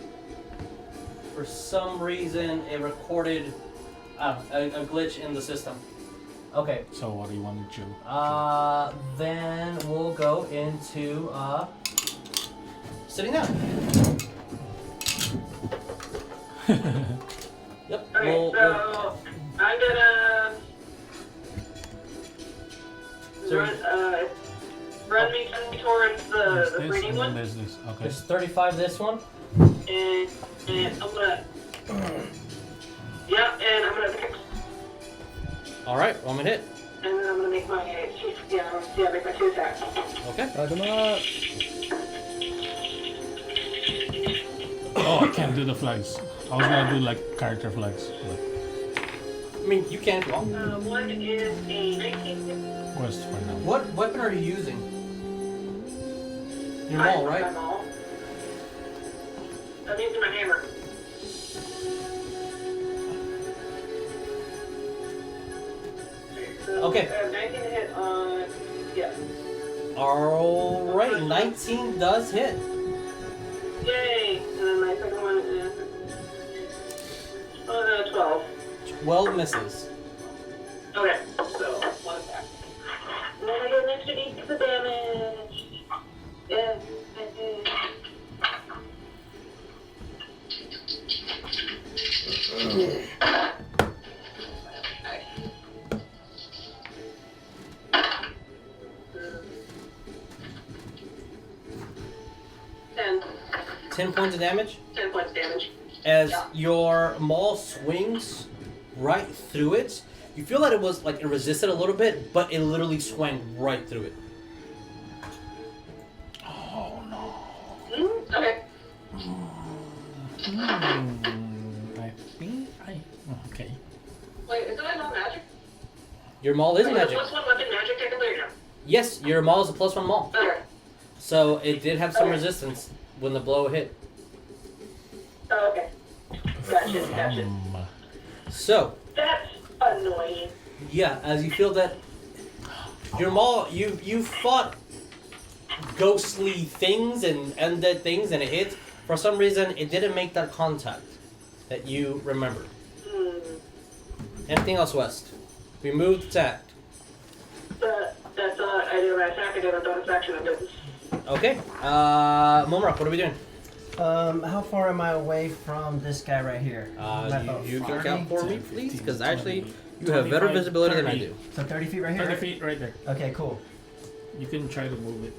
For some reason, it recorded a glitch in the system. Okay. So what do you want to do? Then we'll go into sitting down. Yep. Okay, so I'm gonna run me towards There's the this pretty and then one, there's this. Okay. There's 35 this one. and I'm gonna. Yep, and I'm gonna pick, All right, I'm gonna hit. and then I'm gonna make my make my 2 attacks. Okay. Light them up. Oh, I can't do the flags. I was gonna do like character flags. But I mean, you can if you want. One is a 19. where's for now? What weapon are you using? Your maul, right? My maul. I'm using my hammer. So Okay. I have 19 to hit on. Yeah. All right, 19 does hit. Yay! And then my second one is 12. 12 misses. Okay, so 1 attack. And then I get an extra d6 of damage. Yeah. 10 points of damage. 10 points damage. As Yeah. your maul swings right through it, you feel that it was like it resisted a little bit, but it literally swung right through it. Oh no. Okay. I think I. Okay. Wait, isn't that not magic? Your maul is Wait, magic. Plus 1 weapon magic technically or no? Yes, your maul is a +1 maul. Okay. So it did have some Okay. resistance when the blow hit. Oh, okay. Gotcha. So, That's annoying. yeah, as you feel that your maul, you fought ghostly things and undead things and it hit. For some reason, it didn't make that contact that you remembered. Anything else, West? We moved, attacked. That's I did my attack, I did a bonus action, I did. Okay. Mumrock, what are we doing? How far am I away from this guy right here? Am I about You can 40? count for me, please, because actually 20, you have better 25, visibility than I 30. do. So 30 feet right here? 30 feet right there. Okay, cool. You can try to move it.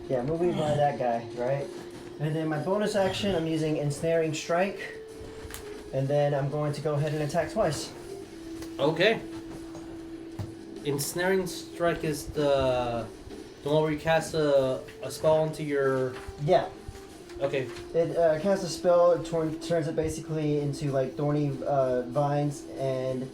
Yeah, moving by that guy, right? And then my bonus action, I'm using Ensnaring Strike. And then I'm going to go ahead and attack twice. Okay. Ensnaring Strike is the one where you cast a spell into your. Yeah. Okay. It casts a spell, it turns it basically into like thorny vines, and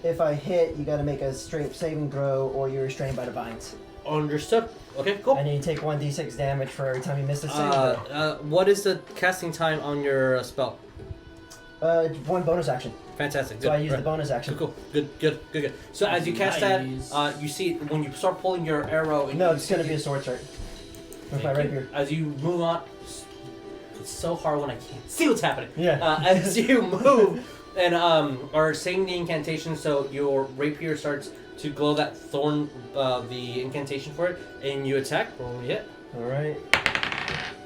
if I hit, you gotta make a strength saving throw or you're restrained by the vines. Understood. Okay, cool. And you take 1d6 damage for every time you miss a saving throw. What is the casting time on your spell? 1 bonus action. Fantastic. Good. So I use Right. the bonus action. Cool. Good. So as you cast Nice. that, you see when you start pulling your arrow. No, it's gonna be a sword start. With my rapier. As you move on, it's so hard when I can't see what's happening. Yeah. As you move and are saying the incantation, so your rapier starts to glow that thorn, the incantation for it, and you attack. Roll me hit. Alright.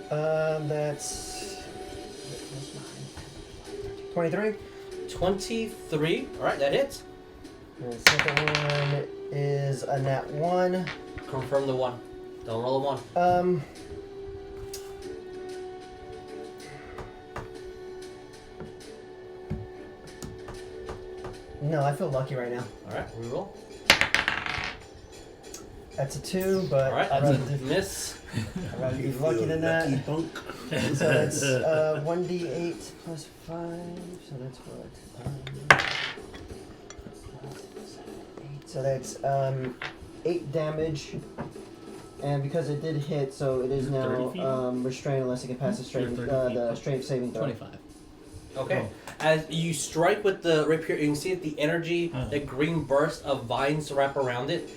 That's 23. 23. All right, that hits. And the second one is a nat 1. Confirm the 1. Don't roll a 1. No, I feel lucky right now. All right, reroll. That's a 2, but All right, I'd that's rather, a miss. I'd rather be lucky than that. Lucky punk. So that's 1d8 plus 5. So that's what? 8. So that's 8 damage. And because it did hit, so it is 30 now feet? restrained unless it can pass the strength, 30 the feet. strength saving throw. 25. Okay. As you strike with the rapier, you can see that the energy, the green burst of vines wrap around it,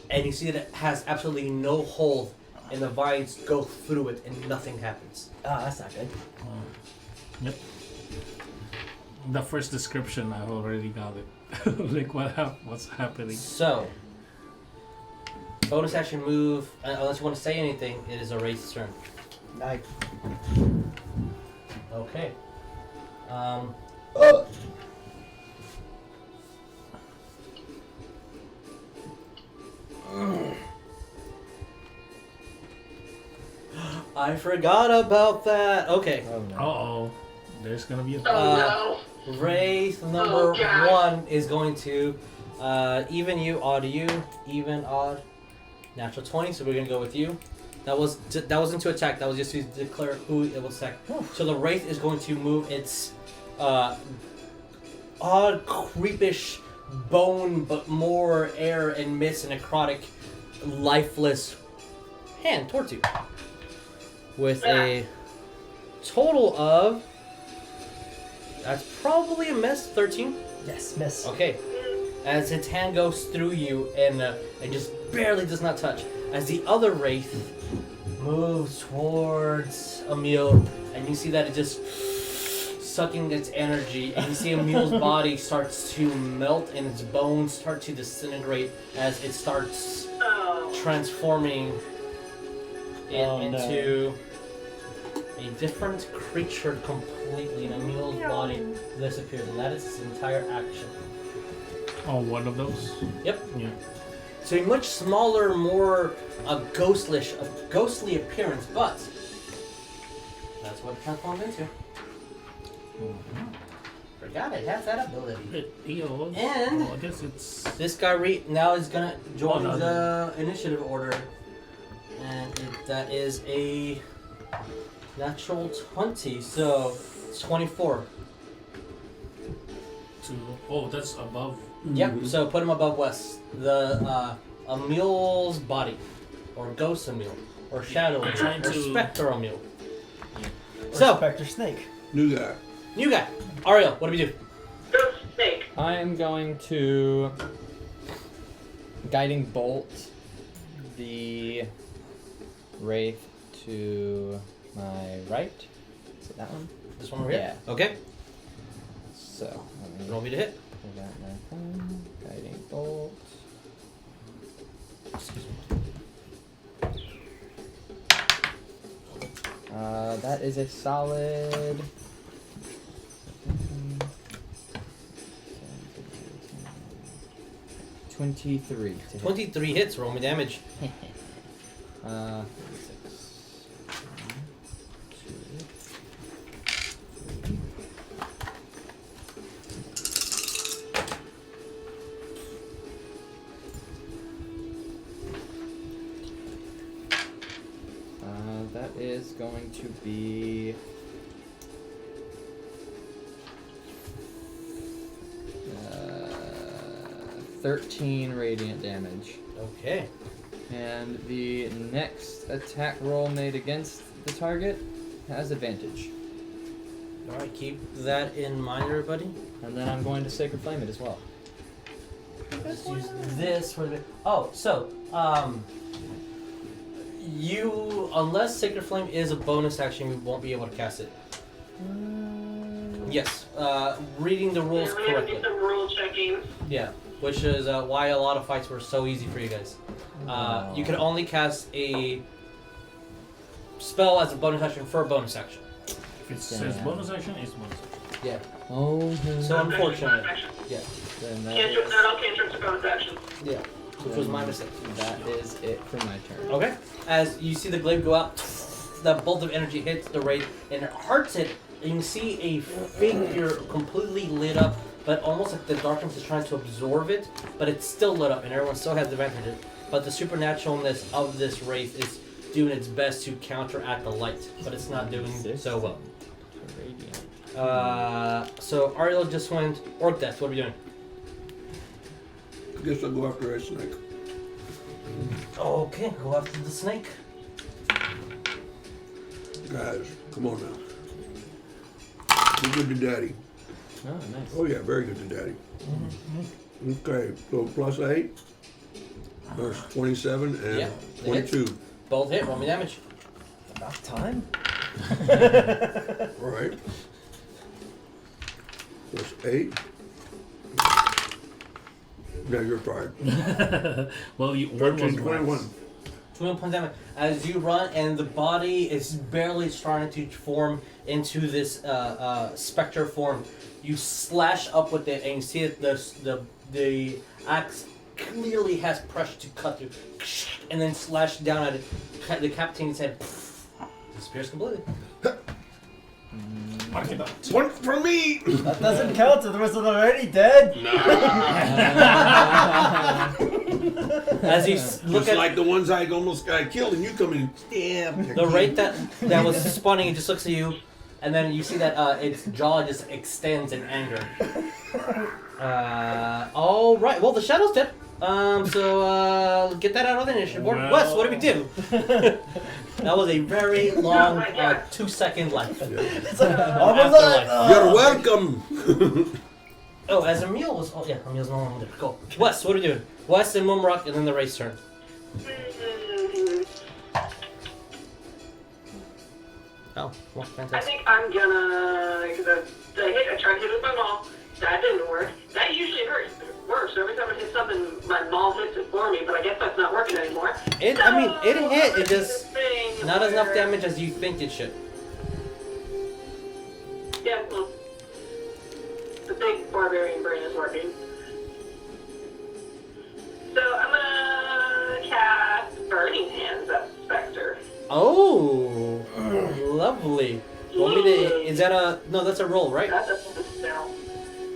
and you see that it has absolutely no hold, and the vines go through it, and nothing happens. Ah, that's not good. Yep. The first description, I already got it. Like what's happening? So, bonus action move. Unless you want to say anything, it is a race's turn. I, Okay. I forgot about that. Okay. oh no. Uh-oh. There's gonna be a... Oh Wraith number Oh, God. 1 is going to even you, odd you, even, odd, natural 20. So we're gonna go with you. That wasn't to attack. That was just to declare who it will attack. So the wraith is going to move its odd, creepish bone, but more air and mist and necrotic, lifeless hand towards you with a total of. That's probably a miss. 13. Yes, miss. Okay. As its hand goes through you and just barely does not touch. As the other wraith moves towards Emil, and you see that it just sucking its energy, and you see Emil's body starts to melt and its bones start to disintegrate as it starts transforming into a different creature completely, and Emil's body disappears, and that is its entire action. Oh, one of those? Yep. Yeah. So a much smaller, more ghostly appearance, but that's what it transforms into. Forgot it has that ability. And I guess it's... This guy now is gonna join Oh, no. the initiative order, and that is a natural 20, so it's 24. Oh, that's above. Yep. So put him above Wes. The Emil's body, or Ghost Emil, or Shadow I'm Emil, trying or to- Spectre Emil. Or So Spectre Snake. Knew that. new guy, Ariell. What do we do? Ghost snake. I am going to guiding bolt the wraith to my right. Is it that one? This one over here. Yeah. Okay. So let me Roll me to hit. pull that back on. Guiding bolt. Excuse me. That is a solid. 23 to hit. 23 hits. Roll me damage. 6. 1, 2, 3. going to be 13 radiant damage. Okay. And the next attack roll made against the target has advantage. Alright, keep that in mind, everybody. And then I'm going to Sacred Flame it as well. Let's use this for the. Oh, so, you. Unless Sacred Flame is a bonus action, you won't be able to cast it. Yes, reading the rules We have to correctly. do some rule checking. Yeah, which is why a lot of fights were so easy for you guys. You can only cast a spell as a bonus action for a bonus action. If it says bonus action, it's bonus action. Yeah. Oh, So unfortunately, yeah, then that Cantrip, is, not all cantrips are bonus action. yeah, which was minus 6. that is it for my turn. Okay. As you see the glaive go out, that bolt of energy hits the wraith and it hurts it. And you see a figure completely lit up, but almost like the darkness is trying to absorb it, but it's still lit up, and everyone still has advantage. But the supernaturalness of this wraith is doing its best to counteract the light, but it's not doing so well. Radiant. So Ariell just went Orcdeath. What are we doing? I guess I'll go after a snake. Okay, go after the snake. Guys, come on now. Be good to daddy. Oh, nice. Oh yeah, very good to daddy. Okay, so plus 8. There's 27 and Yeah, they 22. Both hit. Roll me damage. About time. All right. Plus 8. Now you're fired. Well, you 13, 21. 21 points damage. As you run, and the body is barely starting to form into this specter form, you slash up with it, and you see that the axe clearly has pressure to cut through, and then slash down at it, decapitating its head. Disappears completely. Mark it up. One for me! That doesn't count. The rest are already dead. As you look Just at like the ones I almost got killed, and you come in and stab. the rate that was spawning, it just looks at you, and then you see that its jaw just extends in anger. All right. Well, the shadow's dead. So get that out of the initiative board. Well- Wes, what do we do? That was a very long 2-second life. Afterlife. You're welcome! Oh, as Emil was. Oh yeah, Emil's no longer there. Cool. Wes, what are we doing? Wes and Mumrock, and then the race turn. Oh, well, I fantastic. think I'm gonna, because I tried to hit with my maul. That didn't work. That usually works. So every time I hit something, my maul hits it for me, but I guess that's not working anymore. It hit. It just not as enough damage as you think it should. Yeah, well, the big barbarian brain is working. So I'm gonna cast Burning Hands at Spectre. Oh, lovely. Want me to? Is that a? No, that's a roll, right? That's a spell.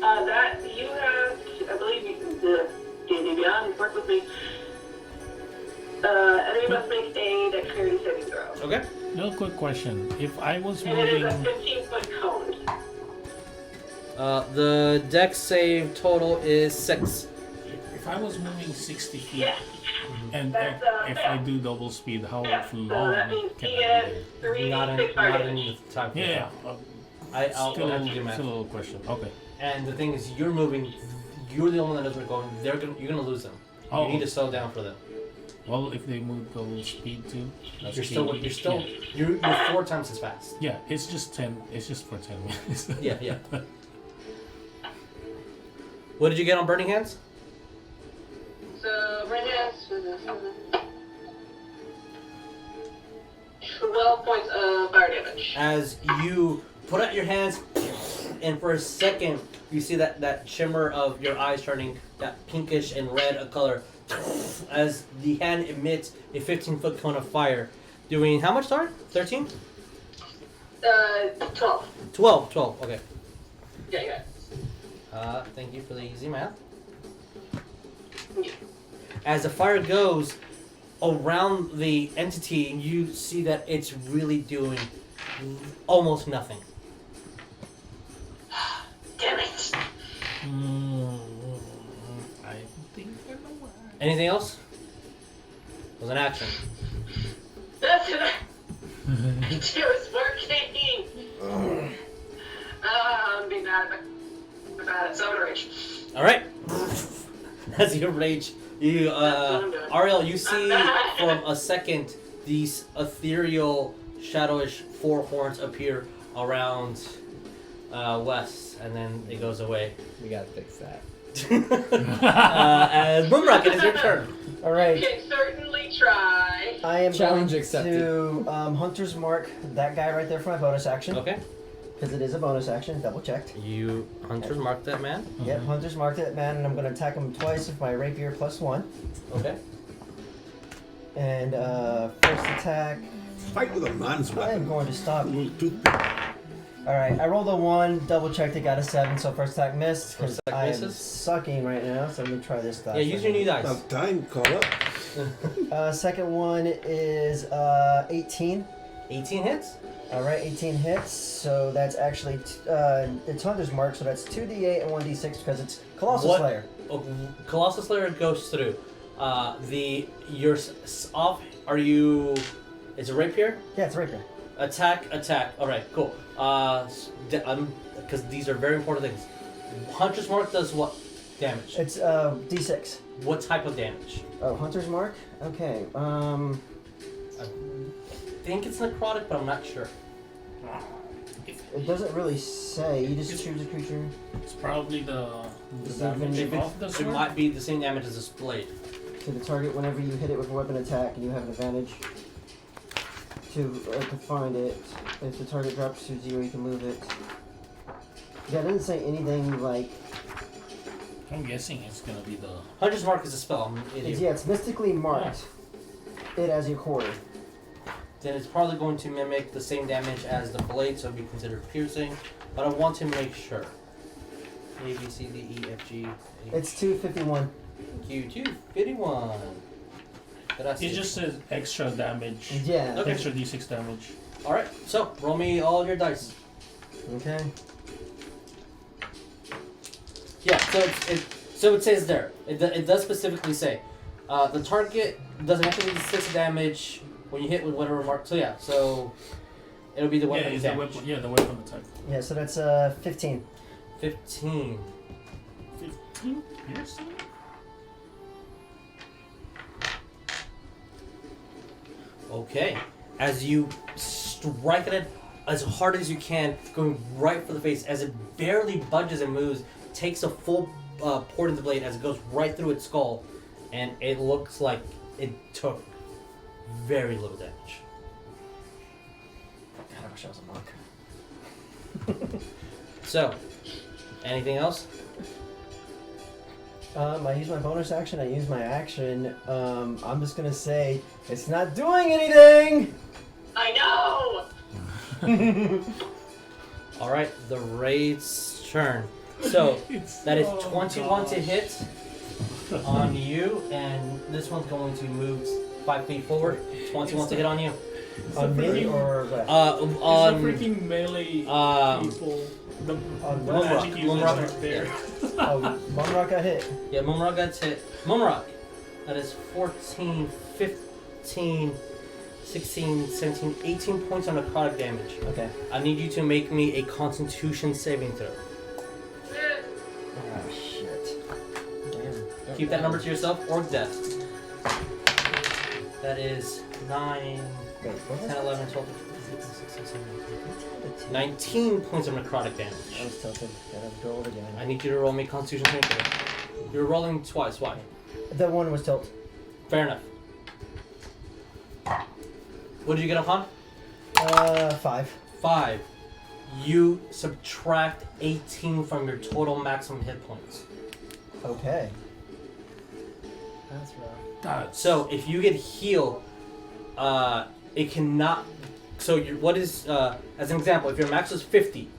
That you have, I believe you can D&D Beyond, work with me. Enemy must make a dexterity saving throw. Okay. No, quick question. If I was And it is a moving, 15-foot cone. The dex save total is 6. if I was moving 60 feet, Yes. and That's, if I do double speed, how Yeah, so long that means can he I has be there? 3 Not in 6 fire the damage. time. Yeah, yeah. I'll Still, have to do math. still a little question. Okay. And the thing is, you're moving. You're the only one that knows where going. You're gonna lose them. Oh, You need to slow down for them. well, if they move double speed too, that's You're key. still. Yeah. You're 4 times as fast. Yeah, it's just 10. It's just for 10 minutes. Yeah. What did you get on Burning Hands? So, right now, 12 points of fire damage. As you put out your hands, and for a second, you see that shimmer of your eyes turning that pinkish and red of color, as the hand emits a 15-foot cone of fire, doing how much, sorry? 13? 12. 12, okay. Yeah, yeah. Thank you for the easy math. Yeah. As the fire goes, around the entity, you see that it's really doing almost nothing. Damn it. I think I know why. Anything else? It was an action. That's it. It was working. I'm being bad at so rage. All right. As you rage, you Ariell, you see from a second these ethereal, shadowish four horns appear around west, and then it goes away. We gotta fix that. And Mumrock, it is your turn. All right. You can certainly try. I am Challenge going accepted. to Hunter's Mark that guy right there for my bonus action. Okay. Because it is a bonus action, double checked. You Hunter's Mark that man. Yep, Hunter's marked that man, and I'm going to attack him twice with my rapier +1. Okay. And first attack, Fight with a man's I am weapon. going to stop. Little toothpick. Alright, I rolled a 1, double checked it, got a 7, so first attack missed. Because First attack I am misses? sucking right now, so let me try this die. Yeah, use your new dice. About time, call up. Second one is 18. 18 hits. Alright, 18 hits, so that's actually, it's Hunter's Mark, so that's 2d8 and 1d6 because it's Colossal What? Slayer. Oh, Colossal Slayer goes through. You're off. Are you? It's a rapier. Yeah, it's rapier. Attack. All right, cool. Because these are very important things. Hunter's Mark does what damage? It's d6. What type of damage? Oh, Hunter's Mark? Okay, I think it's necrotic, but I'm not sure. it doesn't really say, you just choose a creature. It's probably the Seven. damage off the It sword. might be the same damage as this blade. To the target whenever you hit it with a weapon attack, and you have an advantage to find it. If the target drops to 0, you can move it. Yeah, it doesn't say anything like... I'm guessing it's gonna be the. Hunter's Mark is a spell. I'm an It's, idiot. yeah, it's mystically marked. It as your quarter. Then it's probably going to mimic the same damage as the blade, so it'd be considered piercing. But I want to make sure. A, B, C, D, E, F, G, H, It's 251. Q, 251. It just says extra damage. Yeah. Okay. Extra d6 damage. Alright, so roll me all your dice. Okay. Yeah, so it says there. It does specifically say the target doesn't have to do 6 damage when you hit with whatever mark. So yeah, so it'll be the weapon it's the damage. weapon. Yeah, the weapon attack. Yeah, so that's 15. 15. 15 piercing. Okay. As you strike at it as hard as you can, going right for the face, as it barely budges and moves, takes a full port of the blade as it goes right through its skull, and it looks like it took very little damage. God, I wish I was a monk. So, anything else? I use my bonus action, I use my action. I'm just gonna say, it's not doing anything! I know! Alright, the raid's turn. So, that is 21 to hit on you, and this one's going to move 5 feet forward. 21 to hit on you. On me or what? On It's the freaking melee people. The on magic users Mumrock. right there. Oh, Mumrock got hit. Yeah, Mumrock got hit. Mumrock. That is 14, 15, 16, 17, 18 points of necrotic damage. Okay. I need you to make me a Constitution saving throw. Oh, shit. Damn. Keep that number to yourself. Orcdeath. That is 9, Wait, what 10, was 11, 12, 13, 16, 17, 18, 19 points of necrotic I damage. was tilted. Gotta go over again. I need you to roll me a Constitution saving throw. You're rolling twice. Why? That one was tilt. Fair enough. What did you get up on? 5. 5. You subtract 18 from your total maximum hit points. Okay. That's rough. So if you get healed, it cannot. So what is as an example, if your max is 50,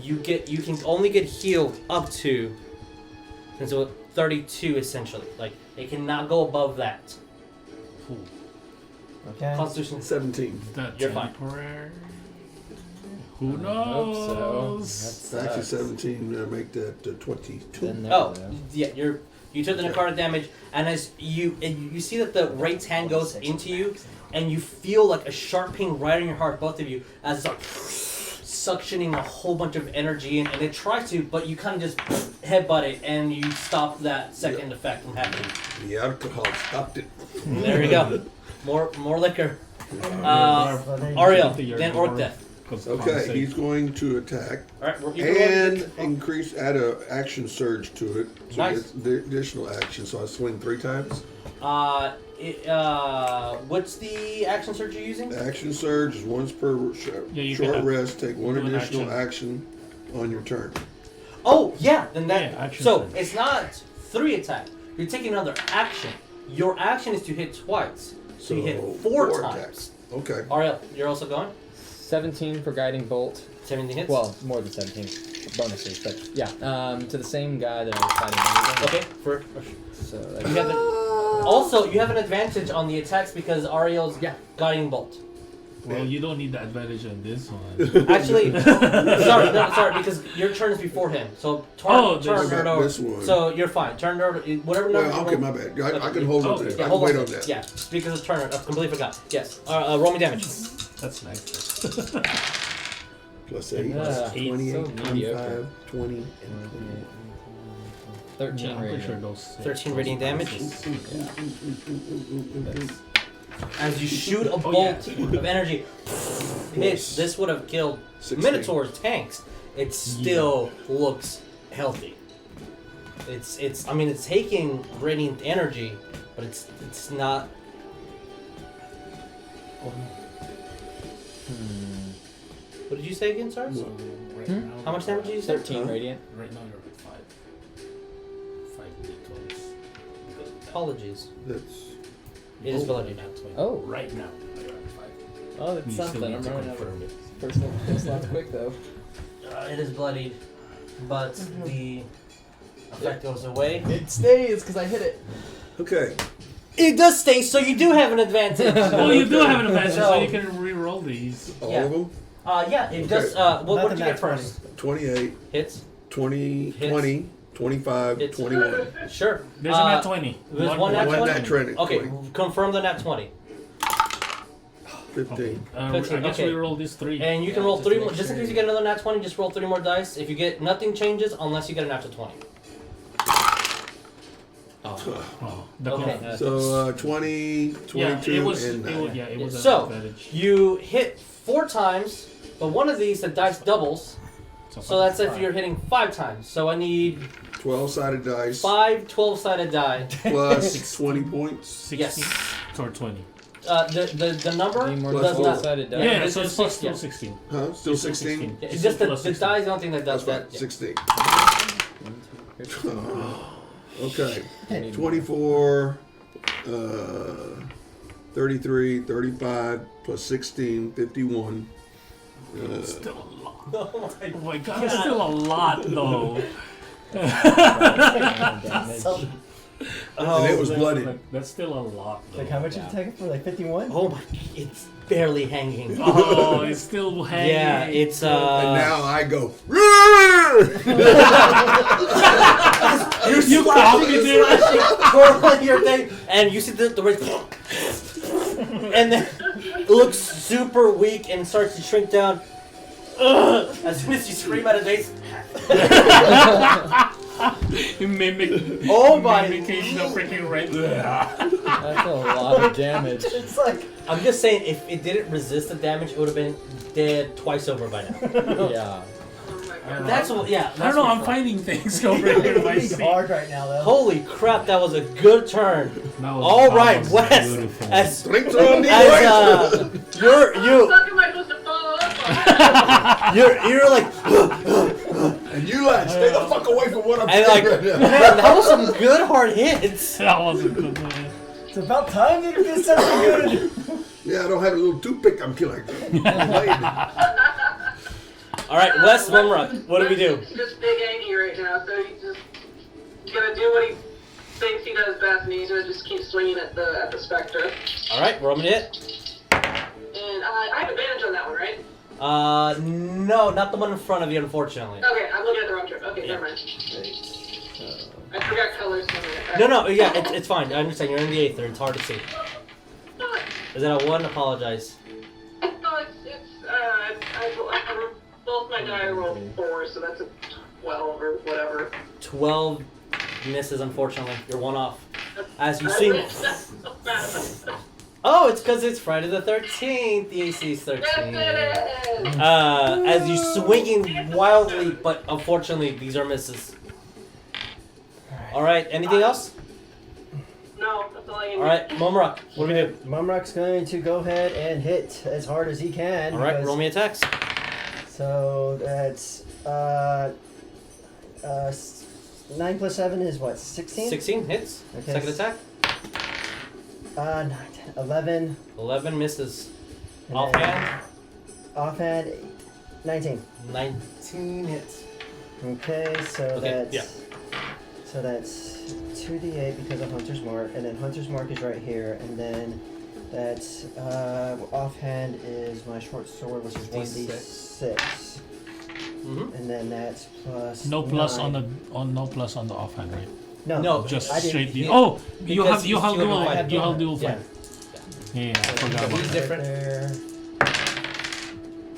you can only get healed up to, and so 32 essentially. Like it cannot go above that. Okay. Constitution. 17. That's You're fine. temporary. Who I knows? hope so. Actually, Sucks. 17 make that 22. Been there, Oh, though. yeah, you took the necrotic damage, and as you see that the Wraith's hand goes into you, and you feel like a sharp pain right in your heart, both of you, as it's like suctioning a whole bunch of energy in, and it tries to, but you kind of just headbutt it, and you stop that second effect from happening. The alcohol stopped it. There you go. More liquor. Ariell, then Orcdeath. Okay, he's going to attack Alright, and add an action surge to it. So Nice. it's the additional action. So I swing 3 times. What's the action surge you're using? Action surge is once per you short can rest. Take 1 do an additional action on your turn. Oh, yeah, then that. Yeah, action so surge. it's not 3 attack. You're taking another action. Your action is to hit twice. So you hit 4 times. attacks. Okay. Ariell, you're also going? 17 for guiding bolt. 17 hits? Well, more than 17 bonuses, but yeah. To the same guy that I was fighting. Okay, So you have you have an advantage on the attacks because Ariel's guiding bolt. Well, you don't need the advantage on this one. Actually, sorry, because your turn is before him. So turn it over. This one. So you're fine. Turn it over. Whatever number. Well, you okay, roll. my bad. I can hold on to that. Yeah, I can hold wait on on to it. that. Yeah, because of turn. I completely forgot. Yes. Roll me damage. That's nice. Plus 8, Yeah. 28, So 25, mediocre. 20, and 13 I'm pretty radiant. sure those 13 radiant damage. Yeah. As you shoot a bolt yeah. of energy, hits. This would have killed 16. Minotaurs, tanks. It still looks healthy. It's. I mean, it's taking radiant energy, but it's not. What did you say again, Sars? So right Hmm? now, How much damage did you say? 13 radiant. Right now you're at 5 d12s. Apologies. That's It is bloodied. Oh. Right now you're at 5. Oh, it's You still something. need I'm to running out confirm of it. first slot's quick though. It is bloodied, but the effect goes away. It stays because I hit it. okay. It does stay, so you do have an advantage. Well, you do have an advantage, so So- you can re-roll these. All Yeah. of them? Yeah, it Okay. does. What Not did the you nat get first? 28, Hits? 20, Hits. 20, 25, Hits. 21. Sure. There's a nat 20. There's one nat One 20? nat 20. Okay, 20, confirm the nat 20. 15. I 15, guess okay. we roll these 3. And you can roll 3 more. Just in case you get another nat 20, just roll 3 more dice. If you get nothing changes unless you get a natural 20. Oh, the Okay. So 20, 22, it was, and 9. it was So, an advantage. you hit 4 times, but one of these, the dice doubles. So that's if you're hitting 5 times. So I need 12-sided dice 5 12-sided die. plus 20 points. 16 Yes. or 20. The number Any more does not. double-sided die? Yeah, this so is it's plus six- still yeah. 16. Huh? Still 16? Yeah, it's just the die is the only thing that does That's right. that. 16. 15. Okay. I need 24, 33, 35, plus 16, 51. Still a lot. Oh my Oh my god, it's still a lot though. damage. And it was bloody. That's still a lot though. Like how much did you take it for? Like 51? Oh my! It's barely hanging. Oh, it's still hanging. Yeah, it's And now I go. you copy it. twirling your thing, and you see the red, and then it looks super weak and starts to shrink down. As soon as you scream out of days. Oh my! Mimication of freaking red. That's a lot of damage. It's like I'm just saying, if it didn't resist the damage, it would have been dead twice over by now. Yeah. That's what. Yeah. I don't know, I'm finding things over here in my it's seat. hard right now though. Holy crap! That was a good turn. That was- All that right, was Wes. beautiful. As Drinks on the you Fuck am I supposed to follow up on? you're like And you like, stay the fuck away from what I'm and saying like right now. man, that was some good hard hits. That was a good one. It's about time that you did something good. Yeah, I don't have a little toothpick I'm killing. All right, Wes Mumrock, what do we do? He's just big angry right now, so he's just gonna do what he thinks he he does best, and he's gonna just keep swinging at the spectre. All right, roll me to hit. And I have advantage on that one, right? No, not the one in front of you, unfortunately. Okay, I'm looking at the wrong trip. Okay, never mind. I forgot colors. No, yeah, it's fine. I understand. You're in the Aether. It's hard to see. Is that a 1? Apologize. No, both my die rolled 4, so that's a 12 or whatever. 12 misses, unfortunately. You're 1 off. As you see. Oh, it's because it's Friday the 13th. The AC is 13. Yes, it is! As you swinging wildly, but unfortunately, these are misses. Alright, anything else? No, that's all I can do. Alright, Mumrock, what do we do? Mumrock's going to go ahead and hit as hard as he can. Alright, because- roll me attacks. So that's 9 plus 7 is what? 16. 16 hits. Okay. Second attack. 9, 10, 11. 11 misses. and Offhand. then Offhand. 19. 19 hits. Okay, so Okay, that's so that's 2d8 because of Hunter's Mark, and then Hunter's Mark is right here, and then that's offhand is my short sword, which is 1d6. Mm-hmm. And then that's plus No plus 9. no plus on the offhand, right? No, Just I didn't- straight he- you have because you he's have dual dual fight. you have dual Yeah. fight. Yeah, I So forgot about he's that. different. There.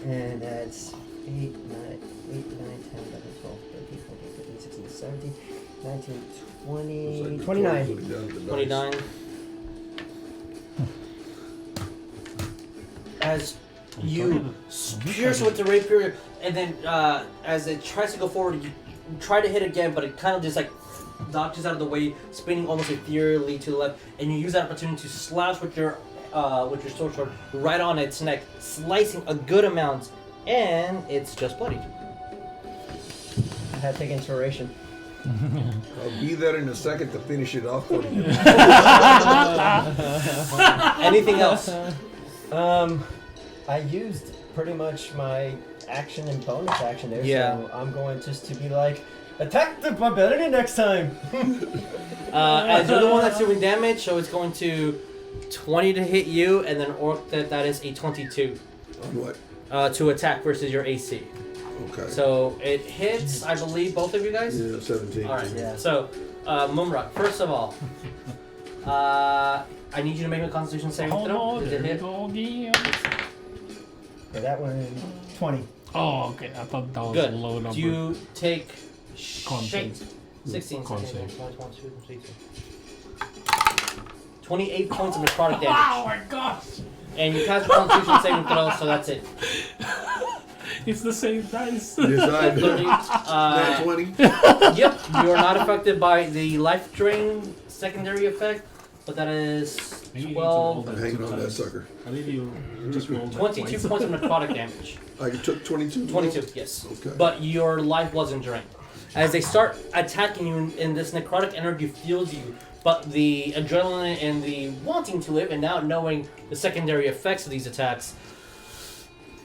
And that's 8, 9, 10, 11, 12, 13, 14, 15, 16, 17, 19, 20, 29. 29. As you pierce with the rapier, and then as it tries to go forward, you try to hit again, but it kind of just like dodges out of the way, spinning almost ethereally to the left, and you use that opportunity to slash with your sword right on its neck, slicing a good amount, and it's just bloodied. I had to take inspiration. I'll be there in a second to finish it off for you. Anything else? I used pretty much my action and bonus action there, Yeah. so I'm going just to be like, attack the Barbarian next time! As you're the one that's doing damage, so it's going to 20 to hit you, and then Orcdeath, that is a 22 On what? to attack versus your AC. Okay. So it hits, I believe, both of you guys? Yeah, 17. Alright, Yeah. so Mumrock, first of all, I need you to make a Constitution saving throw. Does it hit? Yeah, that one, 20. Oh, okay. I thought that was Good. a low number. Do you take Con shake? save. 16. Con 16, save. 1, 2, 3, 28 points of necrotic damage. Oh my gosh! And you pass your Constitution saving throw, so that's it. It's the same dice. Yes, I Literally, did. Nat 20. Yep, you are not affected by the life drain secondary effect, but that is Maybe you need to 12, roll that Hanging two on that times. sucker. I think you just rolled that 22 twice. points of necrotic damage. I took 22. 22, yes. Okay. But your life wasn't drained. As they start attacking you, and this necrotic energy fuels you, but the adrenaline and the wanting to live, and now knowing the secondary effects of these attacks,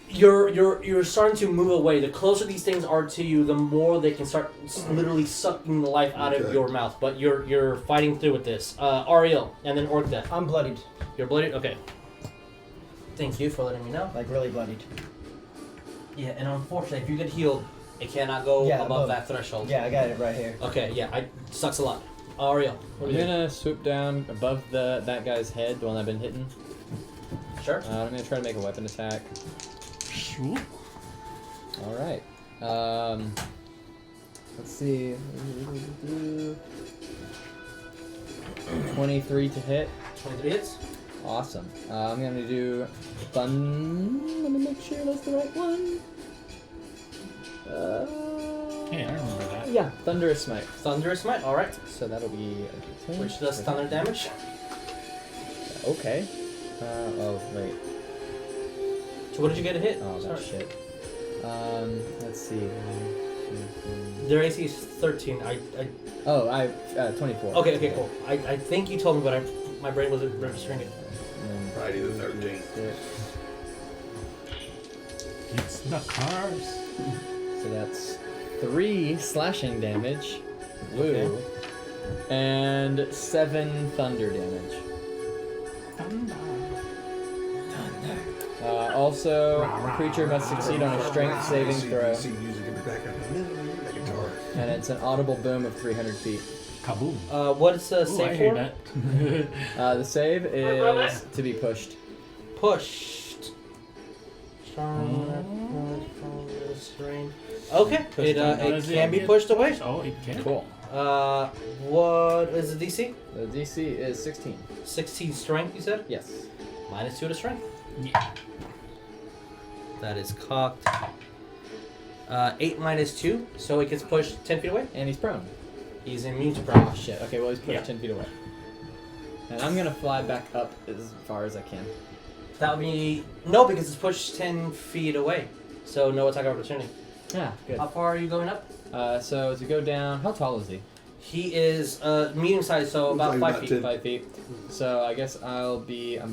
you're starting to move away. The closer these things are to you, the more they can start literally sucking the life out of Okay. your mouth. But you're fighting through with this. Ariell, and then Orcdeath. I'm bloodied. You're bloodied? Okay. Thank you for letting me know. Like, really bloodied. Yeah, and unfortunately, if you get healed, it cannot go Yeah, above above. that threshold. Yeah, I got it right here. Okay, yeah, sucks a lot. Ariell, what I'm do you do? gonna swoop down above that guy's head, the one I've been hitting. Sure. I'm gonna try to make a weapon attack. Swoop. All right. Let's see. 23 to hit. 23 hits. Awesome. I'm gonna do Let me make sure that's the right one. Yeah, I remember that. Yeah, Thunderous Smite. Thunderous Smite, alright. So that'll be a D10. Which does thunder damage. Okay. Oh wait. So what did you get a hit? Oh, that Sorry. shit. Let's see. Their AC is 13. Oh, I 24. Okay, cool. I think you told me, but my brain wasn't registering it. Friday the 13th. It's the carbs. So that's 3 slashing damage. Woo. Okay. And 7 thunder damage. Also, creature must succeed on a strength saving throw. See music in the background. Like a guitar. And it's an audible boom of 300 feet. Kaboom. What's the Ooh, I save hear for? that. The save is to be pushed. Pushed. Okay, it can be pushed away. Oh, it can. Cool. What is the DC? The DC is 16. 16 strength, you said? Yes. -2 to strength. Yeah. That is cocked. 8 -2, so it gets pushed 10 feet away. And he's prone. He's immune to prone. Oh shit. Okay, well he's pushed 10 feet away. And I'm gonna fly back up as far as I can. That would be... No, because it's pushed 10 feet away. So no attack opportunity. Yeah, good. How far are you going up? So to go down, how tall is he? He is medium sized, so about 5 feet. 10. 5 feet. So I guess I'm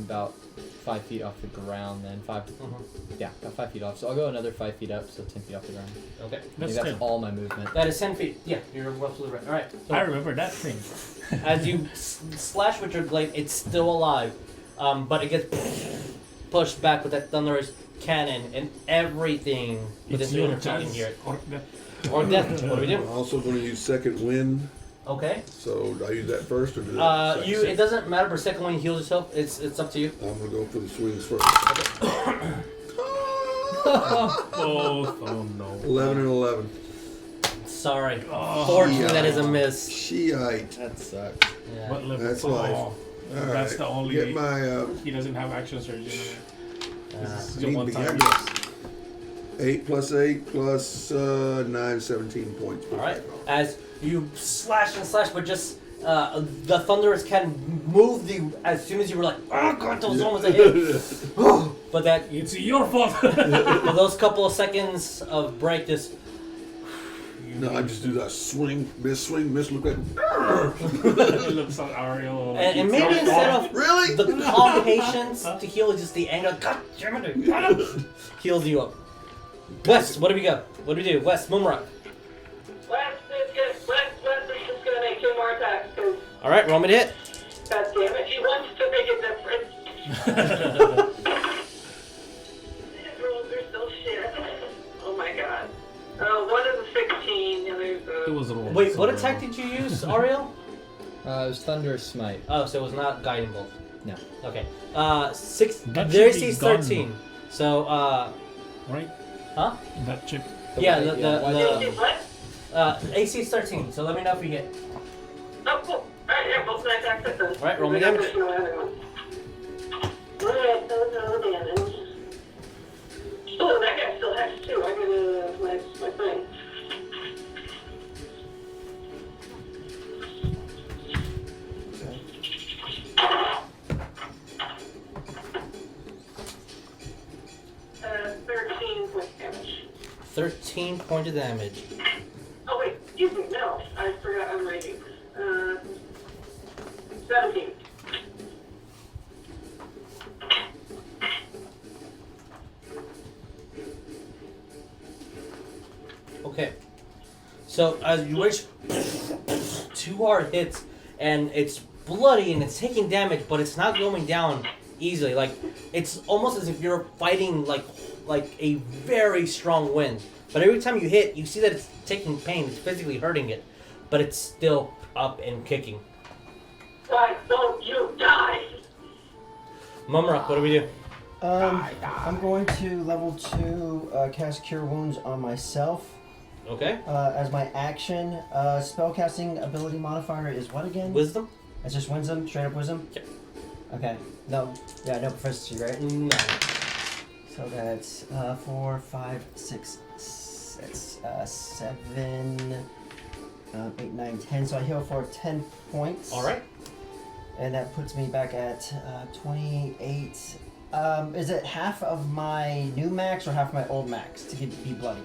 about 5 feet off the ground then. Yeah, about 5 feet off. So I'll go another 5 feet up, so 10 feet off the ground. Okay. I think That's that's 10. all my movement. That is 10 feet. Yeah, you're absolutely right. Alright. So I remember that thing. as you slash with your blade, it's still alive. But it gets pushed back with that thunderous cannon and everything within It's 300 your feet can chance. hear it. Or that. Orcdeath, what do we do? I'm also going to use second wind. Okay. So do I use that first or do that second? It doesn't matter, but second one you heal yourself, it's up to you. I'm going to go for the swings first. Oh no. 11 and 11. Sorry. Oh, Fortunately, that is a miss. Shiite. That sucks. Yeah. What level? That's life. Oh, All that's right. the only. Get my... He doesn't have action surge. Uh, This is need one to be time. accurate. 8 plus 8 plus 9, 17 points. Alright. As you slash and slash, but just the thunderous can move you as soon as you were like, oh god, that was almost a hit. But that It's your fault. for those couple of seconds of break, this No, I just do that swing, miss, look at... It looks like Ariell. and maybe instead of Really? the calm patience to heal, it's just the anger. God damn it! Heals you up. West, what do we got? What do we do? West, Mumrock. Wes is just gonna make 2 more attacks because, Alright, roll me to hit. god damn it, he wants to make a difference. His rolls are so shit. Oh my god. One is a 16, the other is It a... was wrong. Wait, what attack did you use, Ariell? It was Thunderous Smite. Oh, so it was not Guiding Bolt. No. Okay. That Their should be AC is gone. 13. So, Right? huh? That chip. Yeah, why What? AC is 13, so let me know if you hit. Oh, cool. Alright, yeah, both my attacks hit then. Alright, roll me damage. Alright, those are the damage. Oh, that guy still has 2. I got my thing. Uh, 13 points damage. 13 points of damage. Oh wait, excuse me, no, I forgot I'm reading. 17. Okay. So, as you reach 2 hard hits, and it's bloody and it's taking damage, but it's not going down easily. Like, it's almost as if you're fighting like a very strong wind. But every time you hit, you see that it's taking pain, it's physically hurting it, but it's still up and kicking. Why don't you die? Mumrock, what do we do? I'm going to level 2 cast Cure Wounds on myself. Okay. As my action, spellcasting ability modifier is what again? Wisdom? It's just wisdom, straight up wisdom? Yep. Okay. No proficiency, right? No. So that's 4, 5, 6, 7, 8, 9, 10. So I heal for 10 points. Alright. And that puts me back at 28. Is it half of my new max or half of my old max to be bloodied?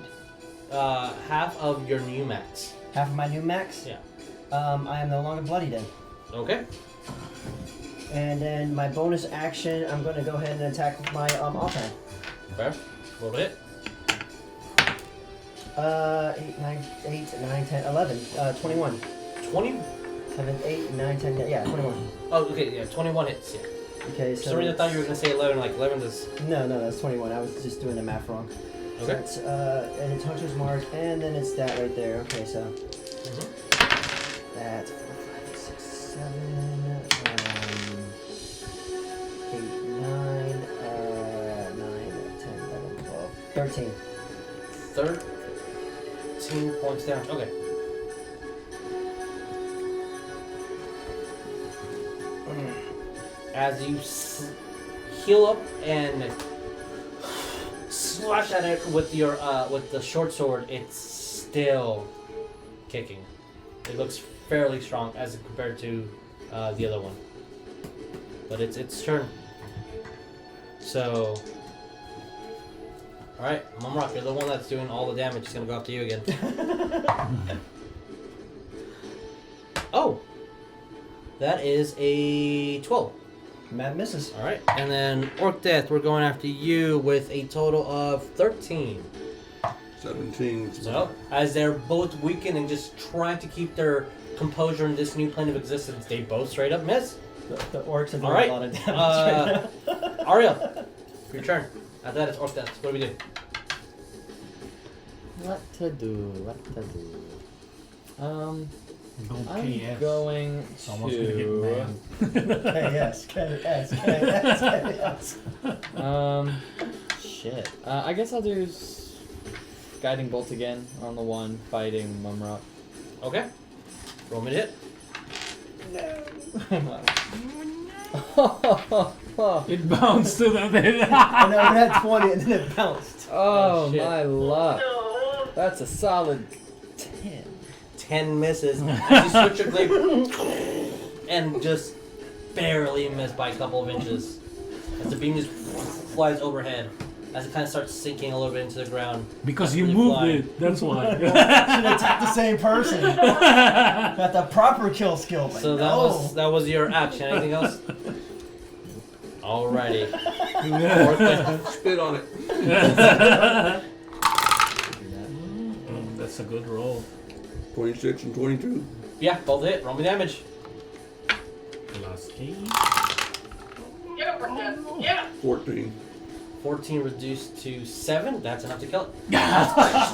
Half of your new max. Half of my new max? Yeah. I am no longer bloody then. Okay. And then my bonus action, I'm going to go ahead and attack with my offhand. Fair. Roll to hit. 8, 9, 10, 11, 21. 20. 7, 8, 9, 10, yeah, 21. Oh, okay, yeah, 21 hits, yeah. Okay, For so. some reason I thought you were going to say 11, like 11 is... No, that's 21. I was just doing the math wrong. So Okay. it's, and it's Hunter's Mark, and then it's that right there. Okay, so. That's 4, 5, 6, 7, 8, 9, 9, 10, 11, 12, 13. 13 points down. Okay. As you heal up and slash at it with your with the short sword, it's still kicking. It looks fairly strong as compared to the other one, but it's turn. So, all right, Mumrock, you're the one that's doing all the damage. It's gonna go after you again. Oh, that is a 12. Matt misses. All right, and then Orcdeath, we're going after you with a total of 13. 17. So, as they're both weakened and just trying to keep their composure in this new plane of existence, they both straight up miss. The orcs are doing All right, a lot of damage right now. Ariell, your turn. After that, it's Orcdeath. What do we do? What to do? I'm KS. going It's almost gonna hit man. KS. Shit. I guess I'll do Guiding Bolt again on the one fighting Mumrock. Okay. Roll me to hit. It bounced to the I know, it had 20 and then it bounced. Oh, shit. my luck. No. That's a solid 10. 10 misses. As you switch your blade and just barely miss by a couple of inches. As the beam just flies overhead. As it kind of starts sinking a little bit into the ground. because you Really moved fly. it. That's why. Should attack the same person. Got the proper kill skill. But So that was your action. Anything else? Alrighty. Spit on it. That's a good roll. 26 and 22. Yeah, both hit. Roll me damage. Plus 8. Yeah, yeah. 14. 14 reduced to 7. That's enough to kill it.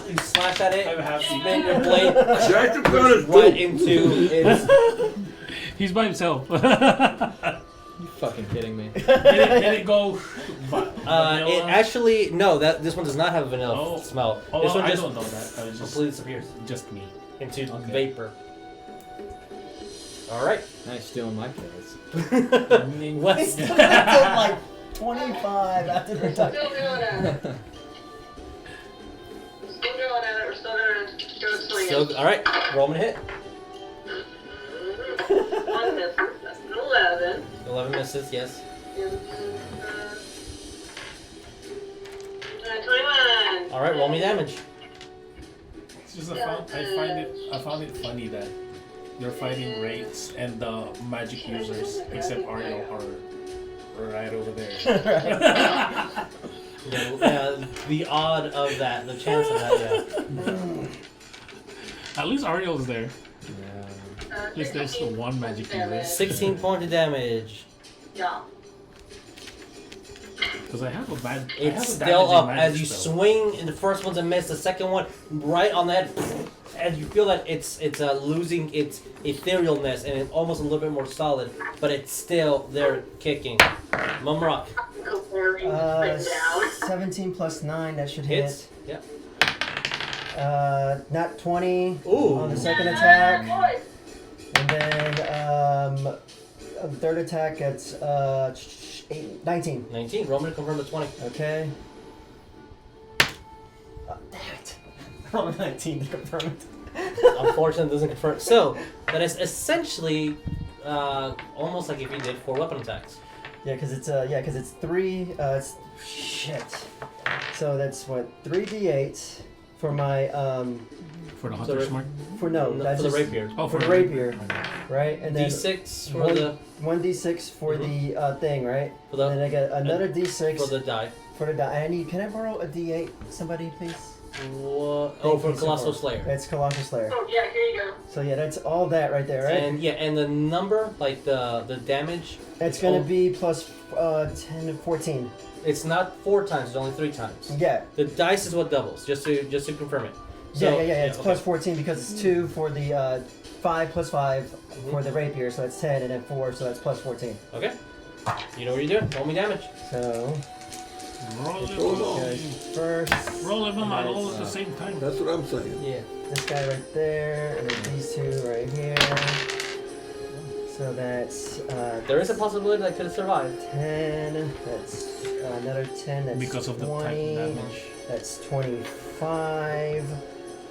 You slash at it. I'm happy. Spin your blade Jack of gun is right two. into its. He's by himself. You fucking kidding me? Did it go? It actually no. This one does not have a vanilla smell. Oh, This one I just don't know that. I was just completely disappears just me. into Okay. vapor. All right. Nice stealing my kills. What's Still like 25 after the Still attack. doing it. Still going at it. We're still doing swinging. so? All right. Roll me to hit. One misses. That's an 11. 11 misses. Yes. 21. All right. Roll me damage. It's just I found it funny that you're fighting wraiths and the magic users, except Ariell, are right over there. Yeah, the odd of that, the chance of that. Yeah. At least Ariell's there. Yeah. At least there's the one magic user. 16 points of damage. Yeah. Because I have a bad. I It's have a still damaging up magic as you spell. swing. And the first one's a miss. The second one right on that, and you feel that it's losing its etherealness and it's almost a little bit more solid, but it's still there kicking. Mumrock Comparing down. 17 plus 9, that should hit. hits. Yep. Not 20 Ooh. on the second attack. Boy. And then on the third attack, it's 19. 19. Roll me to confirm the 20. Okay. Damn it. Roll 19 to confirm it. Unfortunately, it doesn't confirm. So that is essentially almost like if you did 4 weapon attacks. Yeah, because it's 3. It's shit. So that's what 3d8 for my For the So hunter's the- mark. for no, No, that's for the just rapier. Oh, for the rapier, right? And then D6 for one- the 1d6 for the thing, right? For the- and then I get another d6 for the die. for the die. Can I borrow a d8? Somebody, please. What? Oh, for Colossal Slayer. That's Colossal Slayer. Oh, yeah, here you go. So yeah, that's all that right there, right? And the number, like the damage. It's gonna be plus 10 to 14. It's not 4 times. It's only 3 times. Yeah. The dice is what doubles. Just to confirm it. Yeah. It's okay. plus 14 because it's 2 for the 5 plus 5 for the rapier, so that's 10, and then 4, so that's plus 14. Okay. You know what you're doing. Roll me damage. So Roll this it guy first. Roll them all at the same time. That's what I'm saying. Yeah, this guy right there, and then these 2 right here. So that's There is a possibility that I could have survived. 10. That's another 10. That's Because of the 20. type damage. That's 25.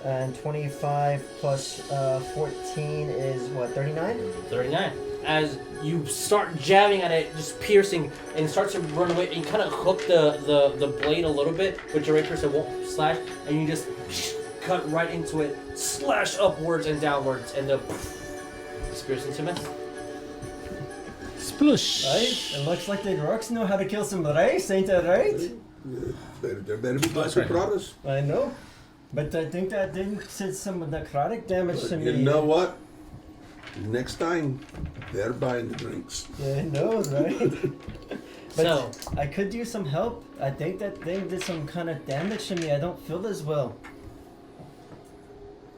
And 25 plus 14 is what, 39? 39. As you start jamming at it, just piercing, and it starts to run away, and you kind of hook the blade a little bit with your rapier so it won't slash, and you just cut right into it, slash upwards and downwards, and the spears into miss. Splush. Right? It looks like the orcs know how to kill some race, ain't that right? There better be lots of brothers. I know. But I think that did some necrotic damage to me. You know what? Next time, they're buying the drinks. Yeah, I know, right? But So, I could use some help. I think that thing did some kind of damage to me. I don't feel as well.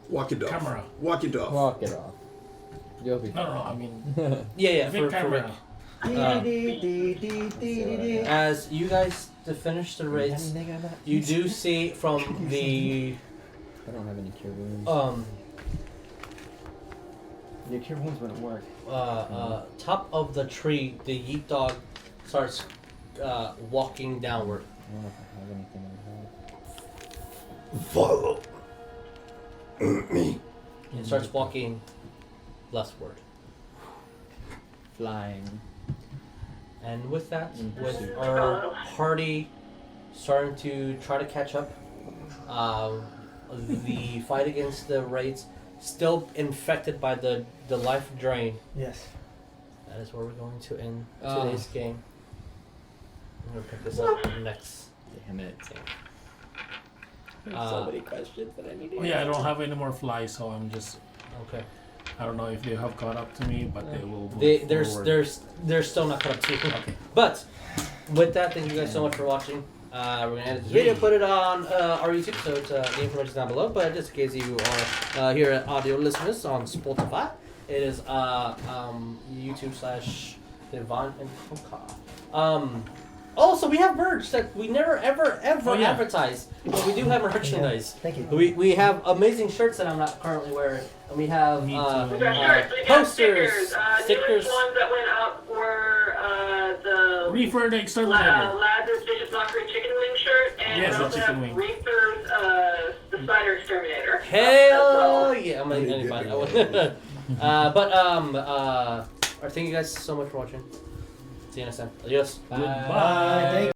Walk it off. Camera. Walk it off. Walk it off. You'll be No, I mean, yeah, big for Rick. camera. As you guys to finish the raids, you do see from the I don't have any cure wounds. Your cure wounds wouldn't work. top of the tree, the yeet dog starts walking downward. I don't know if I have anything on that. Follow me. It starts walking westward. Flying. And with that, In with pursuit. our party starting to try to catch up, the fight against the raids still infected by the life drain. Yes. That is where we're going to end today's game. I'm gonna pick this up next. Damn it. Uh, So many questions that I need to Oh, yeah, I don't have any more flies, so I'm just. Okay. I don't know if they have caught up to me, but they will. They're still not caught up to you. Okay. But with that, thank you guys so much for watching. We're gonna end this video, put it on our YouTube, so it's, the information is down below. But just in case you are here at audio listeners on Spotify, it is YouTube/Devon and Poka. Also, we have merch that we never ever advertise, but we do have merchandise. Thank you. We have amazing shirts that I'm not currently wearing, and we have We got shirts, we got posters, stickers. Newest ones that went out were the Reefer the exterminator. Lazarus Vicious Mockery Chicken Wing shirt, and Yes, we the also chicken have wing. Reefer's the Spider Exterminator. Hell yeah! I'm gonna buy that one. Thank you guys so much for watching. See you next time. Adios. Goodbye. Thank